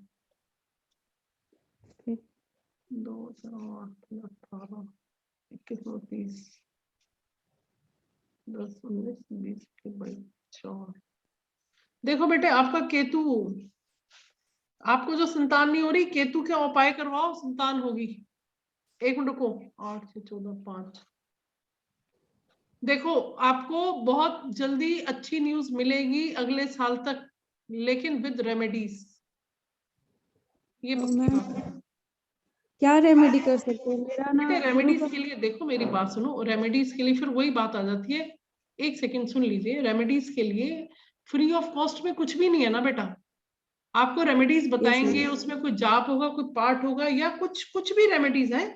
2008 18 21 30 10 19 20 22 24। देखो बेटे, आपका केतु, आपको जो संतान नहीं हो रही, केतु के उपाय करवाओ, संतान होगी। एक मिनट रुको, 8 से 14 5। देखो आपको बहुत जल्दी अच्छी न्यूज मिलेगी अगले साल तक, लेकिन विद रेमेडीज, ये पक्की बात है। क्या रेमेडी कर सकते हैं? मेरा ना बेटे गुरु रेमेडीज का के लिए देखो, मेरी बात सुनो, रेमेडीज के लिए फिर वही बात आ जाती है। एक सेकंड सुन लीजिए, रेमेडीज के लिए फ्री ऑफ कॉस्ट में कुछ भी नहीं है ना बेटा। आपको रेमेडीज बताएंगे, उसमें कोई जाप होगा, कोई पाठ होगा, या कुछ भी रेमेडीज है।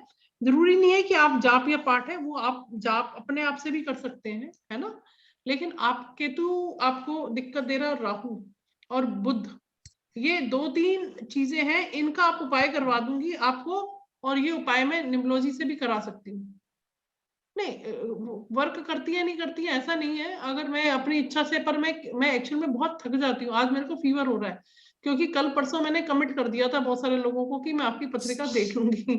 जरूरी नहीं है कि आप जाप या पाठ है, वो आप जाप अपने आप से भी कर सकते हैं, है ना। लेकिन आप केतु आपको दिक्कत दे रहा, राहु और बुध, ये 2-3 चीजें हैं, इनका आप उपाय करवा दूंगी आपको। और ये उपाय मैं निम्बोलॉजी से भी करा सकती हूँ। नहीं वर्क करती है नहीं करती है ऐसा नहीं है, अगर मैं अपनी इच्छा से, पर मैं एक्चुअल में बहुत थक जाती हूँ। आज मेरे को फीवर हो रहा है, क्योंकि कल परसों मैंने कमिट कर दिया था बहुत सारे लोगों को कि मैं आपकी पत्रिका देख लूंगी।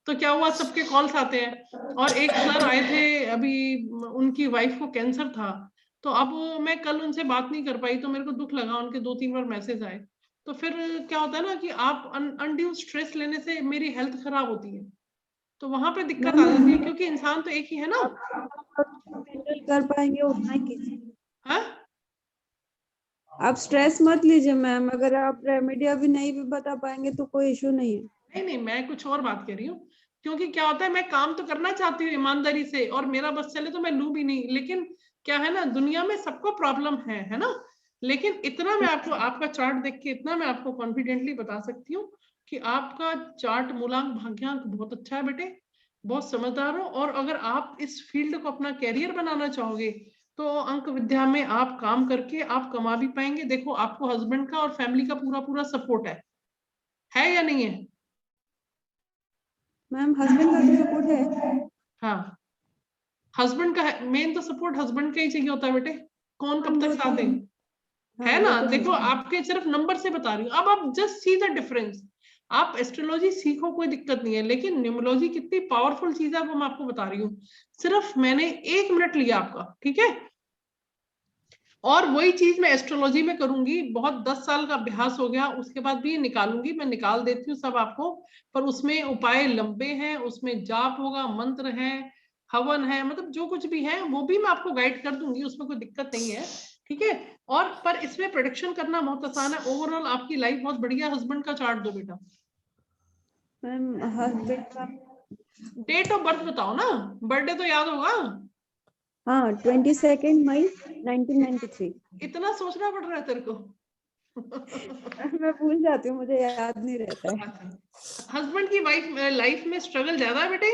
तो क्या हुआ, सबके कॉल्स आते हैं। और एक सर आए थे अभी, उनकी वाइफ को कैंसर था, तो अब मैं कल उनसे बात नहीं कर पाई, तो मेरे को दुख लगा, उनके 2-3 बार मैसेज आए। तो फिर क्या होता है ना कि आप अनड्यू स्ट्रेस लेने से मेरी हेल्थ खराब होती है, तो वहां पे दिक्कत आ जाती है, क्योंकि इंसान तो एक ही है ना। हैंडल कर पाएंगे उतना ही कीजिए। हाँ आप स्ट्रेस मत लीजिए मैम, अगर आप रेमेडी अभी नहीं भी बता पाएंगे तो कोई इशू नहीं है। नहीं नहीं, मैं कुछ और बात कर रही हूँ। क्योंकि क्या होता है, मैं काम तो करना चाहती हूँ ईमानदारी से, और मेरा बस चले तो मैं लूं भी नहीं, लेकिन क्या है ना, दुनिया में सबको प्रॉब्लम है ना। लेकिन इतना मैं आपको, आपका चार्ट देख के इतना मैं आपको कॉन्फिडेंटली बता सकती हूँ कि आपका चार्ट मूलांक भाग्यांक बहुत अच्छा है बेटे, बहुत समझदार हो। और अगर आप इस फील्ड को अपना कैरियर बनाना चाहोगे, तो अंक विद्या में आप काम करके आप कमा भी पाएंगे। देखो आपको हस्बैंड का और फैमिली का पूरा पूरा सपोर्ट है या नहीं है? मैम हस्बैंड का तो सपोर्ट है। हाँ, हस्बैंड का मेन तो सपोर्ट हस्बैंड का ही चाहिए होता है बेटे, कौन कब वो तक तो साथ देंगे, हाँ, है वो ना। तो देखो है। आपके सिर्फ नंबर से बता रही हूँ, अब आप जस्ट सी द डिफरेंस। आप एस्ट्रोलॉजी सीखो, कोई दिक्कत नहीं है, लेकिन न्यूमरोलॉजी कितनी पावरफुल चीज है वो मैं आपको बता रही हूँ। सिर्फ मैंने 1 मिनट लिया आपका, ठीक है। और वही चीज मैं एस्ट्रोलॉजी में करूंगी, बहुत 10 साल का अभ्यास हो गया, उसके बाद भी ये निकालूंगी, मैं निकाल देती हूँ सब आपको। पर उसमें उपाय लंबे हैं, उसमें जाप होगा, मंत्र है, हवन है, मतलब जो कुछ भी है वो भी मैं आपको गाइड कर दूंगी, उसमें कोई दिक्कत नहीं है, ठीक है। और पर इसमें प्रोडिक्शन करना बहुत आसान है, ओवरऑल आपकी लाइफ बहुत बढ़िया। हस्बैंड का चार्ट दो बेटा। मैम हस्बैंड का डेट ऑफ बर्थ बताओ ना, बर्थडे तो याद होगा। हाँ 22 मई 1993। इतना सोचना पड़ रहा है तेरे को। मैं भूल जाती हूँ, मुझे याद नहीं रहता है। हस्बैंड की वाइफ लाइफ में स्ट्रगल ज्यादा है बेटे?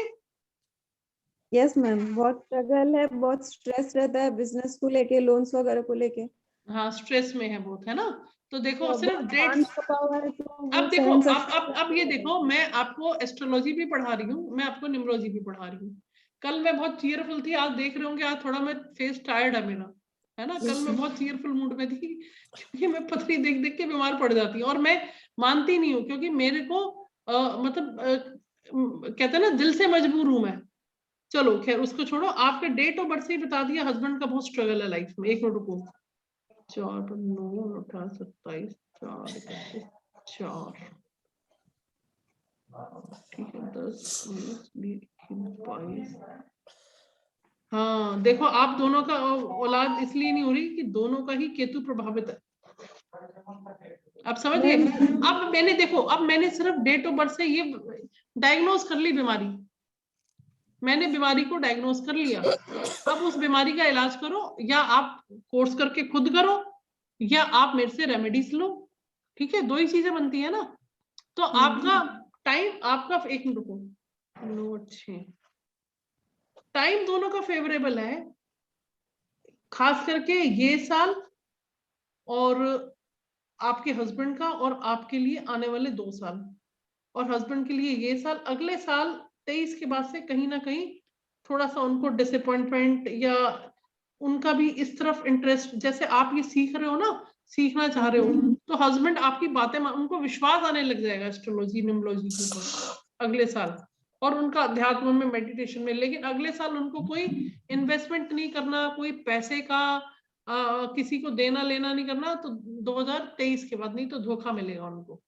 यस मैम, बहुत स्ट्रगल है, बहुत स्ट्रेस रहता है बिजनेस को लेके, लोन्स वगैरह को लेके। हाँ स्ट्रेस में है बहुत, है ना। तो देखो तो सिर्फ बहुत डेट्स। शांत स्वभाव है, तो वो अब देखो, सहन अब ये देखो, मैं आपको एस्ट्रोलॉजी भी पढ़ा रही हूँ, मैं आपको न्यूमरोलॉजी भी पढ़ा रही हूँ। कल मैं बहुत चीयरफुल थी, आज देख रहे होंगे आज थोड़ा मैं फेस टायर्ड है मेरा, है ना। कल मैं बहुत चीयरफुल मूड में थी, क्योंकि मैं पथरी देख देख के बीमार पड़ जाती हूँ, और मैं मानती नहीं हूँ, क्योंकि मेरे को मतलब कहते हैं ना, दिल से मजबूर हूं मैं। चलो खैर उसको छोड़ो, आपके डेट ऑफ बर्थ से ही बता दिया, हस्बैंड का बहुत स्ट्रगल है लाइफ में। 1 मिनट रुको, 4 9 18 27 4 31 4, ठीक है, 10 19 20 21 22। हाँ देखो, आप दोनों का औलाद इसलिए नहीं हो रही कि दोनों का ही केतु प्रभावित है। आप समझ गए। अब मैंने देखो, अब मैंने सिर्फ डेट ऑफ बर्थ से ये डायग्नोज कर ली बीमारी, मैंने बीमारी को डायग्नोज कर लिया। अब उस बीमारी का इलाज करो, या आप कोर्स करके खुद करो, या आप मेरे से रेमेडीज लो, ठीक है, 2 ही चीजें बनती है ना। तो आपका टाइम, आपका, एक मिनट रुको, नोट 6, टाइम दोनों का फेवरेबल है, खास करके ये साल और आपके हस्बैंड का, और आपके लिए आने वाले 2 साल, और हस्बैंड के लिए ये साल। अगले साल 23 के बाद से कहीं ना कहीं थोड़ा सा उनको डिसअपॉइंटमेंट, या उनका भी इस तरफ इंटरेस्ट, जैसे आप ये सीख रहे हो ना, सीखना चाह रहे हो, तो हस्बैंड आपकी बातें, उनको विश्वास आने लग जाएगा एस्ट्रोलॉजी न्यूमरोलॉजी के ऊपर अगले साल, और उनका अध्यात्म में, मेडिटेशन में। लेकिन अगले साल उनको कोई इन्वेस्टमेंट नहीं करना, कोई पैसे का किसी को देना लेना नहीं करना, तो 2023 के बाद, नहीं तो धोखा मिलेगा उनको,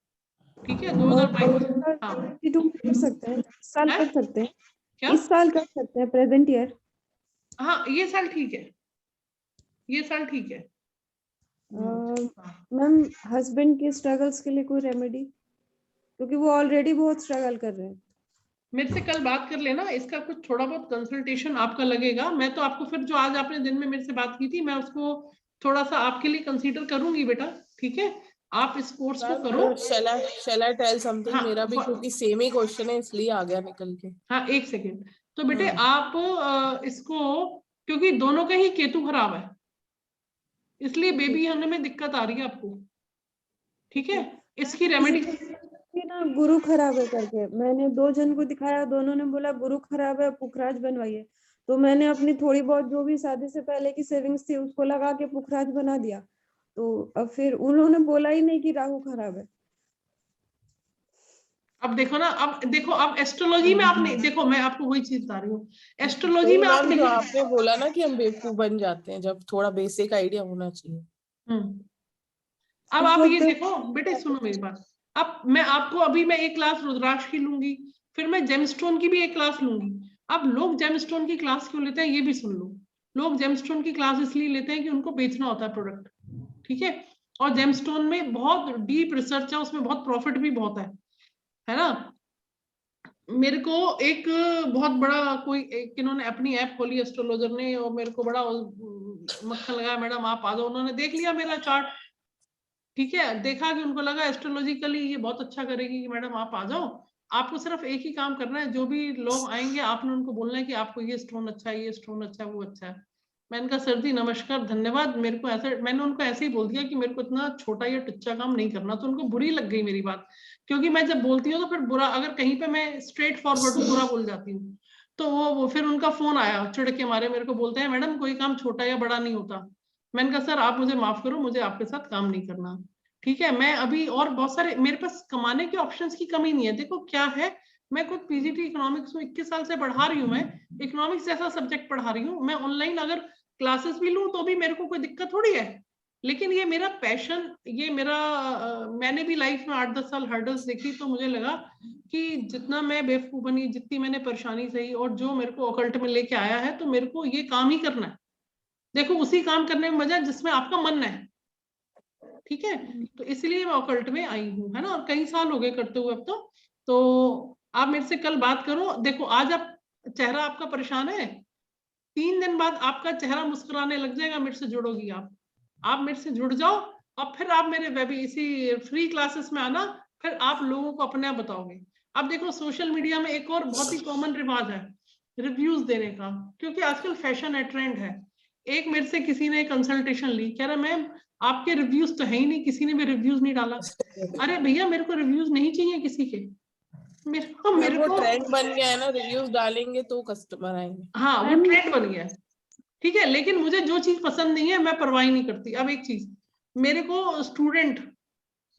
ठीक है। 2022 हाँ 22 कर सकते हैं, इस साल है? कर सकते हैं, क्या? इस साल कर सकते हैं, प्रेजेंट ईयर। हाँ ये साल ठीक है, ये साल ठीक है। मैम हस्बैंड के स्ट्रगल्स के लिए कोई रेमेडी, क्योंकि वो ऑलरेडी बहुत स्ट्रगल कर रहे हैं। मेरे से कल बात कर लेना, इसका कुछ थोड़ा बहुत कंसल्टेशन आपका लगेगा। मैं तो आपको फिर, जो आज आपने दिन में मेरे से बात की थी, मैं उसको थोड़ा सा आपके लिए कंसीडर करूंगी बेटा, ठीक है। आप इस कोर्स को करो। shall I tell something? हाँ, मेरा भी क्योंकि सेम ही क्वेश्चन है इसलिए आ गया निकल के। हाँ 1 सेकेंड। तो बेटे आप इसको, क्योंकि दोनों का ही केतु खराब है, इसलिए बेबी होने में दिक्कत आ रही है आपको, ठीक है। इसकी रेमेडी ना गुरु खराब है करके मैंने 2 जन को दिखाया, दोनों ने बोला गुरु खराब है, पुखराज बनवाइए। तो मैंने अपनी थोड़ी बहुत जो भी शादी से पहले की सेविंग्स थी उसको लगा के पुखराज बना दिया। तो अब फिर उन्होंने बोला ही नहीं कि राहु खराब है। अब देखो ना, अब देखो, अब एस्ट्रोलॉजी में आपने देखो, मैं आपको वही चीज बता रही हूँ, एस्ट्रोलॉजी में आपने आपने बोला ना कि हम बेवकूफ बन जाते हैं जब थोड़ा बेसिक आइडिया होना चाहिए। अब आप ये देखो बेटे, सुनो मेरी बात। अब मैं आपको, अभी मैं एक क्लास रुद्राक्ष की लूंगी, फिर मैं जेमस्टोन की भी एक क्लास लूंगी। अब लोग जेमस्टोन की क्लास क्यों लेते हैं, ये भी सुन लो। लोग जेमस्टोन की क्लास इसलिए लेते हैं कि उनको बेचना होता है प्रोडक्ट, ठीक है। और जेमस्टोन में बहुत डीप रिसर्च है, उसमें बहुत प्रॉफिट भी बहुत है ना। मेरे को एक बहुत बड़ा कोई इन्होंने अपनी ऐप खोली एस्ट्रोलॉजर ने, और मेरे को बड़ा मक्खन लगाया, मैडम आप आ जाओ। उन्होंने देख लिया मेरा चार्ट, ठीक है, देखा कि उनको लगा एस्ट्रोलॉजिकली ये बहुत अच्छा करेगी, कि मैडम आप आ जाओ। आपको सिर्फ एक ही काम करना है, जो भी लोग आएंगे आपने उनको बोलना है कि आपको ये स्टोन अच्छा है, ये स्टोन अच्छा है, वो अच्छा है। मैंने कहा सर जी नमस्कार धन्यवाद, मेरे को ऐसे, मैंने उनको ऐसे ही बोल दिया कि मेरे को इतना छोटा या टुच्चा काम नहीं करना। तो उनको बुरी लग गई मेरी बात, क्योंकि मैं जब बोलती हूँ तो फिर बुरा, अगर कहीं पे मैं स्ट्रेट फॉरवर्ड बुरा बोल जाती हूँ, तो वो फिर उनका फोन आया चिढ़ के मारे, मेरे को बोलते हैं मैडम कोई काम छोटा या बड़ा नहीं होता। मैंने कहा सर आप मुझे माफ करो, मुझे आपके साथ काम नहीं करना, ठीक है। मैं अभी और बहुत सारे, मेरे पास कमाने के ऑप्शंस की कमी नहीं है। देखो क्या है, मैं खुद पीजीटी इकोनॉमिक्स में 21 साल से पढ़ा रही हूँ, मैं इकोनॉमिक्स जैसा सब्जेक्ट पढ़ा रही हूँ। मैं ऑनलाइन अगर क्लासेस भी लूं तो भी मेरे को कोई दिक्कत थोड़ी है। लेकिन ये मेरा पैशन, ये मेरा मैंने भी लाइफ में 8-10 साल हर्डल्स देखी, तो मुझे लगा कि जितना मैं बेवकूफ बनी, जितनी मैंने परेशानी सही, और जो मेरे को ऑकल्ट में लेके आया है, तो मेरे को ये काम ही करना है। देखो उसी काम करने में मजा है जिसमें आपका मन है, ठीक है। तो इसलिए मैं ऑकल्ट में आई हूँ, है ना, और कई साल हो गए करते हुए अब तो आप मेरे से कल बात करो। देखो आज आप, चेहरा आपका परेशान है, 3 दिन बाद आपका चेहरा मुस्कुराने लग जाएगा, मेरे से जुड़ोगी आप मेरे से जुड़ जाओ, और फिर आप मेरे वेब इसी फ्री क्लासेस में आना, फिर आप लोगों को अपने आप बताओगे। अब देखो सोशल मीडिया में एक और बहुत ही कॉमन रिवाज है रिव्यूज देने का, क्योंकि आजकल फैशन है, ट्रेंड है। एक मेरे से किसी ने कंसल्टेशन ली, कह रहा मैम आपके रिव्यूज तो है ही नहीं, किसी ने भी रिव्यूज नहीं डाला। अरे भैया मेरे को रिव्यूज नहीं चाहिए किसी के, मेरे को ट्रेंड बन गया है ना, रिव्यूज डालेंगे तो कस्टमर आएंगे। हाँ वो ट्रेंड बन गया है, ठीक है। लेकिन मुझे जो चीज पसंद नहीं है मैं परवाह नहीं करती। अब एक चीज, मेरे को स्टूडेंट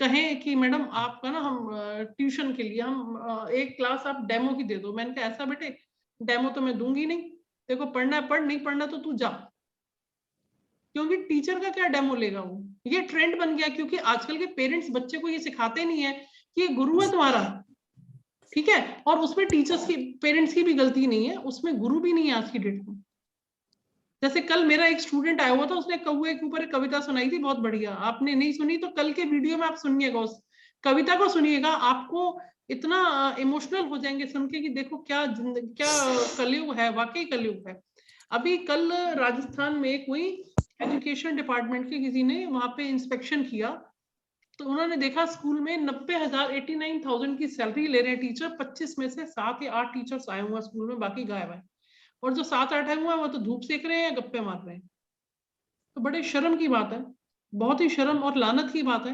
कहें कि मैडम आपका ना हम ट्यूशन के लिए हम एक क्लास आप डेमो की दे दो, मैंने कहा ऐसा बेटे डेमो तो मैं दूंगी नहीं, देखो पढ़ना है पढ़, नहीं पढ़ना तो तू जा। क्योंकि टीचर का क्या डेमो लेगा वो, ये ट्रेंड बन गया। क्योंकि आजकल के पेरेंट्स बच्चे को ये सिखाते नहीं है कि ये गुरु है तुम्हारा, ठीक है। और उसमें टीचर्स की, पेरेंट्स की भी गलती नहीं है, उसमें गुरु भी नहीं है आज की डेट में। जैसे कल मेरा एक स्टूडेंट आया हुआ था, उसने कौवे के ऊपर एक कविता सुनाई थी, बहुत बढ़िया। आपने नहीं सुनी तो कल के वीडियो में आप सुनिएगा, उस कविता को सुनिएगा, आपको इतना इमोशनल हो जाएंगे सुन के कि देखो क्या क्या कलयुग है, वाकई कलयुग है। अभी कल राजस्थान में कोई एजुकेशन डिपार्टमेंट के किसी ने वहां पे इंस्पेक्शन किया, तो उन्होंने देखा स्कूल में 90,000 89,000 की सैलरी ले रहे हैं टीचर, 25 में से 7 या 8 टीचर्स आए हुए हैं स्कूल में, बाकी गायब है। और जो 7-8 आए हुए हैं वो तो धूप सेक रहे हैं या गप्पे मार रहे हैं। तो बड़े शर्म की बात है, बहुत ही शर्म और लानत की बात है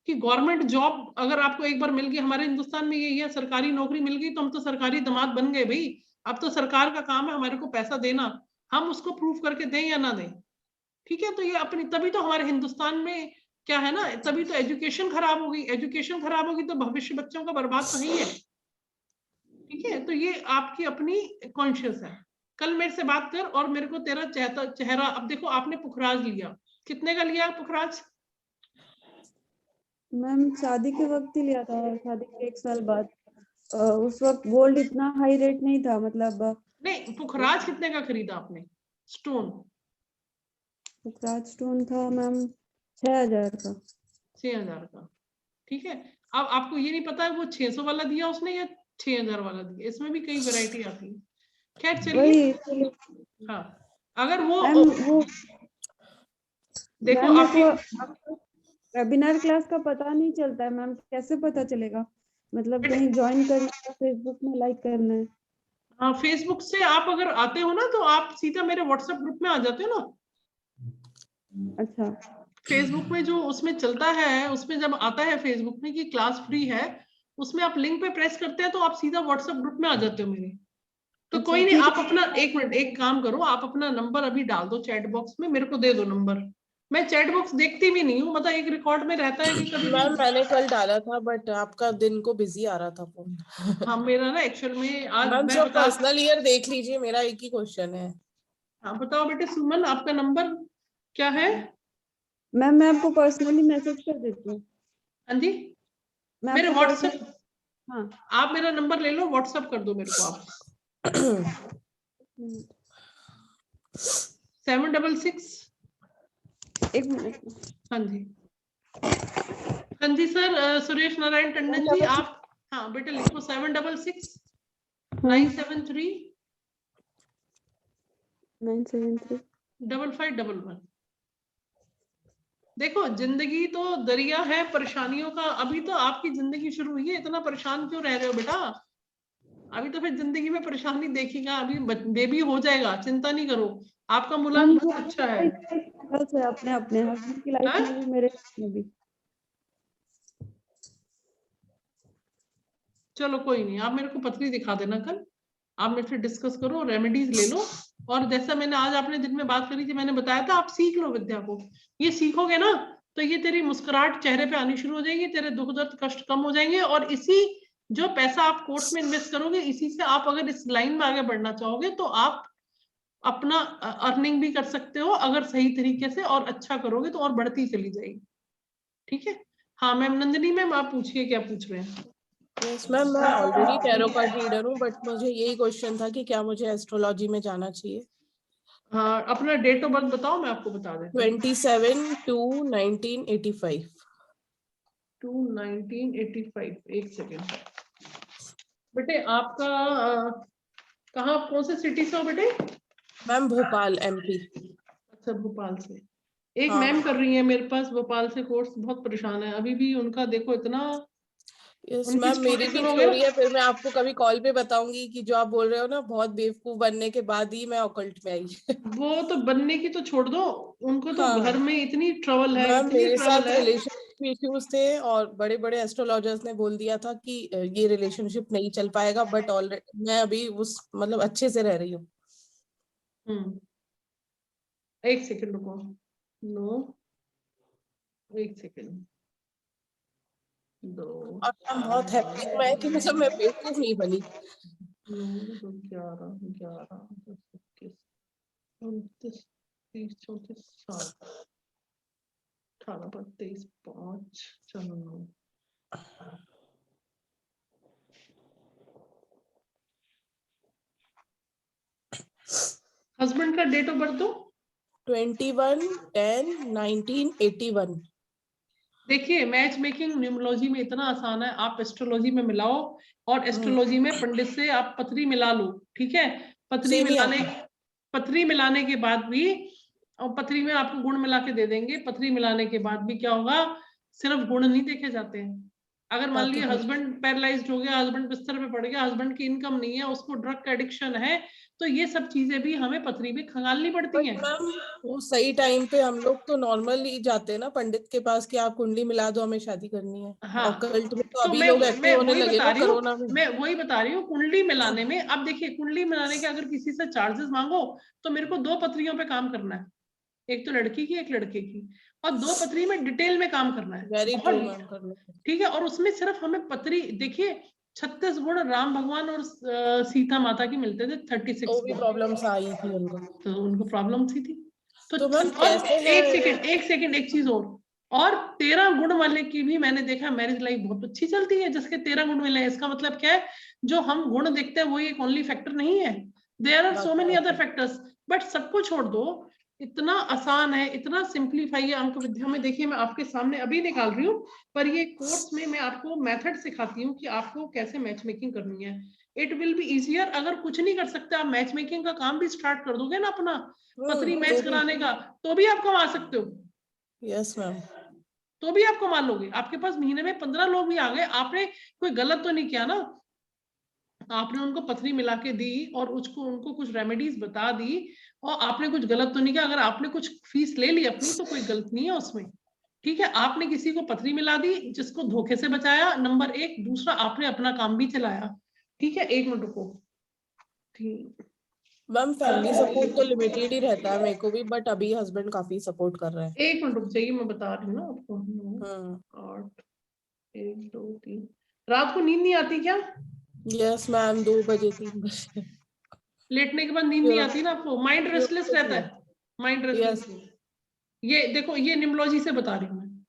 कि गवर्नमेंट जॉब अगर आपको एक बार मिल गई, हमारे हिंदुस्तान में यही है, सरकारी नौकरी मिल गई तो हम तो सरकारी दामाद बन गए भाई। अब तो सरकार का काम है हमारे को पैसा देना, हम उसको प्रूफ करके दें या ना दें। ठीक है, तो ये अपनी, तभी तो हमारे हिंदुस्तान में क्या है ना, तभी तो एजुकेशन खराब होगी। एजुकेशन खराब होगी तो भविष्य बच्चों का बर्बाद तो ही है। ठीक है, तो ये आपकी अपनी कॉन्शियस है। कल मेरे से बात कर और मेरे को तेरा चेहरा, अब देखो आपने पुखराज लिया, कितने का लिया पुखराज? मैम शादी के वक्त ही लिया था, शादी के 1 साल बाद। उस वक्त गोल्ड इतना हाई रेट नहीं था, मतलब नहीं, पुखराज कितने का खरीदा आपने स्टोन? पुखराज स्टोन था मैम 6,000 का। 6,000 का। ठीक है, अब आपको ये नहीं पता है वो 600 वाला दिया उसने या 6,000 वाला दिया, इसमें भी कई वैरायटी आती है। खैर चलिए, हाँ, अगर वो देखो मैम आपकी वेबिनार क्लास का पता नहीं चलता है मैम, कैसे पता चलेगा? मतलब कहीं ज्वाइन करना है, फेसबुक में लाइक करना है। हाँ, फेसबुक से आप अगर आते हो ना तो आप सीधा मेरे व्हाट्सएप ग्रुप में आ जाते हो ना। अच्छा, फेसबुक में जो उसमें चलता है, उसमें जब आता है फेसबुक में कि क्लास फ्री है, उसमें आप लिंक पे प्रेस करते हैं तो आप सीधा व्हाट्सएप ग्रुप में आ जाते हो मेरे। तो अच्छा, कोई नहीं, ठीक आप अपना 1 मिनट एक काम करो, आप अपना नंबर अभी डाल दो चैट बॉक्स में, मेरे को दे दो नंबर। मैं चैट बॉक्स देखती भी नहीं हूँ, मतलब एक रिकॉर्ड में रहता है कि कभी मैम मैंने कल डाला था बट आपका दिन को बिजी आ रहा था फोन। हाँ, मेरा ना एक्चुअल में आज मैम मैं जो बता, पर्सनल ईयर देख लीजिए, मेरा एक ही क्वेश्चन है। हाँ बताओ बेटे, सुमन आपका नंबर क्या है? मैम मैं आपको पर्सनली मैसेज कर देती हूँ। हाँ जी, मैं मेरे आपको व्हाट्सएप, हाँ, आप मेरा नंबर ले लो, व्हाट्सएप कर दो मेरे को आप। 766, एक मिनट। हाँ जी, हाँ जी सर, सुरेश नारायण टंडन जी, आप हाँ बेटा लिखो 766 973 973 5511। देखो जिंदगी तो दरिया है परेशानियों का, अभी तो आपकी जिंदगी शुरू हुई है, इतना परेशान क्यों रह रहे हो बेटा? अभी तो फिर जिंदगी में परेशानी देखिएगा, अभी बेबी हो जाएगा, चिंता नहीं करो, आपका मुलान बहुत अच्छा है। अपने अपने हस्बैंड की लाइफ हाँ? में भी, मेरे life में भी। चलो कोई नहीं, आप मेरे को पत्री दिखा देना कल, आप मेरे से डिस्कस करो, रेमेडीज ले लो। और जैसा मैंने आज आपने दिन में बात करी थी, मैंने बताया था आप सीख लो विद्या को, ये सीखोगे ना तो ये तेरी मुस्कुराहट चेहरे पे आनी शुरू हो जाएगी, तेरे दुख दर्द कष्ट कम हो जाएंगे, और इसी जो पैसा आप कोर्स में इन्वेस्ट करोगे, इसी से आप अगर इस लाइन में आगे बढ़ना चाहोगे तो आप अपना अर्निंग भी कर सकते हो, अगर सही तरीके से और अच्छा करोगे तो और बढ़ती चली जाएगी। ठीक है, हाँ मैम नंदिनी मैम आप पूछिए, क्या पूछ रहे हैं? यस मैम, मैं ऑलरेडी टैरो कार्ड रीडर हूँ बट मुझे यही क्वेश्चन था कि क्या मुझे एस्ट्रोलॉजी में जाना चाहिए। हाँ, अपना डेट ऑफ बर्थ बताओ, मैं आपको बता देती हूँ। 27/2/1985। 1985, एक सेकेंड बेटे, आपका कहाँ, कौन से सिटी से हो बेटे? Ma'am Bhopal MP। अच्छा, भोपाल से। एक हाँ मैम कर रही है मेरे पास भोपाल से कोर्स, बहुत परेशान है अभी भी, उनका देखो इतना, यस उनकी मैम, मेरी स्टोरी भी सुनोगे स्टोरी है, ना, फिर मैं आपको कभी कॉल पे बताऊंगी कि जो आप बोल रहे हो ना, बहुत बेवकूफ बनने के बाद ही मैं ऑकल्ट में आई। वो तो बनने की तो छोड़ दो, उनको तो घर हाँ में इतनी ट्रबल है, मैम, इतनी मेरे ट्रबल साथ है। रिलेशनशिप इश्यूज थे और बड़े बड़े एस्ट्रोलॉजर्स ने बोल दिया था कि ये रिलेशनशिप नहीं चल पाएगा, बट ऑलरेडी मैं अभी उस मतलब अच्छे से रह रही हूँ। एक सेकेंड रुको, नो, एक सेकेंड, 2 और मैम बहुत हैप्पी हूँ मैं कि मतलब मैं बेवकूफ नहीं बनी। 9 2 11 11 10 21 29 30 34 7 18 पर 23 5 चलो 9। हस्बैंड का डेट ऑफ बर्थ दो। 21/10/1981। देखिए मैच मेकिंग न्यूमरोलॉजी में इतना आसान है, आप एस्ट्रोलॉजी में मिलाओ, और एस्ट्रोलॉजी में पंडित से आप पत्री मिला लो। ठीक है, सेम ही आता है। पत्री मिलाने के बाद भी और पथरी में आपको गुण मिला के दे देंगे। पथरी मिलाने के बाद भी क्या होगा, सिर्फ गुण नहीं देखे जाते हैं। अगर मान लिए हस्बैंड पैरालाइज्ड हो गया, हस्बैंड बिस्तर पे पड़ गया, हस्बैंड की इनकम नहीं है, उसको ड्रग का एडिक्शन है, तो ये सब चीजें भी हमें पथरी में खंगालनी पड़ती हैं। मैम वो सही टाइम पे हम लोग तो नॉर्मली जाते हैं ना पंडित के पास कि आप कुंडली मिला दो, हमें शादी करनी है। हाँ, ऑकल्ट में तो तो अभी मैं लोग एक्टिव होने वही लगे बता ना रही हूँ, कोरोना में। मैं वही बता रही हूँ कुंडली मिलाने में। अब देखिए, कुंडली मिलाने के अगर किसी से चार्जेस मांगो तो मेरे को 2 पथरियों पे काम करना है, एक तो लड़की की, एक लड़के की, और 2 पथरी में डिटेल में काम करना है। वेरी ट्रू मैम, कर लो। ठीक है, और उसमें सिर्फ हमें पथरी, देखिए 36 गुण राम भगवान और सीता माता की मिलते थे, 36 वो भी गुण, प्रॉब्लम्स आई थी उनको। तो उनको प्रॉब्लम थी। तो मैम और कैसे है? एक सेकंड एक चीज और 13 गुण वाले की भी मैंने देखा मैरिज लाइफ बहुत अच्छी चलती है, जिसके 13 गुण मिले हैं। इसका मतलब क्या है, जो हम गुण देखते हैं वही एक ओनली फैक्टर नहीं है, there are so many other factors. But सबको छोड़ दो, इतना आसान है, इतना सिंप्लीफाई है अंक विद्या में। देखिए मैं आपके सामने अभी निकाल रही हूँ, पर ये कोर्स में मैं आपको मेथड सिखाती हूँ कि आपको कैसे मैच मेकिंग करनी है। It will be easier. अगर कुछ नहीं कर सकते, आप मैच मेकिंग का काम भी स्टार्ट कर दोगे ना अपना, पथरी मैच कराने का, तो भी आप कमा सकते हो। यस मैम, तो भी आप कमा लोगे। आपके पास महीने में 15 लोग भी आ गए, आपने कोई गलत तो नहीं किया ना, आपने उनको पथरी मिला के दी और उनको कुछ रेमेडीज बता दी, और आपने कुछ गलत तो नहीं किया। अगर आपने कुछ फीस ले ली अपनी तो कोई गलत नहीं है उसमें। ठीक है, आपने किसी को पथरी मिला दी, जिसको धोखे से बचाया, नंबर 1। दूसरा, आपने अपना काम भी चलाया। ठीक है, 1 मिनट रुको। ठीक, मैम फैमिली सपोर्ट तो लिमिटेड ही रहता है मेरे को भी, बट अभी हस्बैंड काफी सपोर्ट कर रहे हैं। 1 मिनट रुक जाइए, मैं बता रही हूँ ना आपको। 8, 1, 2, 3। रात को नींद नहीं आती क्या? यस मैम, 2 बजे 3 बजे। लेटने के बाद नींद नहीं आती ना आपको? माइंड रेस्टलेस रहता है, माइंड रेस्टलेस। यस, ये देखो, ये निम्नोलॉजी से बता रही हूँ मैं।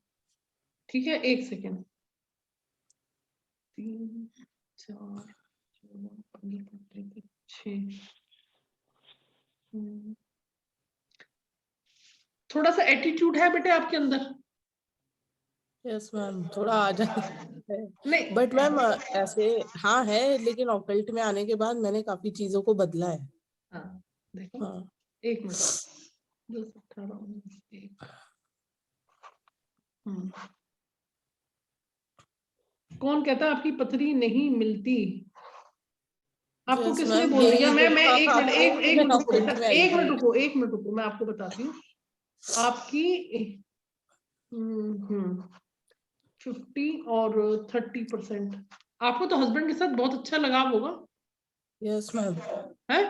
ठीक है, 1 सेकेंड। 3, 4, 5, 6। थोड़ा सा एटीट्यूड है बेटे आपके अंदर? यस मैम, थोड़ा आ जाता है, नहीं, बट मैम ऐसे हाँ है, लेकिन ऑकल्ट में आने के बाद मैंने काफी चीजों को बदला है। हाँ देखो, हाँ 1 मिनट, 10, 18, 19, 1। कौन कहता आपकी पथरी नहीं मिलती? आपको यस किसने मैम, बोल दिया? यही मैं देखा 1 मिनट, आपको, एक मैं मिनट रुको ऑकल्ट बेटा, में आई 1 मिनट थी। रुको, 1 मिनट रुको, मैं आपको बताती हूँ। आपकी 50 और 30%। आपको तो हस्बैंड के साथ बहुत अच्छा लगाव होगा, यस मैम, है?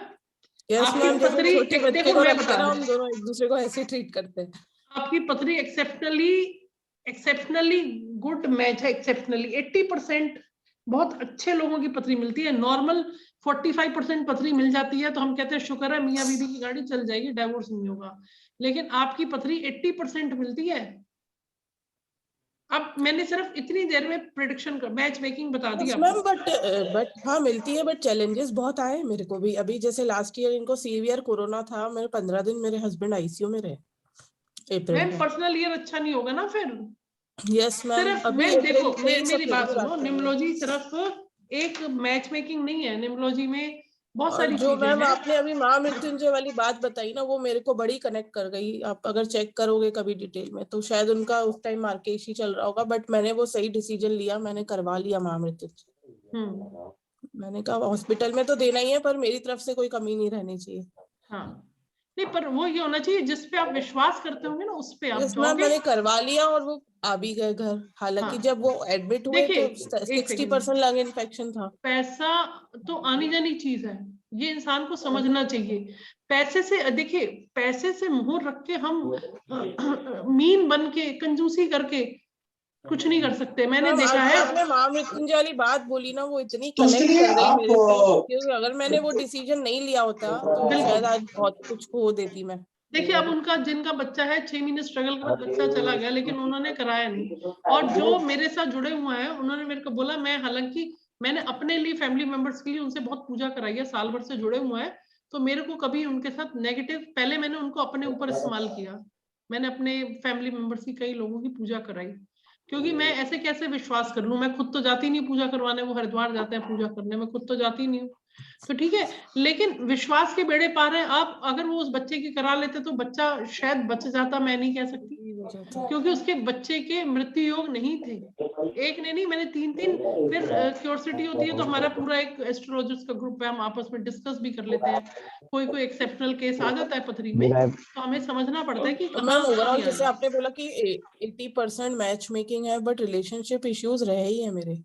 यस आपकी मैम, जैसे पथरी, छोटे बच्चे देखो को मैं रखते बता हैं ना, रही हम हूँ, दोनों एक दूसरे को ऐसे ट्रीट करते हैं। आपकी पथरी एक्सेप्शनली गुड मैच है। एक्सेप्शनली 80% बहुत अच्छे लोगों की पथरी मिलती है। नॉर्मल 45% पथरी मिल जाती है तो हम कहते हैं शुक्र है, मियाँ बीवी की गाड़ी चल जाएगी, डाइवोर्स नहीं होगा। लेकिन आपकी पथरी 80% मिलती है। अब मैंने सिर्फ इतनी देर में प्रिडिक्शन कर, मैच मेकिंग बता दी यस मैम, आपको। बट हाँ मिलती है, बट चैलेंजेस बहुत आए मेरे को भी। अभी जैसे लास्ट ईयर इनको सीवियर कोरोना था, मेरे 15 दिन मेरे हस्बैंड आईसीयू में रहे अप्रैल मैम में। पर्सनल ईयर अच्छा नहीं होगा ना फिर। यस मैम, सिर्फ अभी मैम देखो, अप्रैल में सब मेरी बात की सुनो, बात कर रहे हैं। निम्नोलॉजी सिर्फ एक मैच मेकिंग नहीं है, निम्नोलॉजी में बहुत और सारी जो चीजें मैम हैं। आपने अभी महामृत्युंजय वाली बात बताई ना, वो मेरे को बड़ी कनेक्ट कर गई। आप अगर चेक करोगे कभी डिटेल में तो शायद उनका उस टाइम मार्केश ही चल रहा होगा, बट मैंने वो सही डिसीजन लिया, मैंने करवा लिया महामृत्युंजय। मैंने कहा हॉस्पिटल में तो देना ही है, पर मेरी तरफ से कोई कमी नहीं रहनी चाहिए। हाँ, नहीं पर वो ये होना चाहिए जिस पे आप विश्वास करते होंगे ना, उस पे आप यस मैम, जाओगे। मैंने करवा लिया और वो आ भी गए घर। हालांकि हाँ, जब वो एडमिट हुए देखिए तो 1 सेकेंड, 60% लंग इन्फेक्शन था। पैसा तो आनी जानी चीज है, ये इंसान को समझना चाहिए। पैसे से देखिए, पैसे से मुंह रख के हम मीन बन के कंजूसी करके कुछ नहीं कर सकते। मैंने मैम देखा आज जो है। आपने महामृत्युंजय वाली बात बोली ना, वो इतनी तो उसके कनेक्ट लिए कर गई आप मेरे से, क्योंकि अगर मैंने वो डिसीजन नहीं लिया होता तो बिल्कुल, शायद आज बहुत कुछ खो देती मैं। देखिए अब उनका, जिनका बच्चा है 6 महीने स्ट्रगल करा, बच्चा चला गया, लेकिन उन्होंने कराया नहीं। और जो मेरे साथ जुड़े हुए हैं, उन्होंने मेरे को बोला, मैं हालांकि मैंने अपने लिए, फैमिली मेंबर्स के लिए उनसे बहुत पूजा कराई है, साल भर से जुड़े हुए हैं, तो मेरे को कभी उनके साथ नेगेटिव, पहले मैंने उनको अपने ऊपर इस्तेमाल किया। मैंने अपने फैमिली मेंबर्स की कई लोगों की पूजा कराई, क्योंकि मैं ऐसे कैसे विश्वास कर लूं, मैं खुद तो जाती नहीं पूजा करवाने, वो हरिद्वार जाते हैं पूजा करने, मैं खुद तो जाती नहीं हूँ। तो ठीक है, लेकिन विश्वास के बेड़े पार है। आप अगर वो उस बच्चे की करा लेते तो बच्चा शायद बच जाता, मैं नहीं कह सकती, क्योंकि उसके बच्चे के मृत्यु योग नहीं थे। एक ने नहीं, मैंने 3 फिर क्यूरियोसिटी होती है तो हमारा पूरा एक एस्ट्रोलॉजिस्ट का ग्रुप है, हम आपस में डिस्कस भी कर लेते हैं। कोई एक्सेप्शनल केस आ जाता है पथरी में, तो हमें समझना पड़ता है कि मैम ओवरऑल जैसे आपने बोला कि 80% मैच मेकिंग है, बट रिलेशनशिप इश्यूज रहे ही है मेरे।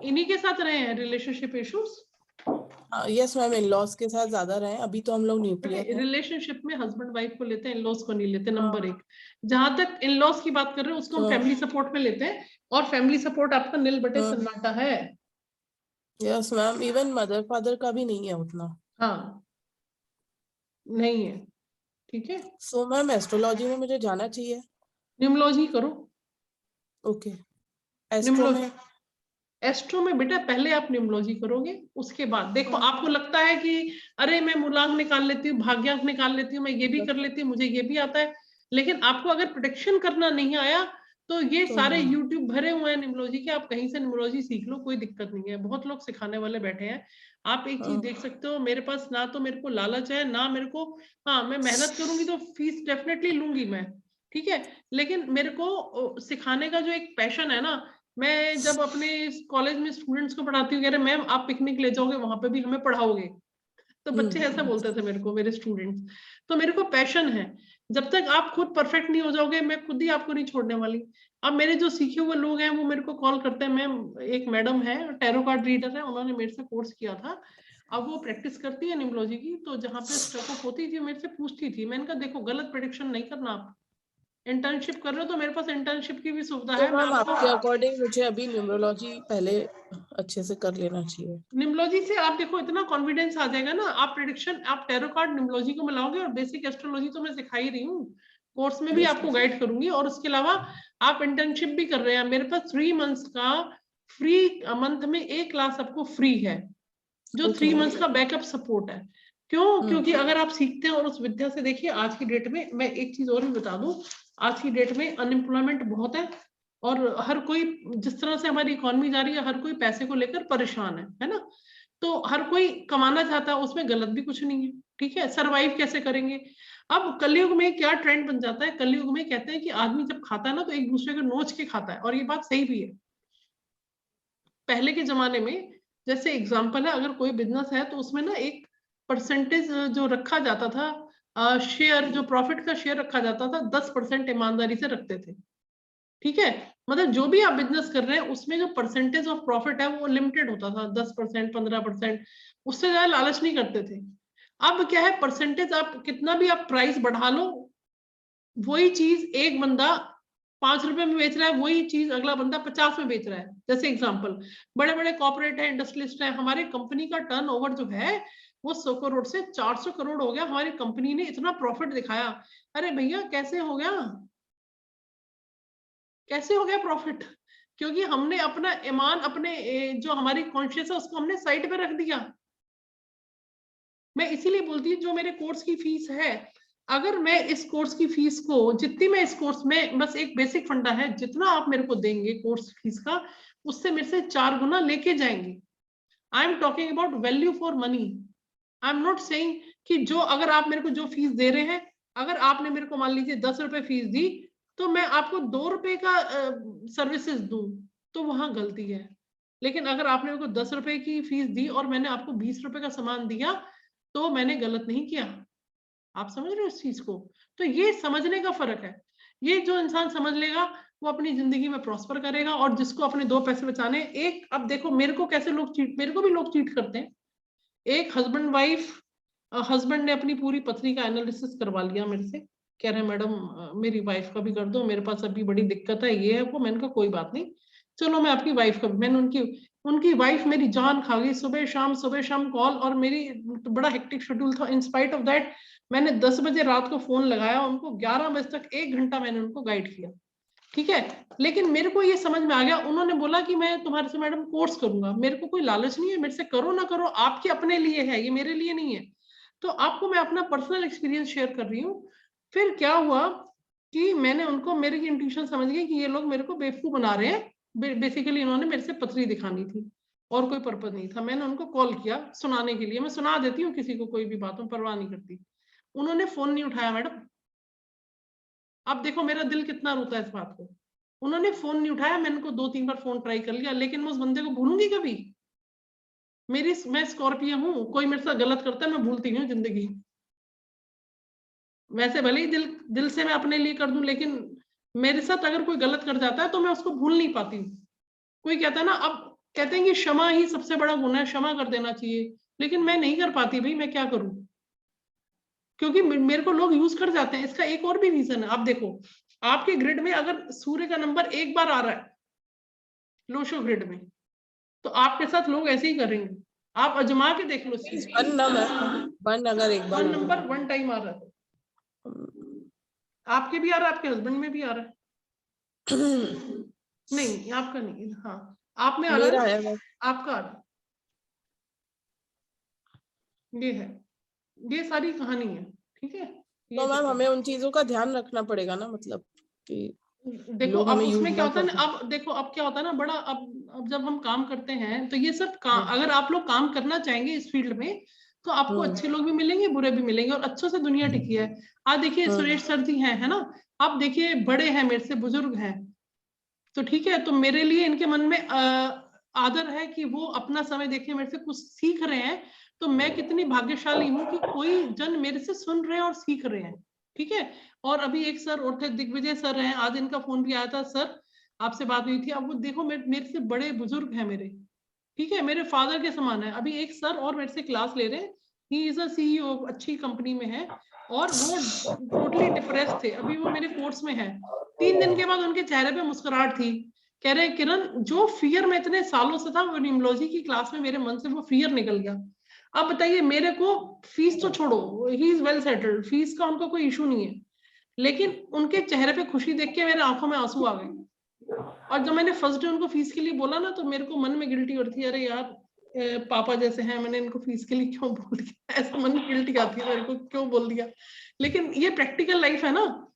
इन्हीं के साथ रहे हैं relationship issues. Yes ma'am, in laws के साथ ज्यादा रहे, अभी तो हम लोग न्यूक्लियर हैं। रिलेशनशिप में हस्बैंड वाइफ को लेते हैं, इन लॉज को नहीं लेते, नंबर 1। जहां तक इन लॉज की बात कर रहे हैं उसको हम फैमिली सपोर्ट में लेते हैं, और फैमिली सपोर्ट आपका निल बटे सन्नाटा है। Yes ma'am, even mother father का भी नहीं है उतना। हाँ, नहीं है, ठीक है। सो मैम एस्ट्रोलॉजी में मुझे जाना चाहिए? न्यूमरोलॉजी करो। ओके, एस्ट्रो में? एस्ट्रो में बेटा पहले आप न्यूमरोलॉजी करोगे, उसके बाद देखो आपको लगता है कि अरे मैं मूलांक निकाल लेती हूँ, भाग्यांक निकाल लेती हूँ, मैं ये भी कर लेती हूँ, मुझे ये भी आता है, लेकिन आपको अगर प्रोटेक्शन करना नहीं आया तो ये सारे यूट्यूब भरे हुए हैं न्यूमरोलॉजी के, आप कहीं से न्यूमरोलॉजी सीख लो, कोई दिक्कत नहीं है, बहुत लोग सिखाने वाले बैठे हैं। आप एक चीज देख सकते हो, मेरे पास ना तो मेरे को लालच है ना मेरे को, हाँ मैं मेहनत करूंगी तो फीस डेफिनेटली लूंगी मैं, ठीक है, लेकिन मेरे को सिखाने का जो एक पैशन है ना, मैं जब अपने कॉलेज में स्टूडेंट्स को पढ़ाती हूँ, कह रहे मैम आप पिकनिक ले जाओगे वहां पे भी हमें पढ़ाओगे, तो बच्चे ऐसा बोलते थे मेरे को, मेरे स्टूडेंट्स। तो मेरे को पैशन है, जब तक आप खुद परफेक्ट नहीं हो जाओगे मैं खुद ही आपको नहीं छोड़ने वाली। अब मेरे जो सीखे हुए लोग हैं वो मेरे को कॉल करते हैं, मैम एक मैडम है टैरो कार्ड रीडर है, उन्होंने मेरे से कोर्स किया था, अब वो प्रैक्टिस करती है न्यूमरोलॉजी की, तो जहाँ पे स्टक होती थी मेरे से पूछती थी, मैंने कहा देखो गलत प्रेडिक्शन नहीं करना, आप इंटर्नशिप कर रहे हो तो मेरे पास इंटर्नशिप की भी सुविधा है। मैम आपके अकॉर्डिंग मुझे अभी न्यूमरोलॉजी पहले अच्छे से कर लेना चाहिए? न्यूमरोलॉजी से आप देखो इतना कॉन्फिडेंस आ जाएगा ना, आप प्रेडिक्शन आप टैरो कार्ड न्यूमरोलॉजी को मिलाओगे, और बेसिक एस्ट्रोलॉजी तो मैं सिखा ही रही हूँ, कोर्स में भी आपको गाइड करूंगी, और उसके अलावा आप इंटर्नशिप भी कर रहे हैं, मेरे पास 3 मंथ्स का फ्री, मंथ में 1 क्लास आपको फ्री है, जो 3 मंथ्स का बैकअप सपोर्ट है। क्यों? क्योंकि अगर आप सीखते हैं और उस विद्या से, देखिए आज की डेट में मैं एक चीज और भी बता दूं, आज की डेट में अनएम्प्लॉयमेंट बहुत है, और हर कोई, जिस तरह से हमारी इकोनॉमी जा रही है, हर कोई पैसे को लेकर परेशान है ना, तो हर कोई कमाना चाहता है, उसमें गलत भी कुछ नहीं है, ठीक है, सरवाइव कैसे करेंगे। अब कलयुग में क्या ट्रेंड बन जाता है, कलयुग में कहते हैं कि आदमी जब खाता है ना तो एक दूसरे को नोच के खाता है, और ये बात सही भी है। पहले के जमाने में जैसे एग्जाम्पल है, अगर कोई बिजनेस है तो उसमें ना एक परसेंटेज जो रखा जाता था, शेयर, जो प्रॉफिट का शेयर रखा जाता था, 10% ईमानदारी से रखते थे, ठीक है, मतलब जो भी आप बिजनेस कर रहे हैं उसमें जो परसेंटेज ऑफ प्रॉफिट है वो लिमिटेड होता था, 10%, 15%, उससे ज्यादा लालच नहीं करते थे। अब क्या है, परसेंटेज आप कितना भी आप प्राइस बढ़ा लो, वही चीज एक बंदा 5 रुपए में बेच रहा है, वही चीज अगला बंदा 50 में बेच रहा है। जैसे एग्जांपल, बड़े बड़े कॉर्पोरेट है, इंडस्ट्रियलिस्ट है, हमारी कंपनी का टर्नओवर जो है वो 100 करोड़ से 400 करोड़ हो गया, हमारी कंपनी ने इतना प्रॉफिट दिखाया। अरे भैया कैसे हो गया, कैसे हो गया प्रॉफिट? क्योंकि हमने अपना ईमान, अपने जो हमारी कॉन्शियस है उसको हमने साइड पे रख दिया। मैं इसीलिए बोलती हूँ जो मेरे कोर्स की फीस है, अगर मैं इस कोर्स की फीस को, जितनी मैं इस कोर्स में, बस एक बेसिक फंडा है, जितना आप मेरे को देंगे कोर्स फीस का, उससे मेरे से 4 गुना लेके जाएंगे। I am talking about value for money. I am not saying कि जो, अगर आप मेरे को जो फीस दे रहे हैं, अगर आपने मेरे को मान लीजिए 10 रुपए फीस दी, तो मैं आपको 2 रुपए का सर्विसेज दूं, तो वहां गलती है। लेकिन अगर आपने मेरे को 10 रुपए की फीस दी और मैंने आपको 20 रुपए का सामान दिया, तो मैंने गलत नहीं किया। आप समझ रहे हो इस चीज को? तो ये समझने का फर्क है। ये जो इंसान समझ लेगा वो अपनी जिंदगी में प्रॉस्पर करेगा, और जिसको अपने 2 पैसे बचाने, एक, अब देखो मेरे को कैसे लोग चीट, मेरे को भी लोग चीट करते हैं। एक हस्बैंड वाइफ, हस्बैंड ने अपनी पूरी पत्नी का एनालिसिस करवा लिया मेरे से, कह रहे मैडम मेरी वाइफ का भी कर दो, मेरे पास अभी बड़ी दिक्कत है, ये है वो। मैंने कहा कोई बात नहीं, चलो मैं आपकी वाइफ का, मैंने उनकी वाइफ मेरी जान खा गई, सुबह शाम कॉल, और मेरी तो बड़ा हेक्टिक शेड्यूल था। इन स्पाइट ऑफ दैट मैंने 10 बजे रात को फोन लगाया उनको, 11 बजे तक 1 घंटा मैंने उनको गाइड किया, ठीक है। लेकिन मेरे को ये समझ में आ गया, उन्होंने बोला कि मैं तुम्हारे से मैडम कोर्स करूंगा, मेरे को कोई लालच नहीं है, मेरे से करो ना करो आपके अपने लिए है, ये मेरे लिए नहीं है। तो आपको मैं अपना पर्सनल एक्सपीरियंस शेयर कर रही हूँ। फिर क्या हुआ कि मैंने उनको, मेरी इंट्यूशन समझ गई कि ये लोग मेरे को बेवकूफ बना रहे हैं, बेसिकली इन्होंने मेरे से पथरी दिखानी थी। और कोई पर्पज नहीं था। मैंने उनको कॉल किया सुनाने के लिए, मैं सुना देती हूँ किसी को कोई भी बात, में परवाह नहीं करती। उन्होंने फोन नहीं उठाया मैडम। अब देखो मेरा दिल कितना रोता है इस बात को। उन्होंने फोन नहीं उठाया, मैंने उनको 2-3 बार फोन ट्राई कर लिया, लेकिन मैं उस बंदे को भूलूंगी कभी? मैं स्कॉर्पियो हूँ, कोई मेरे साथ गलत करता है मैं भूलती हूँ जिंदगी। वैसे भले ही दिल से मैं अपने लिए कर दूं, लेकिन मेरे साथ अगर कोई गलत कर जाता है तो मैं उसको भूल नहीं पाती हूँ। कोई कहता है ना, अब कहते हैं कि क्षमा ही सबसे बड़ा गुण है, क्षमा कर देना चाहिए, लेकिन मैं नहीं कर पाती भाई, मैं क्या करूं? क्योंकि मेरे को लोग यूज कर जाते हैं। इसका एक और भी रीजन है। आप देखो आपके ग्रिड में अगर सूर्य का नंबर एक बार आ रहा है लोशो ग्रिड में, तो आपके साथ लोग ऐसे ही करेंगे। आप अजमा के देख लो। वन अगर एक बार नंबर 1 टाइम आ रहा है, आपके भी आ रहा है, आपके हस्बैंड में भी आ रहा है। नहीं आपका नहीं, हाँ आप में आ रहा है, आपका आ रहा है। ये है, ये सारी कहानी है, ठीक है। तो मैम हमें उन चीजों का ध्यान रखना पड़ेगा ना, मतलब कि देखो अब उसमें क्या होता है ना, अब देखो अब क्या होता है ना बड़ा, अब जब हम काम करते हैं तो ये सब काम, अगर आप लोग काम करना चाहेंगे इस फील्ड में तो आपको अच्छे लोग भी मिलेंगे, बुरे भी मिलेंगे, और अच्छों से दुनिया टिकी है। आज देखिए सुरेश सर जी है ना, आप देखिए बड़े हैं मेरे से, बुजुर्ग हैं, तो ठीक है, तो मेरे लिए इनके मन में आदर है कि वो अपना समय देखे, मेरे से कुछ सीख रहे हैं। तो मैं कितनी भाग्यशाली हूँ कि कोई जन मेरे से सुन रहे हैं और सीख रहे हैं, ठीक है। और अभी एक सर और थे, दिग्विजय सर हैं, आज इनका फोन भी आया था, सर आपसे बात हुई थी। अब वो देखो मेरे से बड़े बुजुर्ग हैं मेरे, ठीक है, मेरे फादर के समान है। अभी एक सर और मेरे से क्लास ले रहे हैं, ही इज अ CEO, अच्छी कंपनी में है, और वो टोटली डिप्रेस थे, अभी वो मेरे कोर्स में है। 3 दिन के बाद उनके चेहरे पे मुस्कुराहट थी। कह रहे किरण, जो फियर में इतने सालों से था, वो न्यूमरोलॉजी की क्लास में मेरे मन से वो फियर निकल गया। अब बताइए, मेरे को फीस तो छोड़ो, he is well settled, fees का उनको कोई इशू नहीं है, लेकिन उनके चेहरे पे खुशी देख के मेरे आंखों में आंसू आ गए। और जब मैंने फर्स्ट डे उनको फीस के लिए बोला ना, तो मेरे को मन में गिल्टी होती है, अरे यार पापा जैसे हैं, मैंने इनको फीस के लिए क्यों बोल दिया, ऐसा मन में गिल्टी आती है मेरे को, क्यों बोल दिया। लेकिन ये प्रैक्टिकल लाइफ है ना,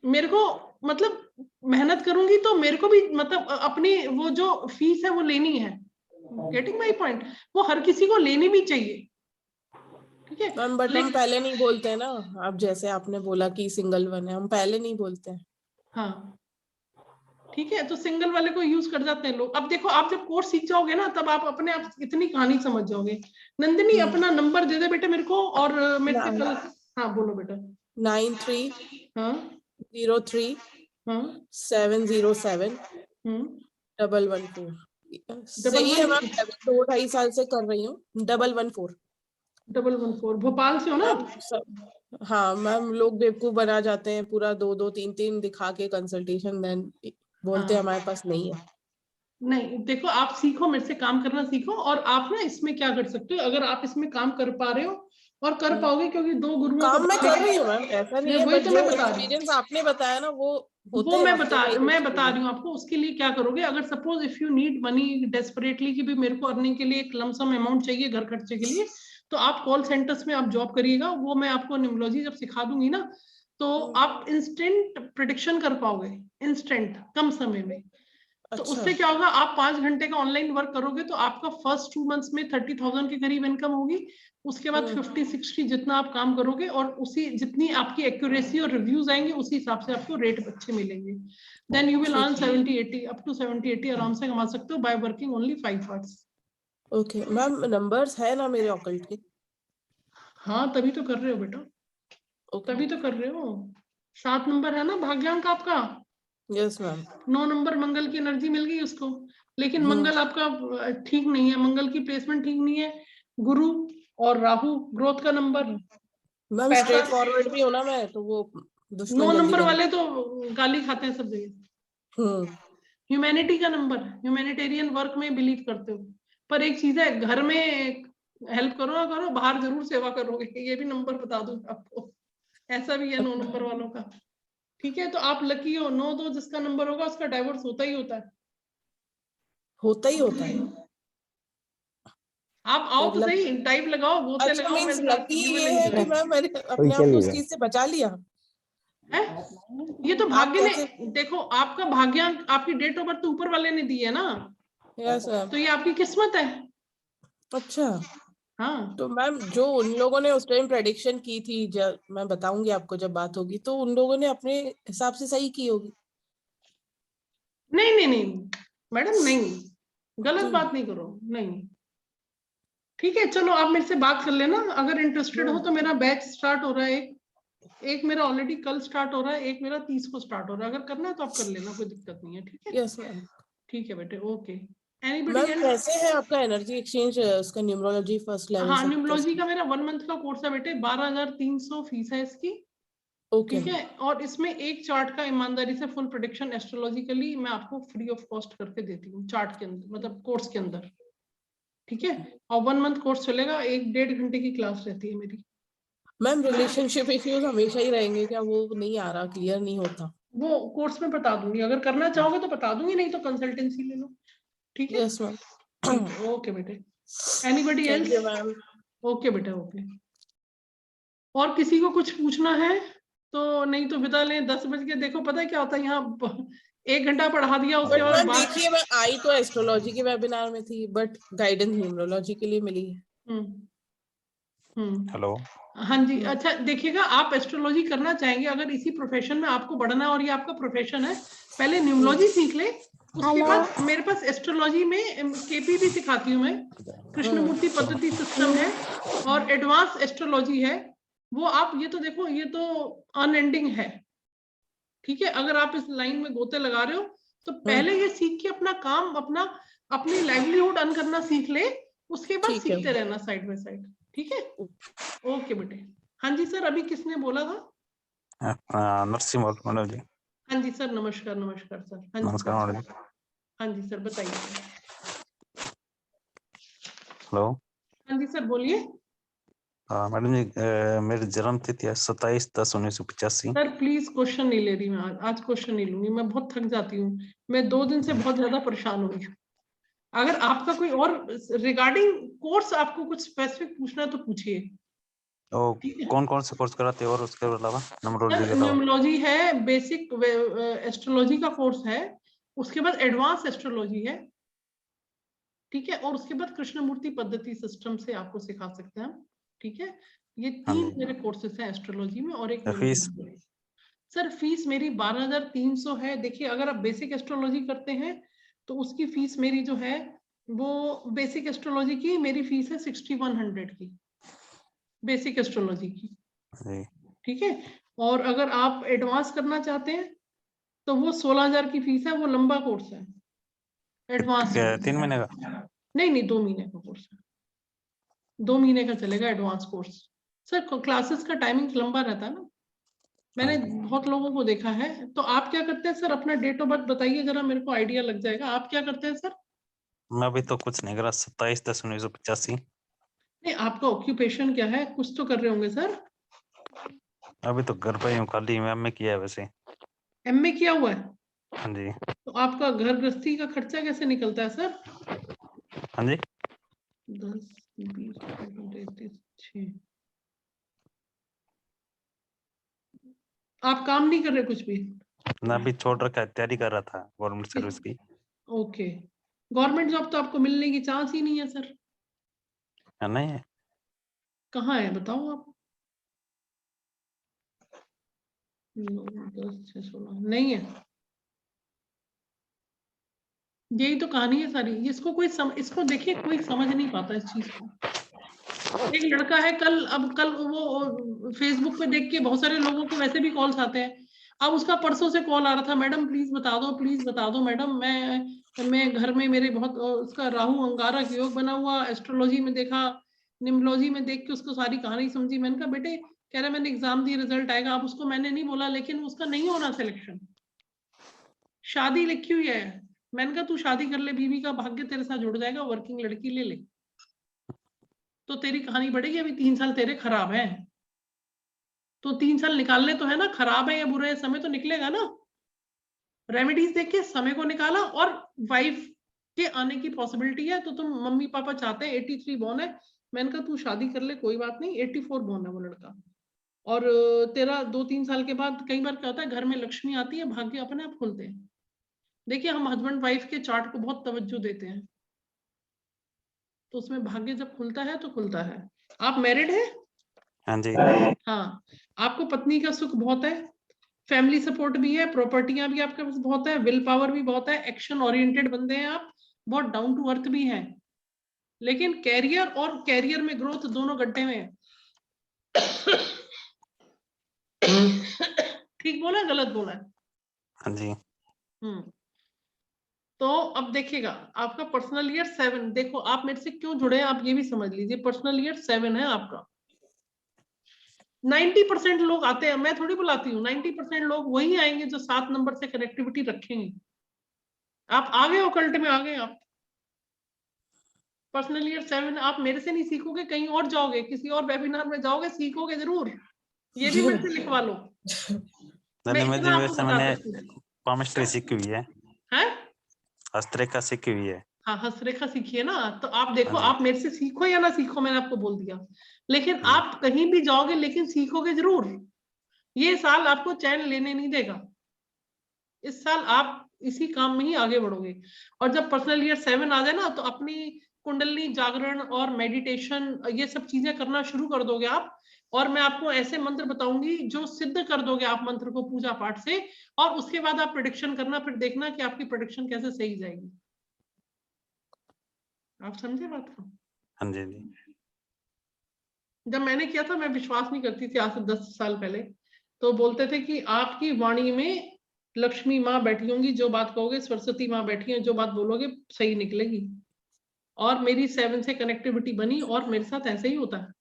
मेरे को मतलब मेहनत करूंगी तो मेरे को भी मतलब अपनी वो जो फीस है वो लेनी है। Getting my point? वो हर किसी को लेनी भी चाहिए, ठीक है। मैम बट हम पहले नहीं बोलते हैं ना, आप जैसे आपने बोला कि सिंगल वन है, हम पहले नहीं बोलते हैं। हाँ ठीक है, तो सिंगल वाले को यूज कर जाते हैं लोग। अब देखो आप जब कोर्स सीख जाओगे ना, तब आप अपने आप इतनी कहानी समझ जाओगे। नंदिनी अपना नंबर दे दे बेटे मेरे को, और मेरे से कल, हाँ बोलो बेटा। 93 हाँ 03 हाँ 707 114 सही है मैम, 2-2.5 साल से कर रही हूँ। 114 भोपाल से हो ना? हाँ मैम, लोग बेवकूफ बना जाते हैं, पूरा 2-2 3-3 दिखा के कंसल्टेशन, देन बोलते हैं हमारे पास नहीं है। नहीं देखो, आप सीखो, मेरे से काम करना सीखो, और आप ना इसमें क्या कर सकते हो, अगर आप इसमें काम कर पा रहे हो और कर पाओगे, क्योंकि 2 गुरुओं काम मैं कर रही हूँ मैम, ऐसा नहीं है, वही बट तो जो मैं बता रही एक्सपीरियंस आपने बताया ना, वो मैं बता रही हूँ आपको। उसके लिए क्या करोगे, अगर suppose if you need money desperately, कि भी मेरे को अर्निंग के लिए एक लमसम अमाउंट चाहिए घर खर्चे के लिए, तो आप कॉल सेंटर्स में आप जॉब करिएगा। वो मैं आपको न्यूमरोलॉजी जब सिखा दूंगी ना, तो आप इंस्टेंट प्रेडिक्शन कर पाओगे, इंस्टेंट, कम समय में। तो उससे क्या होगा, आप 5 घंटे का ऑनलाइन वर्क करोगे तो आपका फर्स्ट 2 मंथ्स में 30,000 के करीब इनकम होगी। उसके बाद 50-60 जितना आप काम करोगे, और उसी जितनी आपकी एक्यूरेसी और रिव्यूज आएंगे, उसी हिसाब से आपको रेट अच्छे मिलेंगे। Then you will earn 70-80, up to 70-80 आराम से कमा सकते हो by working only 5 hours. Okay ma'am, numbers है ना मेरे ऑकल्ट के? हाँ तभी तो कर रहे हो बेटा, तभी तो कर रहे हो। 7 नंबर है ना भाग्यांक आपका? Yes ma'am. 9 नंबर मंगल की एनर्जी मिल गई उसको, लेकिन मंगल आपका ठीक नहीं है, मंगल की प्लेसमेंट ठीक नहीं है। गुरु और राहु ग्रोथ का नंबर। मैम स्ट्रेट फॉरवर्ड भी होना मैं, तो वो 9 नंबर वाले तो गाली खाते हैं सब जगह। ह्यूमैनिटी का नंबर, ह्यूमैनिटेरियन वर्क में बिलीव करते हो। पर एक चीज है, घर में हेल्प करो ना करो, बाहर जरूर सेवा करोगे, ये भी नंबर बता दूं आपको, ऐसा भी है 9 नंबर वालों का, ठीक है। तो आप लकी हो, 9-2 जिसका नंबर होगा उसका डाइवोर्स होता ही होता है, होता ही होता है। आप आओ तो सही, टाइप लगाओ, गोते अच्छा, लगाओ मींस मेरे साथ, लकी ये है कि मैंने अपने आप को उस चीज से बचा लिया है। ये तो भाग्य ने, देखो आपका भाग्यांक, आपकी डेट ऑफ बर्थ तो ऊपर वाले ने दी है ना, यस मैम। तो ये आपकी किस्मत है। अच्छा, हाँ तो मैम जो उन लोगों ने उस टाइम प्रेडिक्शन की थी, जब मैं बताऊंगी आपको जब बात होगी, तो उन लोगों ने अपने हिसाब से सही की होगी। नहीं नहीं नहीं मैडम, नहीं, गलत हम्म। बात नहीं करो, नहीं। ठीक है, चलो आप मेरे से बात कर लेना, अगर इंटरेस्टेड हो तो मेरा बैच स्टार्ट हो रहा है, एक मेरा ऑलरेडी कल स्टार्ट हो रहा है, एक मेरा 30 को स्टार्ट हो रहा है, अगर करना है तो आप कर लेना, कोई दिक्कत नहीं है। ठीक है, यस मैम। ठीक है बेटे, ओके। Anybody ma'am else? कैसे है आपका एनर्जी एक्सचेंज, उसका न्यूमरोलॉजी फर्स्ट लेवल हाँ, सब न्यूमरोलॉजी कैसे? का मेरा 1 मंथ का कोर्स है बेटे, 12,300 फीस है इसकी। ओके ठीक है, और इसमें एक चार्ट का ईमानदारी से फुल प्रेडिक्शन एस्ट्रोलॉजिकली मैं आपको फ्री ऑफ कॉस्ट करके देती हूँ, चार्ट के अंदर, मतलब कोर्स के अंदर। ठीक है, और 1 मंथ कोर्स चलेगा, 1-1.5 घंटे की क्लास रहती है मेरी। मैम। रिलेशनशिप इश्यूज हमेशा ही रहेंगे क्या? वो नहीं आ रहा, क्लियर नहीं होता। वो कोर्स में बता दूंगी, अगर करना चाहोगे तो बता दूंगी, नहीं तो कंसल्टेंसी ले लो। ठीक है, यस मैम। ठीक है, ओके बेटे। Anybody thank else? You ma'am. Okay बेटा, ओके। और किसी को कुछ पूछना है तो, नहीं तो विदा लें, 10 बज के, देखो पता है क्या होता है यहाँ, 1 घंटा पढ़ा दिया, उसके बट बाद मैम बात। देखिए, मैं आई तो एस्ट्रोलॉजी के वेबिनार में थी, बट गाइडेंस न्यूमरोलॉजी के लिए मिली है। हेलो। हाँ जी, अच्छा देखिएगा, आप एस्ट्रोलॉजी करना चाहेंगे, अगर इसी प्रोफेशन में आपको बढ़ना है और ये आपका प्रोफेशन है, पहले न्यूमरोलॉजी सीख ले, उसके बाद मेरे पास एस्ट्रोलॉजी में केपी भी सिखाती हूँ मैं, कृष्णमूर्ति पद्धति सिस्टम है, और एडवांस एस्ट्रोलॉजी है। वो आप ये तो देखो, ये तो अनएंडिंग है। ठीक है, अगर आप इस लाइन में गोते लगा रहे हो तो पहले ये सीख के अपना काम, अपनी लाइवलीहुड अर्न करना सीख ले, उसके बाद ठीक है। सीखते रहना साइड बाय साइड। ठीक है, ओके बेटे। हाँ जी सर, अभी किसने बोला था? नरसिंह मैडम जी। हाँ जी सर, नमस्कार नमस्कार सर। हाँ जी नमस्कार सर, मैडम जी। हाँ जी सर, बताइए सर। हेलो। हाँ जी सर, बोलिए। मैडम जी, मेरी जन्म तिथि है 27/10/1985। सर प्लीज क्वेश्चन नहीं ले रही मैं, आज क्वेश्चन नहीं लूंगी, मैं बहुत थक जाती हूँ, मैं 2 दिन से बहुत ज्यादा परेशान हुई हूँ। अगर आपका कोई और रिगार्डिंग कोर्स, आपको कुछ स्पेसिफिक पूछना है तो पूछिए। ठीक है कौन कौन से कोर्स कराते हैं और उसके अलावा, न्यूमरोलॉजी के सर, अलावा? न्यूमरोलॉजी है, बेसिक एस्ट्रोलॉजी का कोर्स है, उसके बाद एडवांस एस्ट्रोलॉजी है। ठीक है, और उसके बाद कृष्णमूर्ति पद्धति सिस्टम से आपको सिखा सकते हैं हम। ठीक है, ये हाँ 3 जी। मेरे कोर्सेस हैं एस्ट्रोलॉजी में, और एक फीस? न्यूमरोलॉजी में। सर फीस मेरी 12,300 है। देखिए, अगर आप बेसिक एस्ट्रोलॉजी करते हैं तो उसकी फीस मेरी जो है, वो बेसिक एस्ट्रोलॉजी की मेरी फीस है 6100 की, बेसिक एस्ट्रोलॉजी की। जी। ठीक है, और अगर आप एडवांस करना चाहते हैं तो वो 16,000 की फीस है, वो लंबा कोर्स है एडवांस में। 3 महीने का? नहीं नहीं, 2 महीने का कोर्स है, 2 महीने का चलेगा एडवांस कोर्स। सर क्लासेस का टाइमिंग लंबा रहता है ना, मैंने बहुत लोगों को देखा है। तो आप क्या करते हैं सर, अपना डेट ऑफ बर्थ बताइए जरा, मेरे को आइडिया लग जाएगा। आप क्या करते हैं सर? मैं अभी तो कुछ नहीं करा, 27/10/1985। नहीं, आपका ऑक्यूपेशन क्या है, कुछ तो कर रहे होंगे सर। अभी तो घर पे ही हूँ, खाली एमए किया है वैसे। एमए किया हुआ है? हाँ जी। तो आपका घर गृहस्थी का खर्चा कैसे निकलता है सर? हाँ जी। 10, 20, 33, 6। आप काम नहीं कर रहे कुछ भी? मैं अभी छोड़ रखा है, तैयारी कर रहा था गवर्नमेंट सर्विस की। ओके, गवर्नमेंट जॉब तो आपको मिलने की चांस ही नहीं है सर। नहीं है? कहाँ है बताओ आप? 9, 10, 6, 16 नहीं है। यही तो कहानी है सारी, इसको इसको देखिए, कोई समझ नहीं पाता इस चीज को। एक लड़का है, कल वो फेसबुक पे देख के बहुत सारे लोगों के वैसे भी कॉल्स आते हैं। अब उसका परसों से कॉल आ रहा था, मैडम प्लीज बता दो मैडम, मैं घर में मेरे बहुत उसका राहु अंगारक योग बना हुआ, एस्ट्रोलॉजी में देखा, न्यूमरोलॉजी में देख के उसको सारी कहानी समझी। मैंने कहा बेटे, कह रहा मैंने एग्जाम दी, रिजल्ट आएगा। अब उसको मैंने नहीं बोला, लेकिन उसका नहीं होना सिलेक्शन, शादी लिखी हुई है। मैंने कहा तू शादी कर ले, बीवी का भाग्य तेरे साथ जुड़ जाएगा, वर्किंग लड़की ले ले तो तेरी कहानी बढ़ेगी। अभी 3 साल तेरे खराब हैं, तो 3 साल निकालने तो है ना, खराब है या बुरे है, समय तो निकलेगा ना। रेमेडीज देख के समय को निकाला, और वाइफ के आने की पॉसिबिलिटी है, तो तुम मम्मी पापा चाहते हैं, 83 बॉर्न है। मैंने कहा तू शादी कर ले, कोई बात नहीं, 84 बॉर्न है वो लड़का। और तेरा 2-3 साल के बाद, कई बार क्या होता है घर में लक्ष्मी आती है, भाग्य अपने आप खुलते हैं। देखिए हम हस्बैंड वाइफ के चार्ट को बहुत तवज्जो देते हैं, तो उसमें भाग्य जब खुलता है तो खुलता है। आप मैरिड हैं? हाँ जी। हाँ, आपको पत्नी का सुख बहुत है, फैमिली सपोर्ट भी है, प्रॉपर्टियां भी आपके पास बहुत है, विल पावर भी बहुत है, एक्शन ओरिएंटेड बंदे हैं आप, बहुत डाउन टू अर्थ भी हैं, लेकिन कैरियर और कैरियर में ग्रोथ दोनों गड्ढे में है। ठीक बोला है, गलत बोला है? हाँ जी। तो अब देखिएगा आपका पर्सनल ईयर 7, देखो आप मेरे से क्यों जुड़े हैं आप ये भी समझ लीजिए। पर्सनल ईयर 7 है आपका। 90% लोग आते हैं, मैं थोड़ी बुलाती हूँ, 90% लोग वही आएंगे जो 7 नंबर से कनेक्टिविटी रखेंगे। आप आ गए ओकल्ट में, आ गए आप। पर्सनल ईयर 7 आप मेरे से नहीं सीखोगे, कहीं और जाओगे, किसी और वेबिनार में जाओगे, सीखोगे जरूर। ये भी मेरे से लिखवा लो। मैं इतना आपको बता मैंने सकती हूँ। पामिस्ट्री सीखी हुई है, हैं? हस्तरेखा सीखी हुई है। हाँ, हस्तरेखा सीखिए ना। तो आप देखो, हाँ जी। आप मेरे से सीखो या ना सीखो, मैंने आपको बोल दिया, लेकिन हाँ। आप कहीं भी जाओगे लेकिन सीखोगे जरूर। ये साल आपको चैन लेने नहीं देगा, इस साल आप इसी काम में ही आगे बढ़ोगे। और जब पर्सनल ईयर 7 आ जाए ना, तो अपनी कुंडली जागरण और मेडिटेशन ये सब चीजें करना शुरू कर दोगे आप। और मैं आपको ऐसे मंत्र बताऊंगी जो सिद्ध कर दोगे आप मंत्र को पूजा पाठ से, और उसके बाद आप प्रेडिक्शन करना, फिर देखना कि आपकी प्रेडिक्शन कैसे सही जाएगी। आप समझे बात को? हाँ जी जी। जब मैंने किया था, मैं विश्वास नहीं करती थी, आज से 10 साल पहले। तो बोलते थे कि आपकी वाणी में लक्ष्मी माँ बैठी होंगी, जो बात कहोगे, सरस्वती माँ बैठी है, जो बात बोलोगे सही निकलेगी। और मेरी 7 से कनेक्टिविटी बनी, और मेरे साथ ऐसे ही होता है।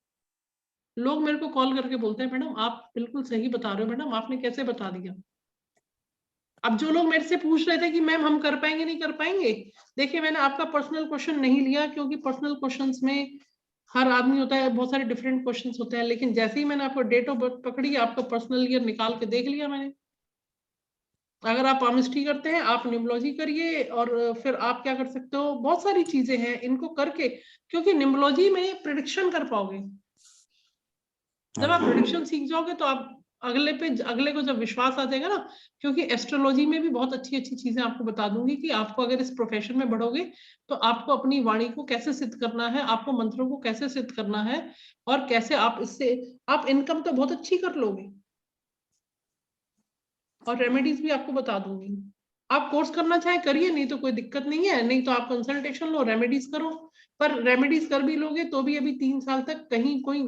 लोग मेरे को कॉल करके बोलते हैं, मैडम आप बिल्कुल सही बता रहे हो, मैडम आपने कैसे बता दिया। अब जो लोग मेरे से पूछ रहे थे कि मैम हम कर पाएंगे नहीं कर पाएंगे, देखिए मैंने आपका पर्सनल क्वेश्चन नहीं लिया, क्योंकि पर्सनल क्वेश्चंस में हर आदमी होता है, बहुत सारे डिफरेंट क्वेश्चंस होते हैं। लेकिन जैसे ही मैंने आपको डेट ऑफ बर्थ पकड़ी, आपका पर्सनल ईयर निकाल के देख लिया मैंने। अगर आप पामिस्ट्री करते हैं, आप न्यूमरोलॉजी करिए, और फिर आप क्या कर सकते हो, बहुत सारी चीजें हैं इनको करके, क्योंकि न्यूमरोलॉजी में प्रिडिक्शन कर पाओगे। जब आप प्रिडिक्शन सीख जाओगे तो आप अगले को जब विश्वास आ जाएगा ना, क्योंकि एस्ट्रोलॉजी में भी बहुत अच्छी अच्छी चीजें आपको बता दूंगी कि आपको अगर इस प्रोफेशन में बढ़ोगे तो आपको अपनी वाणी को कैसे सिद्ध करना है, आपको मंत्रों को कैसे सिद्ध करना है, और कैसे आप इससे आप इनकम तो बहुत अच्छी कर लोगे। और रेमेडीज भी आपको बता दूंगी। आप कोर्स करना चाहे करिए, नहीं तो कोई दिक्कत नहीं है, नहीं तो आप कंसल्टेशन लो, रेमेडीज करो। पर रेमेडीज कर भी लोगे तो भी अभी 3 साल तक कहीं कोई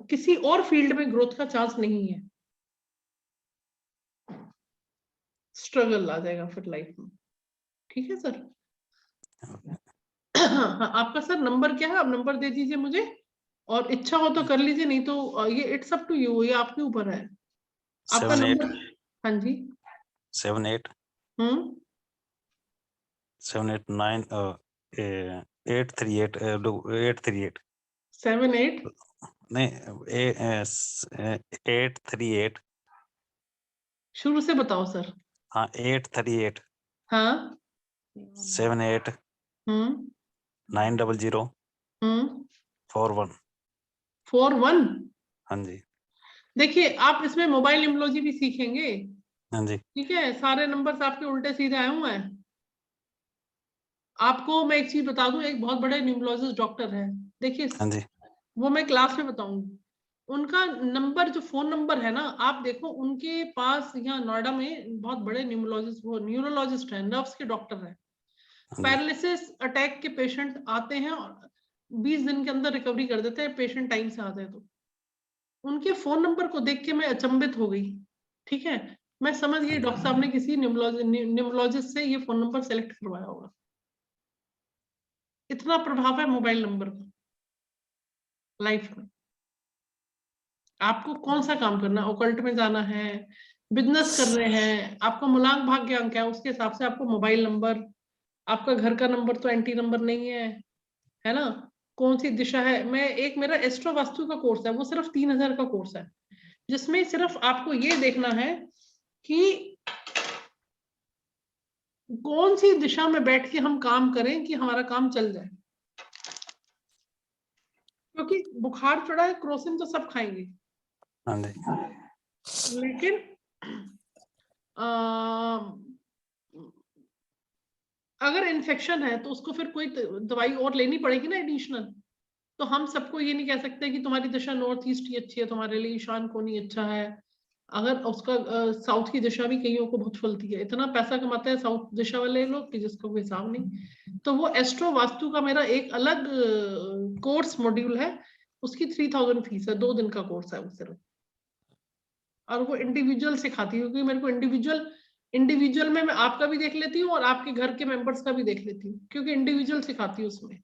किसी और फील्ड में ग्रोथ का चांस नहीं है। स्ट्रगल आ जाएगा फिर लाइफ में। ठीक है सर? हाँ, आपका सर नंबर क्या है, आप नंबर दे दीजिए मुझे, और इच्छा हो तो कर लीजिए, नहीं तो ये इट्स अप टू यू, ये आपके ऊपर है। आपका 78 नंबर? हाँ जी। 78 789 838 838 78 नहीं 838 शुरू से बताओ सर। हाँ 838 हाँ 78 900 41। 41। हाँ जी। देखिए आप इसमें मोबाइल न्यूमरोलॉजी भी सीखेंगे, हाँ जी। ठीक है? सारे नंबर्स आपके उल्टे सीधे आए हुए हैं। आपको मैं एक चीज बता दूं, एक बहुत बड़े न्यूमरोलॉजिस्ट डॉक्टर है, देखिए हाँ जी। वो मैं क्लास में बताऊंगी। उनका नंबर, जो फोन नंबर है ना, आप देखो उनके पास यहाँ नोएडा में बहुत बड़े न्यूमरोलॉजिस्ट, वो न्यूरोलॉजिस्ट है, नर्व्स के डॉक्टर है। हाँ जी। पैरालिसिस अटैक के पेशेंट आते हैं और 20 दिन के अंदर रिकवरी कर देते हैं, पेशेंट टाइम से आते हैं। तो उनके फोन नंबर को देख के मैं अचंभित हो गई। ठीक है, मैं समझ गई डॉक्टर साहब ने किसी न्यूमरोलॉजिस्ट से ये फोन नंबर सेलेक्ट करवाया होगा। इतना प्रभाव है मोबाइल नंबर का लाइफ में। आपको कौन सा काम करना है, ओकल्ट में जाना है, बिजनेस कर रहे हैं, आपका मूलांक भाग्य अंक है, उसके हिसाब से आपको मोबाइल नंबर, आपका घर का नंबर तो एंटी नंबर नहीं है ना, कौन सी दिशा है। मैं एक मेरा एस्ट्रो वास्तु का कोर्स है, वो सिर्फ 3000 का कोर्स है, जिसमें सिर्फ आपको ये देखना है कि कौन सी दिशा में बैठ के हम काम करें कि हमारा काम चल जाए। क्योंकि बुखार चढ़ा है, क्रोसिन तो सब खाएंगे, हाँ जी। लेकिन अगर इन्फेक्शन है तो उसको फिर कोई दवाई और लेनी पड़ेगी ना एडिशनल। तो हम सबको ये नहीं कह सकते कि तुम्हारी दिशा नॉर्थ ईस्ट ही अच्छी है तुम्हारे लिए, ईशान कोनी अच्छा है। अगर उसका साउथ की दिशा भी कईयों को बहुत फलती है, इतना पैसा कमाते हैं साउथ दिशा वाले लोग कि जिसका कोई हिसाब नहीं। तो वो एस्ट्रो वास्तु का मेरा एक अलग कोर्स मॉड्यूल है, उसकी 3000 फीस है, 2 दिन का कोर्स है वो सिर्फ। और वो इंडिविजुअल सिखाती हूँ, क्योंकि मेरे को इंडिविजुअल में मैं आपका भी देख लेती हूँ और आपके घर के मेंबर्स का भी देख लेती हूँ, क्योंकि इंडिविजुअल सिखाती हूँ उसमें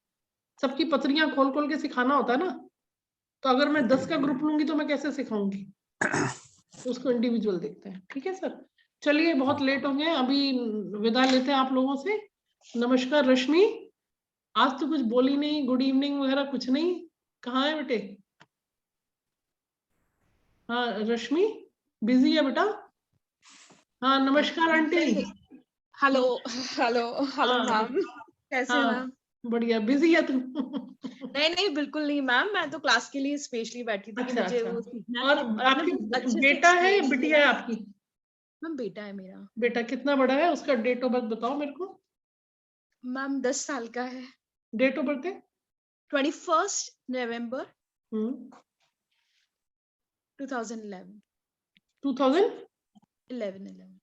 सबकी पत्रियां खोल खोल के सिखाना होता है ना। तो अगर मैं 10 का ग्रुप लूंगी तो मैं कैसे सिखाऊंगी, तो उसको इंडिविजुअल देखते हैं। ठीक है सर, चलिए बहुत लेट हो गए, अभी विदा लेते हैं आप लोगों से। नमस्कार रश्मि, आज तो कुछ बोली नहीं, गुड इवनिंग वगैरह कुछ नहीं, कहाँ है बेटे? हाँ रश्मि बिजी है बेटा? हाँ नमस्कार आंटी। हेलो हेलो हेलो हाँ, मैम, कैसे हाँ मैम? बढ़िया, बिजी है तू? नहीं नहीं बिल्कुल नहीं मैम, मैं तो क्लास के लिए स्पेशली बैठी थी कि अच्छा मुझे अच्छा। वो सीखना है और आपने आपकी बहुत अच्छे से बेटा है या explain बिटिया किया। है आपकी? मैम बेटा है मेरा। बेटा कितना बड़ा है, उसका डेट ऑफ बर्थ बताओ मेरे को। मैम 10 साल का है। डेट ऑफ बर्थ है 21 नवंबर 2011। 2000 11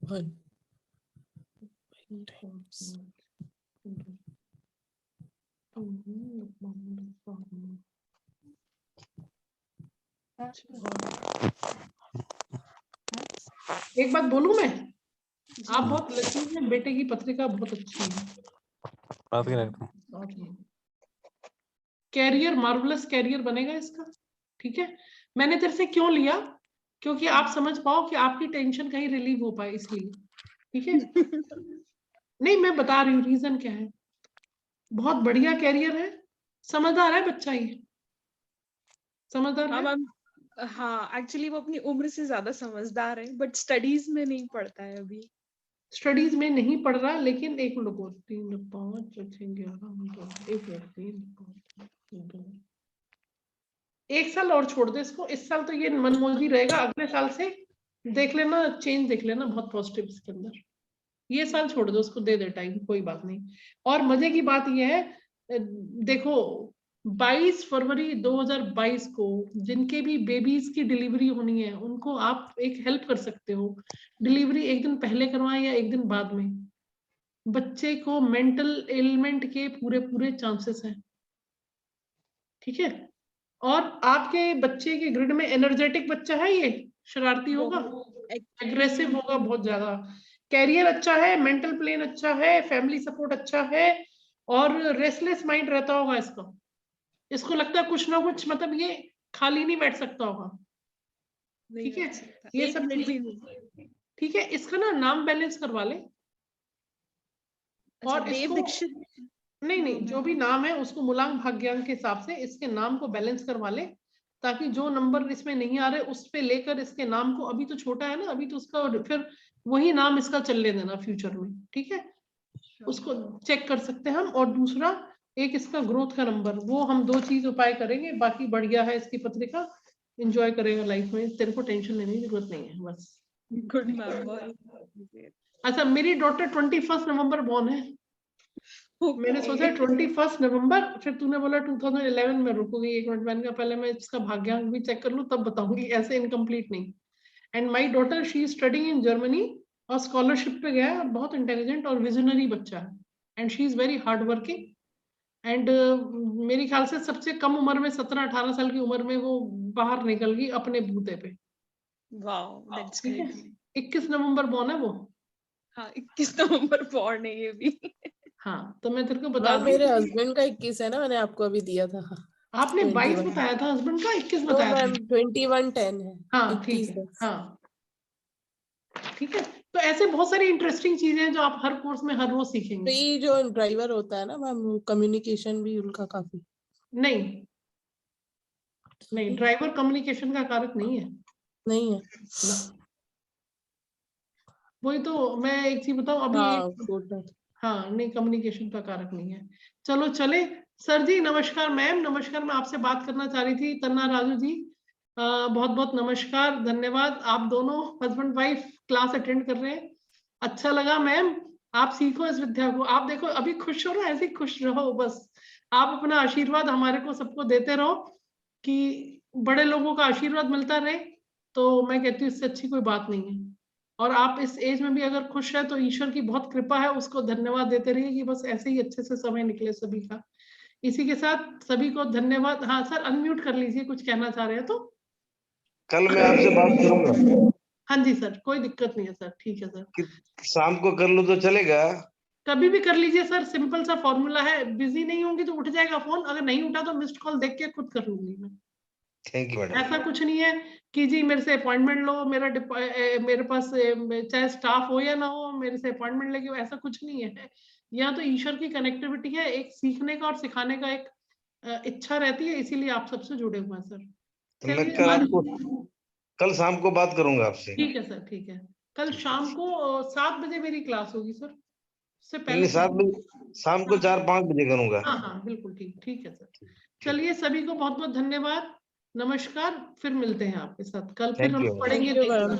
One. एक बात बोलूं मैं, जी। आप बहुत लकी हैं, बेटे की पत्रिका बहुत अच्छी है। बात कर रखता हूँ। कैरियर मार्वलस कैरियर बनेगा इसका। ठीक है, मैंने तेरे से क्यों लिया, क्योंकि आप समझ पाओ कि आपकी टेंशन कहीं रिलीव हो पाए, इसलिए। ठीक है नहीं मैं बता रही हूँ रीजन क्या है। बहुत बढ़िया कैरियर है, समझदार है बच्चा, ये समझदार हाँ है। मैम, हाँ एक्चुअली वो अपनी उम्र से ज्यादा समझदार है, बट स्टडीज में नहीं पढ़ता है अभी। स्टडीज में नहीं पढ़ रहा, लेकिन एक मिनट को 3 5 6 11 1 3 5 2 1 साल और छोड़ दे इसको। इस साल तो ये मनमोजी रहेगा, अगले साल से देख लेना चेंज, देख लेना बहुत पॉजिटिव इसके अंदर। ये साल छोड़ दो उसको, दे दे टाइम, कोई बात नहीं। और मजे की बात ये है, देखो 22 फरवरी 2022 को जिनके भी बेबीज की डिलीवरी होनी है उनको आप एक हेल्प कर सकते हो। डिलीवरी एक दिन पहले करवाएं या एक दिन बाद में, बच्चे को मेंटल एलिमेंट के पूरे पूरे चांसेस हैं। ठीक है, और आपके बच्चे के ग्रिड में एनर्जेटिक बच्चा है, ये शरारती होगा, एग्रेसिव होगा बहुत ज्यादा, कैरियर अच्छा है, मेंटल प्लेन अच्छा है, फैमिली सपोर्ट अच्छा है, और रेस्टलेस माइंड रहता होगा इसका। इसको लगता है कुछ ना कुछ, मतलब ये खाली नहीं बैठ सकता होगा। ठीक है, ये एक सब मिनट भी चीजें। नहीं। ठीक है, इसका ना नाम बैलेंस करवा ले। अच्छा, और देव इसको दीक्षित। नहीं जो भी नाम है उसको मूलांक भाग्यांक के हिसाब से इसके नाम को बैलेंस करवा ले, ताकि जो नंबर इसमें नहीं आ रहे उस पे लेकर इसके नाम को, अभी तो छोटा है ना, अभी तो उसका फिर वही नाम इसका चलने देना फ्यूचर में। ठीक है, उसको चेक कर सकते हैं हम। और दूसरा एक इसका ग्रोथ का नंबर, वो हम 2 चीज उपाय करेंगे, बाकी बढ़िया है इसकी पत्रिका, एंजॉय करेगा लाइफ में, तेरे को टेंशन लेने की जरूरत नहीं है बस। गुड मैम, बहुत। अच्छा, मेरी डॉटर 21 नवंबर बॉर्न है। मैंने सोचा 21 नवंबर, फिर तूने बोला 2011 में, रुकूंगी 1 मिनट, मैंने कहा पहले मैं इसका भाग्यांक भी चेक कर लूं तब बताऊंगी, ऐसे इनकम्प्लीट नहीं। And my daughter she is studying in Germany, और स्कॉलरशिप पे गया है, बहुत इंटेलिजेंट और विजनरी बच्चा है, and she is very hard working. And मेरे ख्याल से सबसे कम उम्र में 17-18 साल की उम्र में वो बाहर निकल गई अपने बूते पे। वाओ, दैट्स ठीक है, ग्रेट। 21 नवंबर बॉर्न है वो। हाँ 21 नवंबर बॉर्न है ये भी। हाँ तो मैं तेरे को बता मैम दूं, मेरे हस्बैंड का 21 है ना, मैंने आपको अभी दिया था। आपने 22 21 बताया था, हस्बैंड का 21 तो बताया मैम था। 21-10 है। हाँ ठीक 21 है, 10। हाँ ठीक है। तो ऐसे बहुत सारी इंटरेस्टिंग चीजें हैं जो आप हर कोर्स में हर रोज सीखेंगे। प्री जो ड्राइवर होता है ना मैम, कम्युनिकेशन भी उनका काफी। नहीं नहीं, ड्राइवर कम्युनिकेशन का कारक नहीं है नहीं है ना। वही तो मैं एक चीज बताऊं अभी हाँ, एक, गुड। हाँ नहीं कम्युनिकेशन का कारक नहीं है। चलो चले, सर जी नमस्कार, मैम नमस्कार, मैं आपसे बात करना चाह रही थी, तन्ना राजू जी। बहुत बहुत नमस्कार, धन्यवाद। आप दोनों हस्बैंड वाइफ क्लास अटेंड कर रहे हैं, अच्छा लगा मैम। आप सीखो इस विद्या को। आप देखो अभी खुश हो ना, ऐसे ही खुश रहो बस। आप अपना आशीर्वाद हमारे को सबको देते रहो कि बड़े लोगों का आशीर्वाद मिलता रहे, तो मैं कहती हूँ इससे अच्छी कोई बात नहीं है। और आप इस एज में भी अगर खुश है तो ईश्वर की बहुत कृपा है, उसको धन्यवाद देते रहिए कि बस ऐसे ही अच्छे से समय निकले सभी का। इसी के साथ सभी को धन्यवाद। हाँ सर, अनम्यूट कर लीजिए, कुछ कहना चाह रहे हैं तो। कल मैं आपसे बात करूंगा। हाँ जी सर, कोई दिक्कत नहीं है सर, ठीक है सर। कि शाम को कर लूं तो चलेगा? कभी भी कर लीजिए सर, सिंपल सा फॉर्मूला है। बिजी नहीं होंगी तो उठ जाएगा फोन, अगर नहीं उठा तो मिस्ड कॉल देख के खुद कर लूंगी मैं। Thank you madam. ऐसा कुछ नहीं है कि जी मेरे से अपॉइंटमेंट लो, मेरे पास चाहे स्टाफ हो या ना हो, मेरे से अपॉइंटमेंट लेके, ऐसा कुछ नहीं है। यहाँ तो ईश्वर की कनेक्टिविटी है, एक सीखने का और सिखाने का एक इच्छा रहती है, इसीलिए आप सबसे जुड़े हुए हैं सर। तो मैं कल शाम को बात करूंगा आपसे। ठीक है सर, ठीक है। कल शाम को 7 बजे मेरी क्लास होगी सर, उससे नहीं पहले 7 बजे, शाम को 4-5 बजे करूंगा। हाँ हाँ बिल्कुल ठीक, ठीक है सर। चलिए सभी को बहुत बहुत धन्यवाद, नमस्कार। फिर मिलते हैं आपके साथ कल, फिर Thank हम you. पढ़ेंगे। Thank you, ma'am.